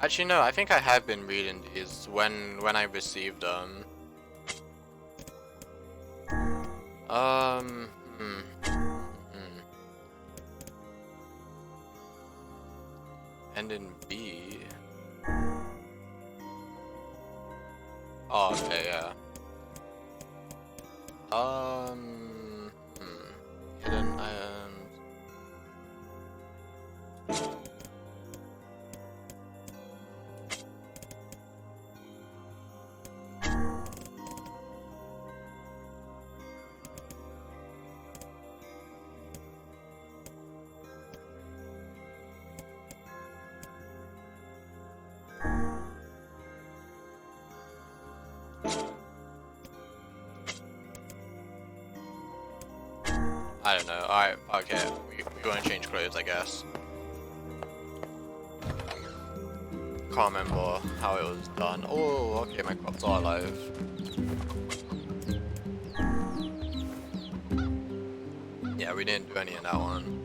Actually, no, I think I have been reading these when I received them. And in B. Oh, okay, yeah. Hidden items. I don't know. Alright, okay. We're going to change clothes, I guess. Can't remember how it was done. Oh, okay, my crops are alive. Yeah, we didn't do any in that one.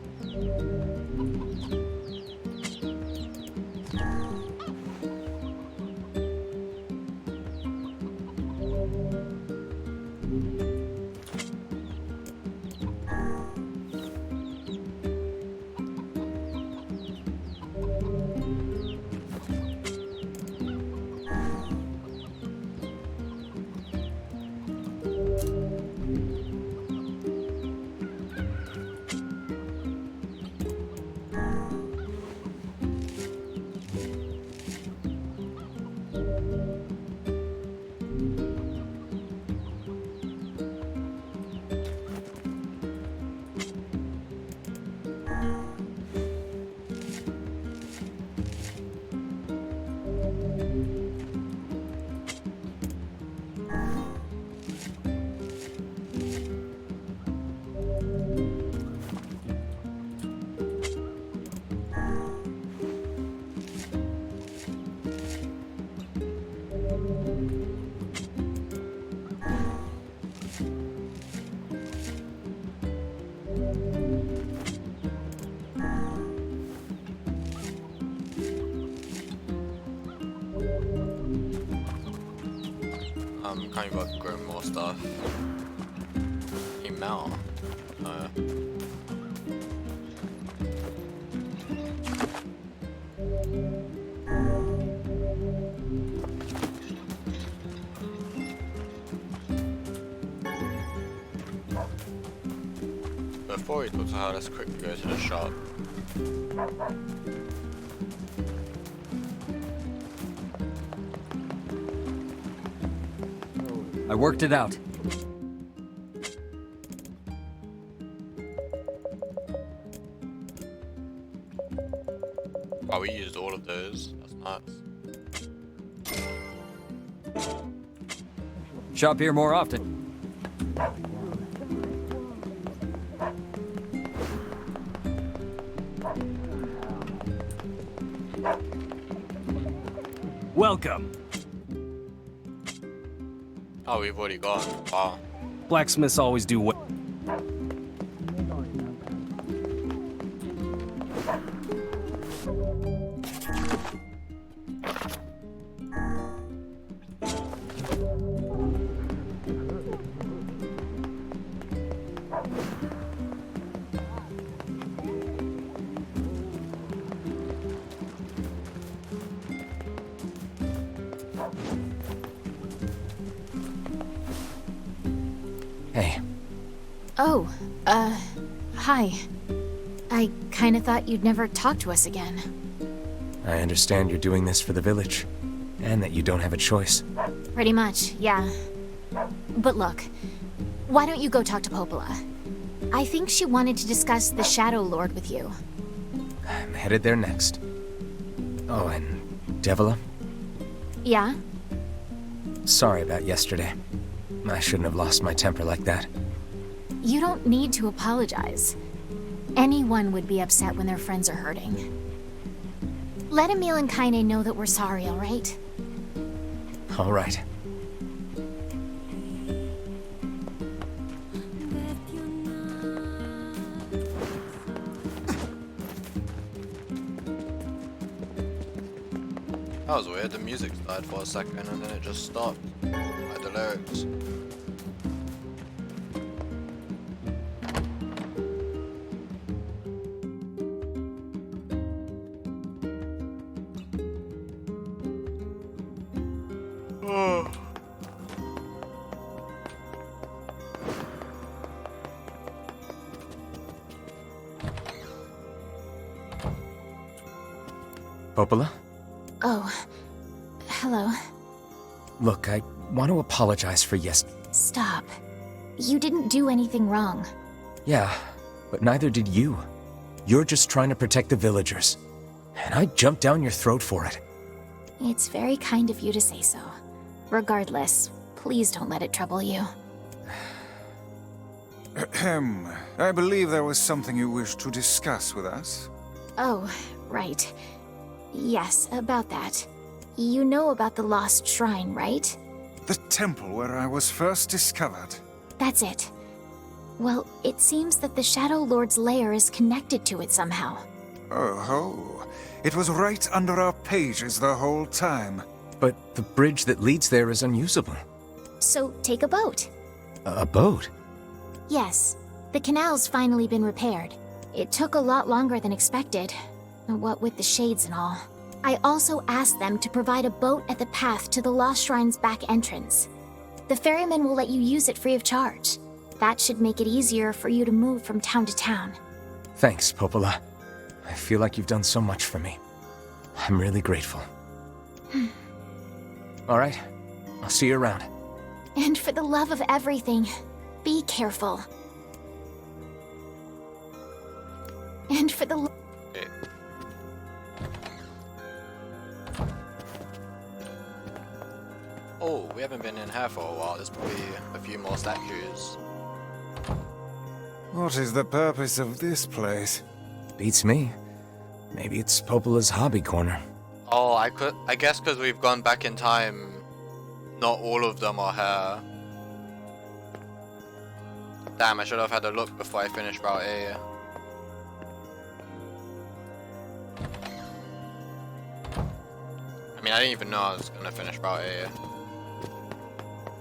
can't even grow more stuff. Email. No. Before we talk to her, let's quickly go to the shop. I worked it out. Oh, we used all of those. That's nuts. Shop here more often. Welcome. Oh, we've already gone. Wow. Blacksmiths always do well. Hey, Oh, hi. I kinda thought you'd never talk to us again. I understand you're doing this for the village, and that you don't have a choice. Pretty much, yeah. But look, why don't you go talk to Popola? I think she wanted to discuss the Shadow Lord with you. I'm headed there next. Oh, and Devila, Yeah? sorry about yesterday. I shouldn't have lost my temper like that. You don't need to apologize. Anyone would be upset when their friends are hurting. Let Emil and Kaine know that we're sorry, alright? All right. That was weird. The music started for a second and then it just stopped. Like the lyrics. Popola? Oh. Hello. Look, I want to apologize for Stop. You didn't do anything wrong. Yeah, but neither did you. You're just trying to protect the villagers. And I jumped down your throat for it. It's very kind of you to say so. Regardless, please don't let it trouble you. Ahem. I believe there was something you wished to discuss with us. Oh, right. Yes, about that. You know about the lost shrine, right? The temple where I was first discovered. That's it. Well, it seems that the Shadow Lord's lair is connected to it somehow. Oh ho. It was right under our pages the whole time. But the bridge that leads there is unusable. So take a boat. A boat? Yes, the canal's finally been repaired. It took a lot longer than expected, what with the shades and all. I also asked them to provide a boat at the path to the Lost Shrine's back entrance. The ferryman will let you use it free of charge. That should make it easier for you to move from town to town. Thanks, Popola. I feel like you've done so much for me. I'm really grateful. All right, I'll see you around. And for the love of everything, be careful. And for the Okay. Oh, we haven't been in here for a while. There's probably a few more statues. What is the purpose of this place? Beats me. Maybe it's Popola's hobby corner. Oh, I guess because we've gone back in time, not all of them are here. Damn, I should have had a look before I finished Route A. I mean, I didn't even know I was gonna finish Route A.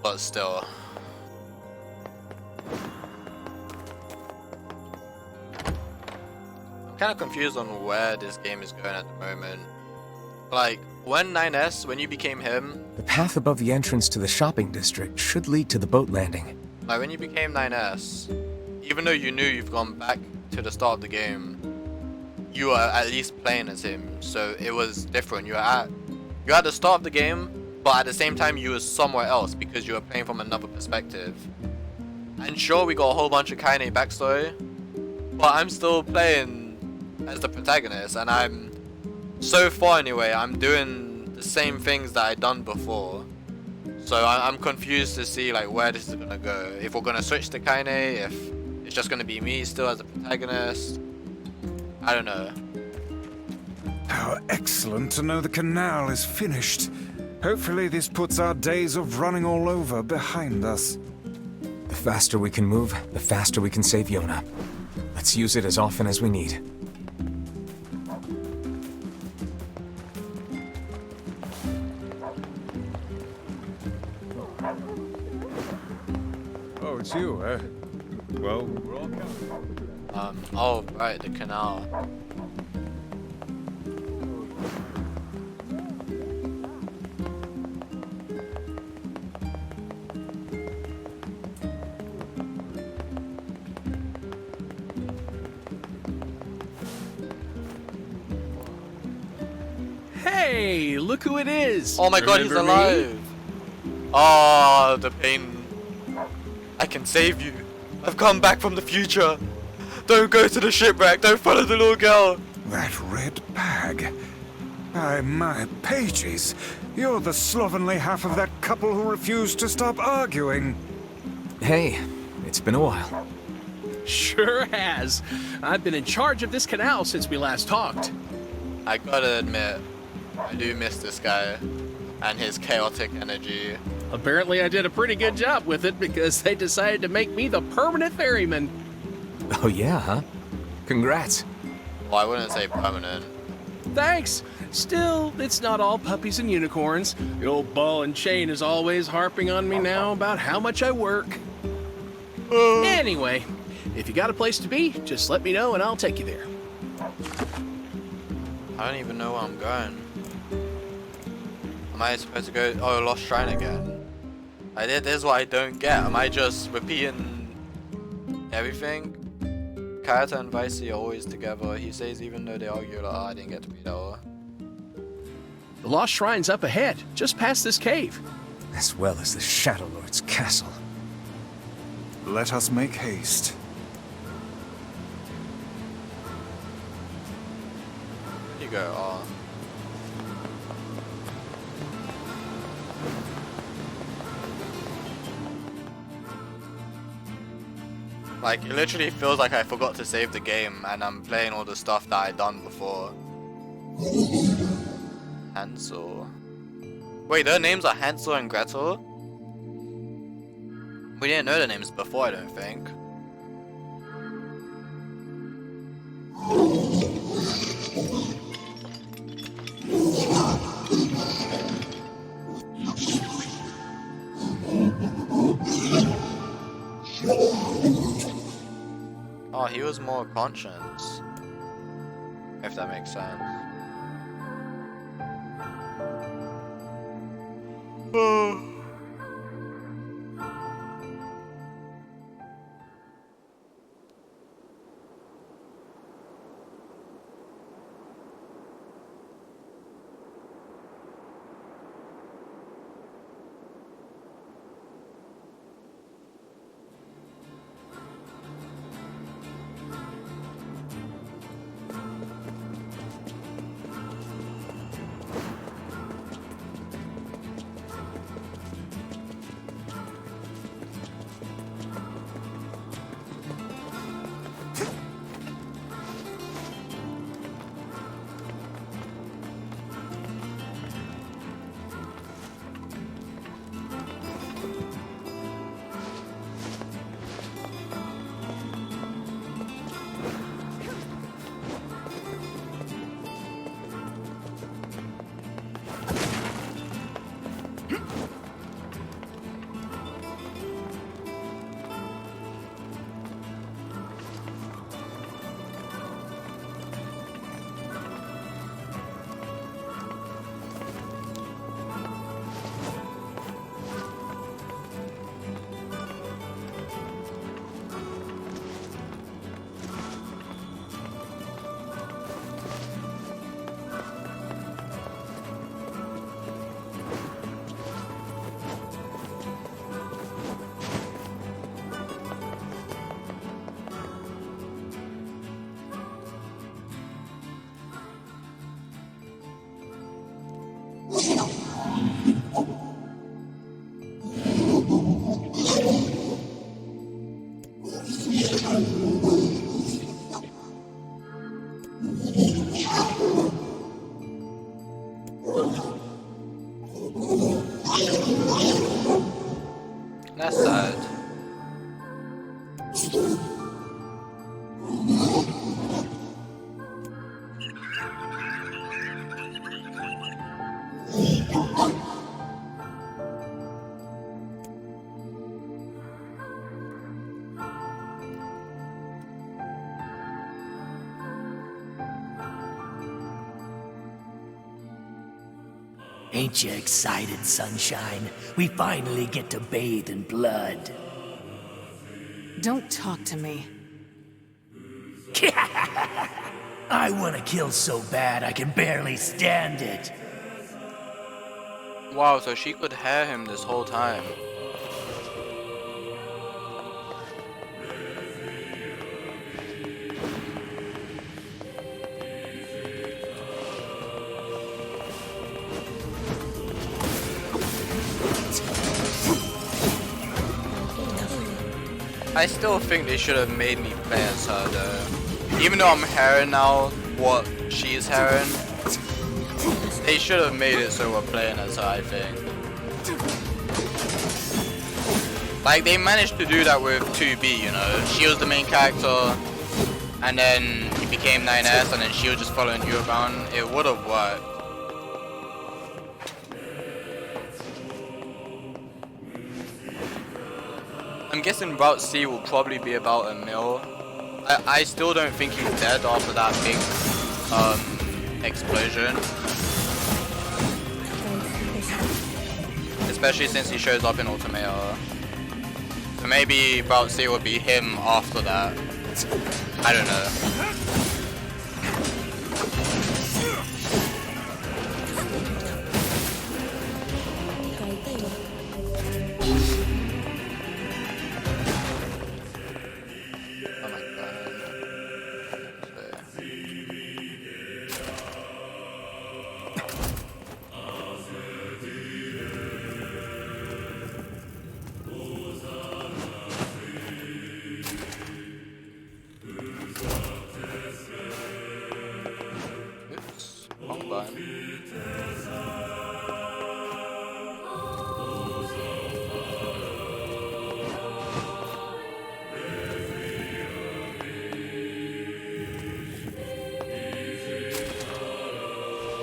But still. I'm kind of confused on where this game is going at the moment. Like, when 9S, when you became him... The path above the entrance to the shopping district should lead to the boat landing. Like, when you became 9S, even though you knew you've gone back to the start of the game, you were at least playing as him, so it was different. You're at the start of the game, but at the same time you were somewhere else because you were playing from another perspective. And sure, we got a whole bunch of Kaine backstory, but I'm still playing as the protagonist, and so far anyway, I'm doing the same things that I done before. So I'm confused to see like where this is gonna go. If we're gonna switch to Kaine, if it's just gonna be me still as the protagonist. I don't know. How excellent to know the canal is finished. Hopefully this puts our days of running all over behind us. The faster we can move, the faster we can save Yona. Let's use it as often as we need. Oh, it's you, eh? Well, we're all coming. Oh right, the canal. Hey, look who it is! Oh my god, he's Remember me? alive! Oh, the pain. I can save you. I've come back from the future. Don't go to the shipwreck. Don't follow the little girl. That red bag. By my pages, you're the slovenly half of that couple who refused to stop arguing. Hey, it's been a while. Sure has. I've been in charge of this canal since we last talked. I gotta admit, I do miss this guy and his chaotic energy. Apparently I did a pretty good job with it because they decided to make me the permanent ferryman. Oh yeah, huh? Congrats. Well, I wouldn't say permanent. Thanks. Still, it's not all puppies and unicorns. The old ball and chain is always harping on me now about how much I work. Anyway, if you got a place to be, just let me know and I'll take you there. I don't even know where I'm going. Am I supposed to go? Oh, Lost Shrine again. This is what I don't get. Am I just repeating everything? Kayata and Vicey are always together. He says even though they argue, like, oh, I didn't get to be there. The Lost Shrine's up ahead, just past this cave. As well as the Shadow Lord's castle. Let us make haste. Here you go, oh. Like, it literally feels like I forgot to save the game and I'm playing all the stuff that I done before. Hansel. Wait, their names are Hansel and Gretel? We didn't know the names before, I don't think. Oh, he was more conscious. If that makes sense. That's sad. Ain't you excited, sunshine? We finally get to bathe in blood. Don't talk to me. I want to kill so bad I can barely stand it. Wow, so she could hear him this whole time. I still think they should have made me play as her though. Even though I'm hearing now what she's hearing, they should have made it so we're playing as her, I think. Like, they managed to do that with 2B, you know. She was the main character, and then he became 9S, and then she was just following you around. It would have worked. I'm guessing Route C will probably be about Emil. I still don't think he's dead after that big explosion. Especially since he shows up in Ultimator. So maybe Route C will be him after that. I don't know.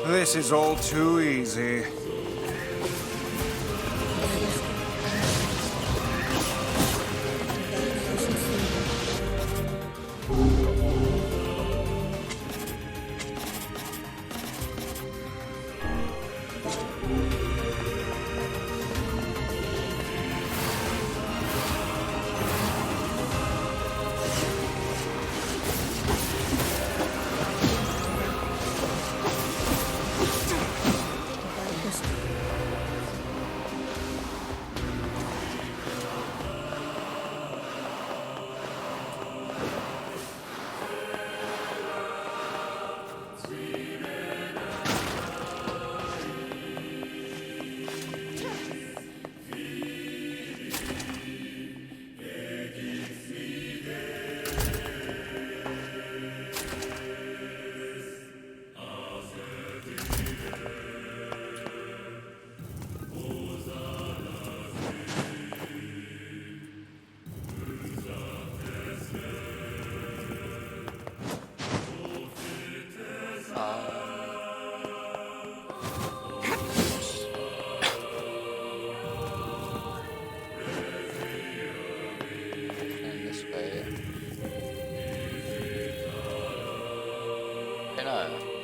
This is all too easy.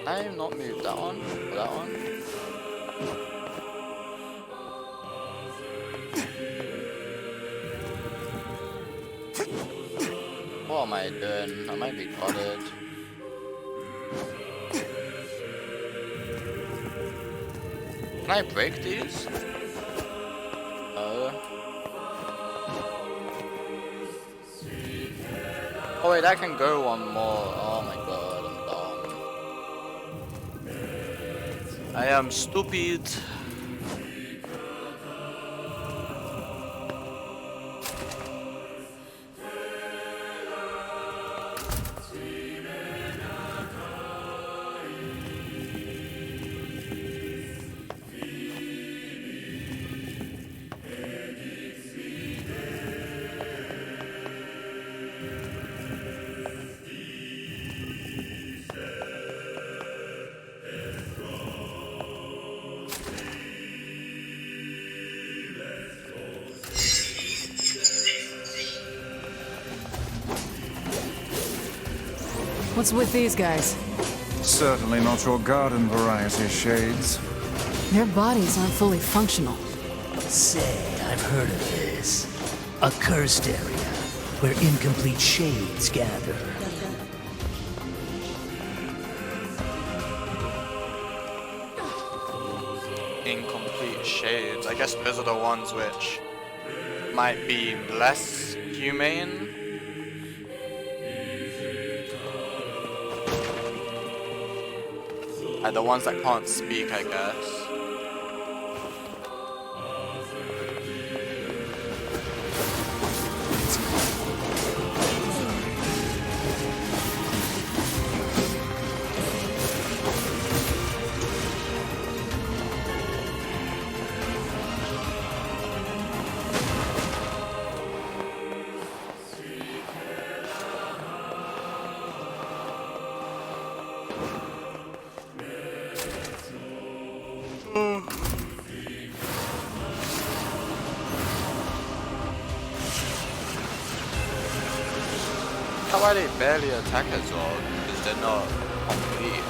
I have not moved that one or that one. What am I doing? I might be clouded. Can I break these? No. Oh wait, I can go one more. Oh my god, I'm dumb. I am stupid. What's with these guys? Certainly not your garden variety, Shades. Their bodies aren't fully functional. Say, I've heard of this. A cursed area where incomplete shades gather. Incomplete shades. I guess those are the ones which might be less humane. Like the ones that can't speak, I guess. How are they barely attack as well? Because they're not complete.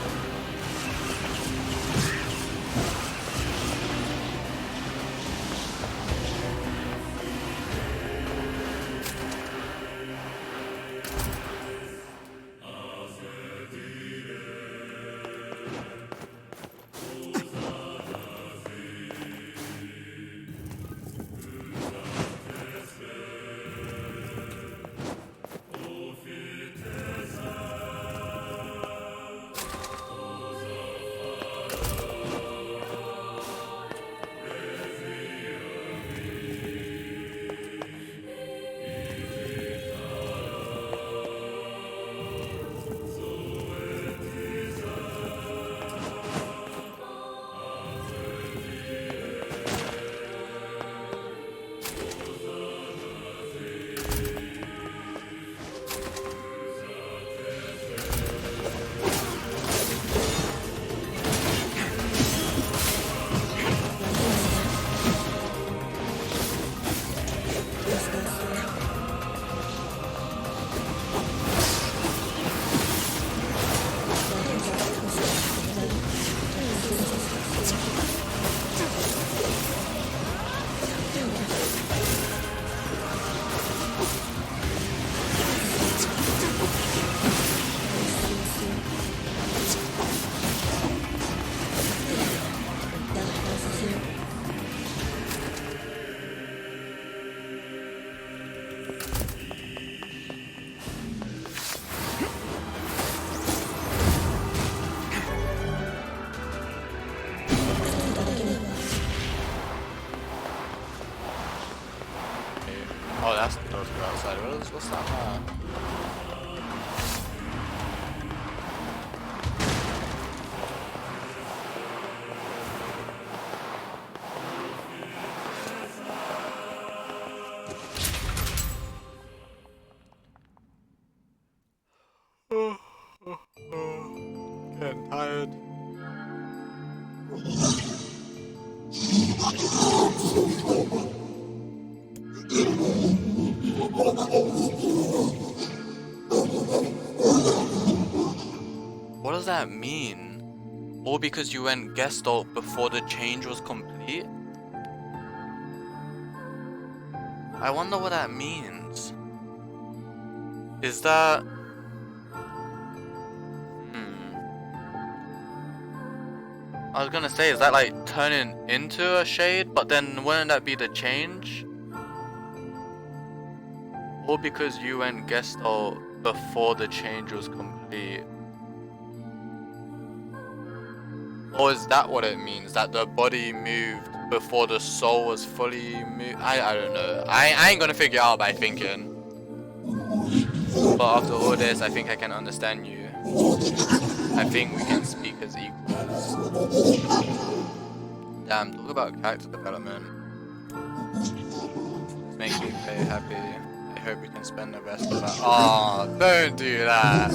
Oh, that's the door to go outside. What's that? Getting tired. What does that mean? All because you went Gestalt before the change was complete? I wonder what that means. Is that... I was gonna say, is that like turning into a shade? But then wouldn't that be the change? Or because you went Gestalt before the change was complete? Or is that what it means? That the body moved before the soul was fully moved? I don't know. I ain't gonna figure it out by thinking. But after all this, I think I can understand you. I think we can speak as equals. Damn, talk about character development. This makes me very happy. I hope we can spend the rest of our— oh, don't do that.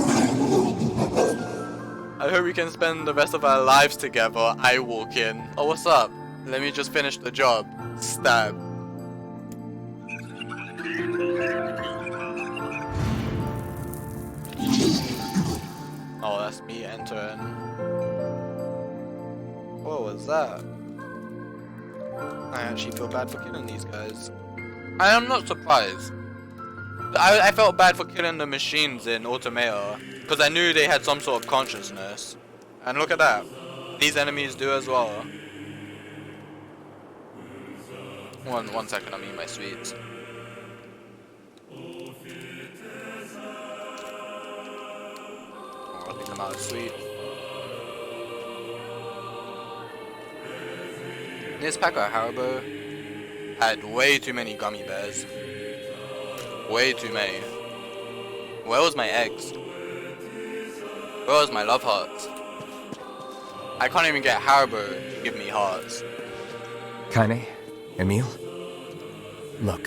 I hope we can spend the rest of our lives together. I walk in. Oh, what's up? Let me just finish the job. Stab. Oh, that's me entering. What was that? I actually feel bad for killing these guys. I am not surprised. I felt bad for killing the machines in Automata because I knew they had some sort of consciousness. And look at that. These enemies do as well. One second, I'm eating my sweets. Oh, at least I'm out of sweet. This pack of Haribo had way too many gummy bears. Way too many. Where was my eggs? Where was my love hearts? I can't even get Haribo to give me hearts. Kaine, Emil, look,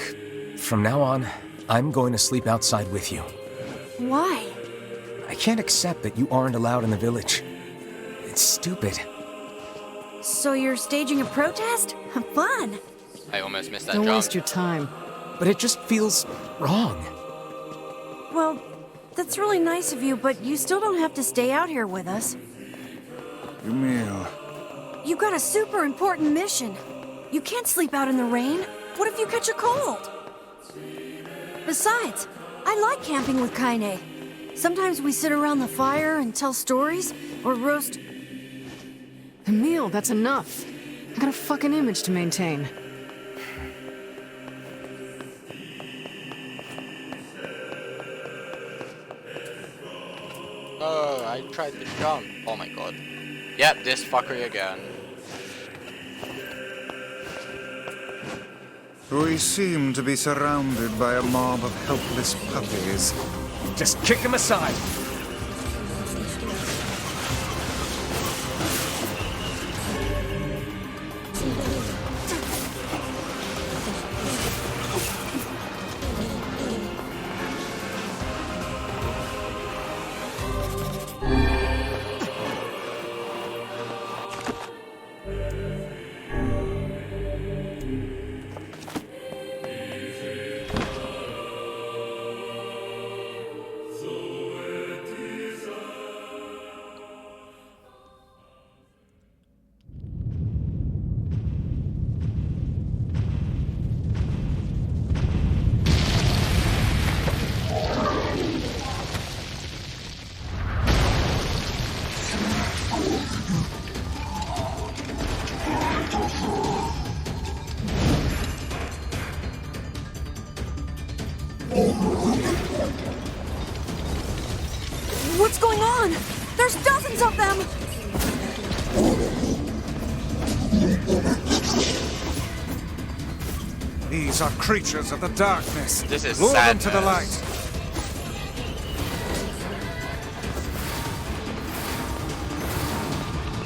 from now on, I'm going to sleep outside with you. Why? I can't accept that you aren't allowed in the village. It's stupid. So you're staging a protest? Fun! I almost missed that Don't jump. waste your time. But it just feels wrong. Well, that's really nice of you, but you still don't have to stay out here with us. Emil. You got a super important mission. You can't sleep out in the rain. What if you catch a cold? Besides, I like camping with Kaine. Sometimes we sit around the fire and tell stories, or roast... Emil, that's enough. I got a fucking image to maintain. Oh, I tried to jump. Oh my god. Yep, this fuckery again. We seem to be surrounded by a mob of helpless puppies. Just kick him aside. What's going on? There's dozens of them! These are creatures of the darkness. This is Lure them sadness. to the light.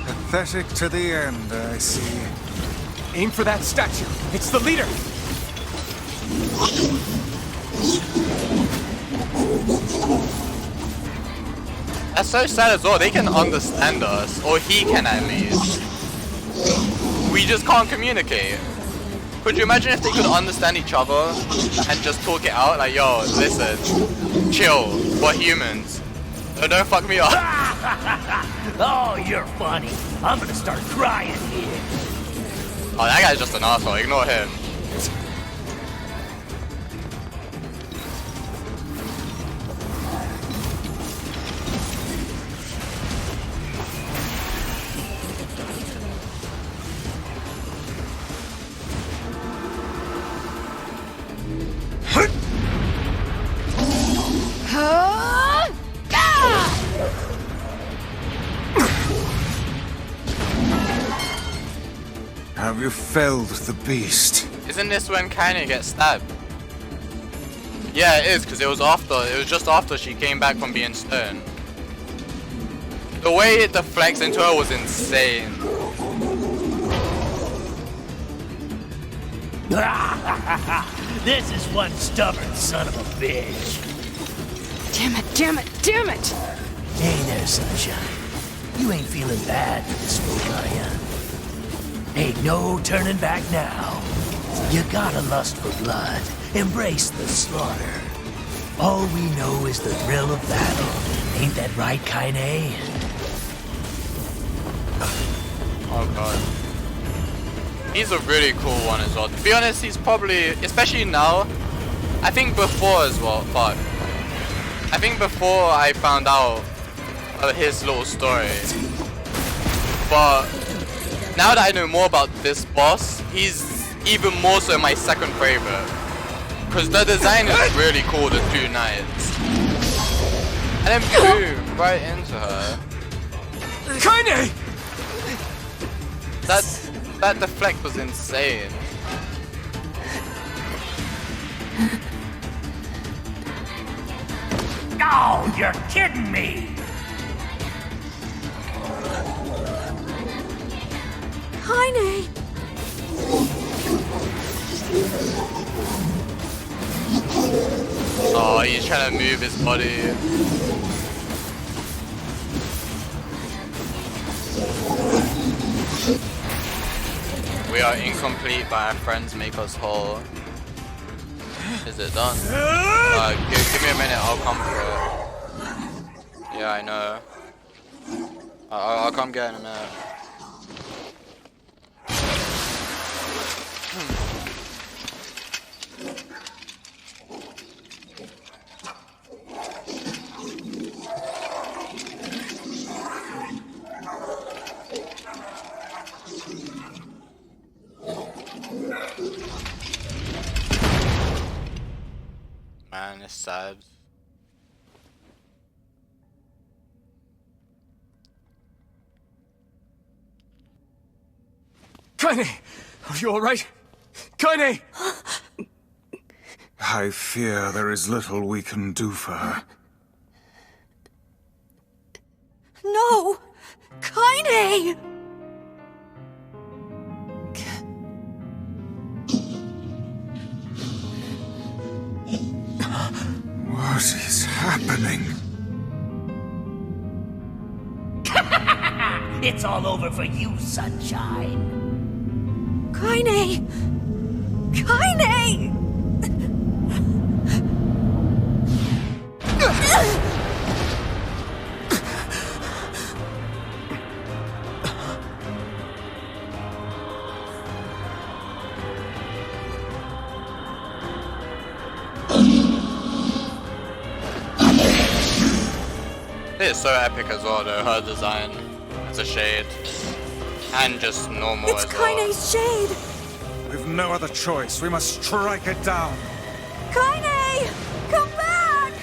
Pathetic to the end, I see. Aim for that statue. It's the leader. That's so sad as well. They can understand us, or he can at least. We just can't communicate. Could you imagine if they could understand each other and just talk it out? Like, yo, listen, chill, we're humans. Don't fuck me up. Oh, you're funny. I'm gonna start crying here. Oh, that guy's just an asshole. Ignore him. Have you felled the beast? Isn't this when Kaine gets stabbed? Yeah, it is, because it was just after she came back from being stoned. The way it deflects into her was insane. This is one stubborn son of a bitch. Damn it, damn it, damn it! Hey there, sunshine. You ain't feeling bad for this folk, are ya? Ain't no turning back now. You gotta lust for blood, embrace the slaughter. All we know is the thrill of battle Ain't that right, Kaine? Oh god. He's a really cool one as well. To be honest, he's probably, especially now, I think before as well, fuck. I think before I found out his little story. But now that I know more about this boss, he's even more so my second favorite. Because the design is really cool, the two knights. And then boom, right into her. Kaine! That deflect was insane. Oh, you're kidding me! Kaine! Oh, he's trying to move his body. We are incomplete, but our friends make us whole. Is it done? Give me a minute, I'll come for it. Yeah, I know. I'll come get it in a minute. Man, it's sad. Kaine! Are you alright? Kaine! I fear there is little we can do for her. No! Kaine! What is happening? It's all over for you, Sunshine. Kaine! Kaine! It is so epic as well though, her design as a shade. And just normal It's as well. Kaine's shade! We've no other choice. We must strike it down. Kaine! Come back!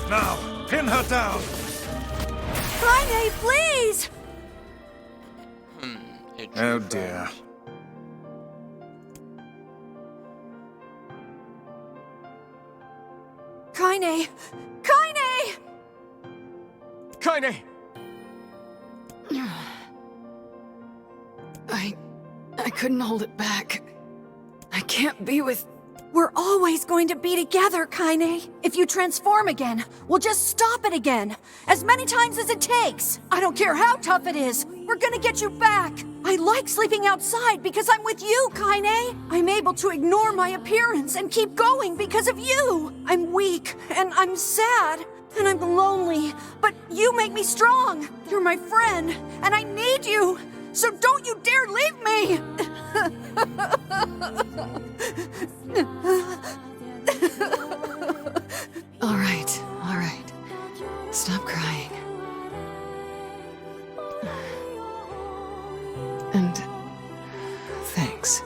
Now, pin her down. Kaine, please! Oh dear. Kaine! Kaine! Kaine! I couldn't hold it back. I can't be with... We're always going to be together, Kaine. If you transform again, we'll just stop it again. As many times as it takes. I don't care how tough it is. We're gonna get you back. I like sleeping outside because I'm with you, Kaine. I'm able to ignore my appearance and keep going because of you. I'm weak, and I'm sad, and I'm lonely. But you make me strong. You're my friend, and I need you. So don't you dare leave me! All right. Stop crying. And thanks.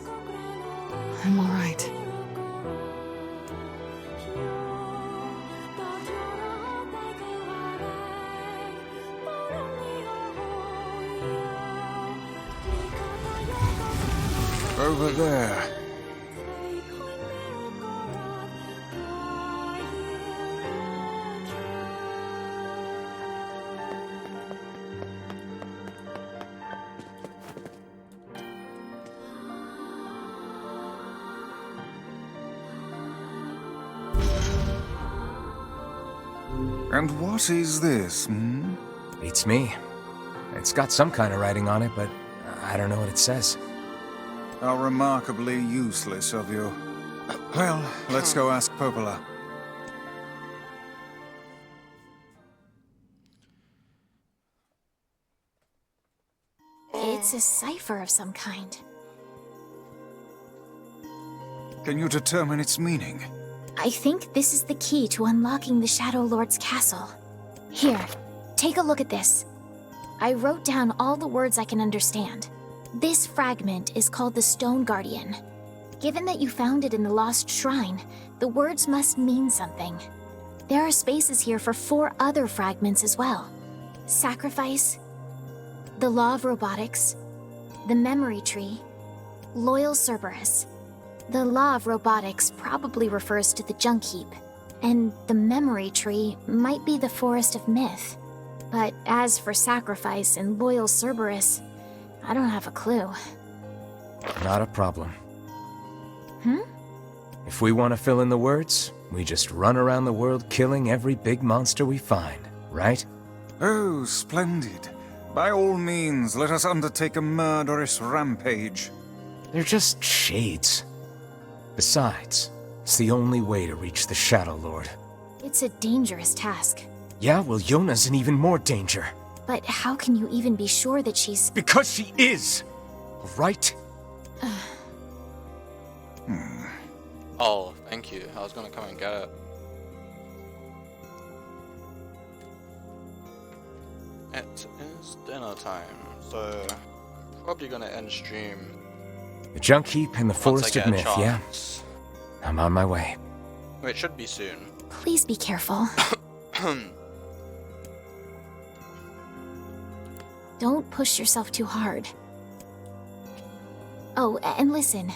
I'm all right. Over there. And what is this, hmm? Beats me. It's got some kind of writing on it, but I don't know what it says. How remarkably useless of you. Well, let's go ask Popola. It's a cipher of some kind. Can you determine its meaning? I think this is the key to unlocking the Shadow Lord's castle. Here, take a look at this. I wrote down all the words I can understand. This fragment is called the Stone Guardian. Given that you found it in the Lost Shrine, the words must mean something. There are spaces here for 4 other fragments as well. Sacrifice, the Law of Robotics, the Memory Tree, Loyal Cerberus. The Law of Robotics probably refers to the Junk Heap, and the Memory Tree might be the Forest of Myth. But as for Sacrifice and Loyal Cerberus, I don't have a clue. Not a problem. Hmm? If we want to fill in the words, we just run around the world killing every big monster we find, right? Oh, splendid. By all means, let us undertake a murderous rampage. They're just shades. Besides, it's the only way to reach the Shadow Lord. It's a dangerous task. Yeah, well, Yona's in even more danger. But how can you even be sure that she's... Because she is! Right? Oh, thank you. I was gonna come and get it. It is dinner time, so I'm probably gonna end stream The Junk Heap and the once I Forest get of a Myth, yeah? chance. I'm on my way. It should be soon. Please be careful. Don't push yourself too hard. Oh, and listen.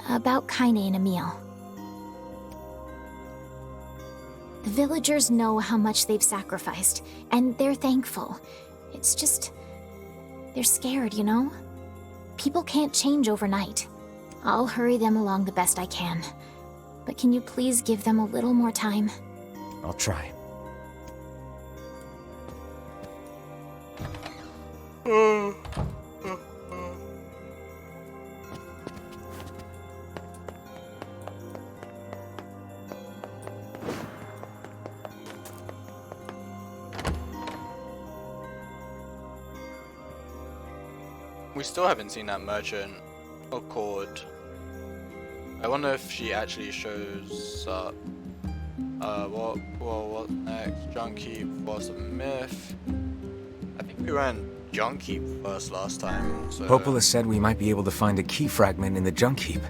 About Kaine and Emil. The villagers know how much they've sacrificed, and they're thankful. It's just... they're scared, you know? People can't change overnight. I'll hurry them along the best I can. But can you please give them a little more time? I'll try. We still haven't seen that merchant Accord. I wonder if she actually shows up. What next? Junk Heap, Forest of Myth. I think we went Junk Heap first last time, so... Popola said we might be able to find a key fragment in the Junk Heap.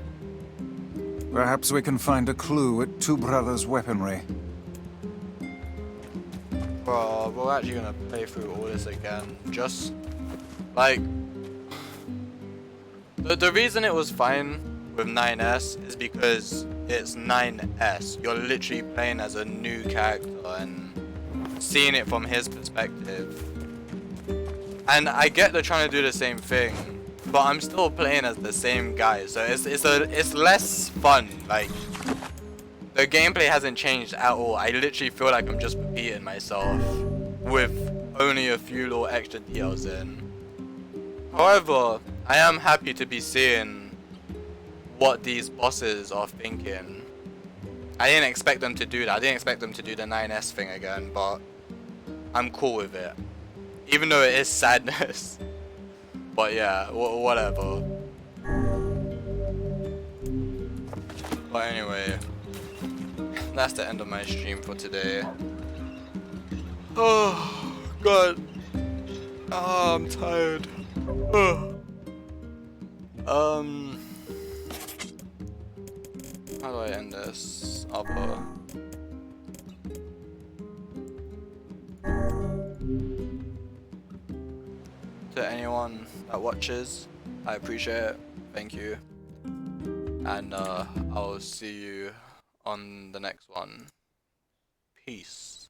Perhaps we can find a clue at Two Brothers' weaponry. Bro, we're actually gonna play through all this again. Just, like... The reason it was fine with 9S is because it's 9S. You're literally playing as a new character and seeing it from his perspective. And I get they're trying to do the same thing, but I'm still playing as the same guy, so it's less fun. Like, the gameplay hasn't changed at all. I literally feel like I'm just repeating myself with only a few little extra details in. However, I am happy to be seeing what these bosses are thinking. I didn't expect them to do that. I didn't expect them to do the 9S thing again, but I'm cool with it. Even though it is sadness. But yeah, whatever. But anyway, that's the end of my stream for today. Oh, God. Oh, I'm tired. How do I end this? Upper. To anyone that watches, I appreciate it. Thank you. And I'll see you on the next one. Peace.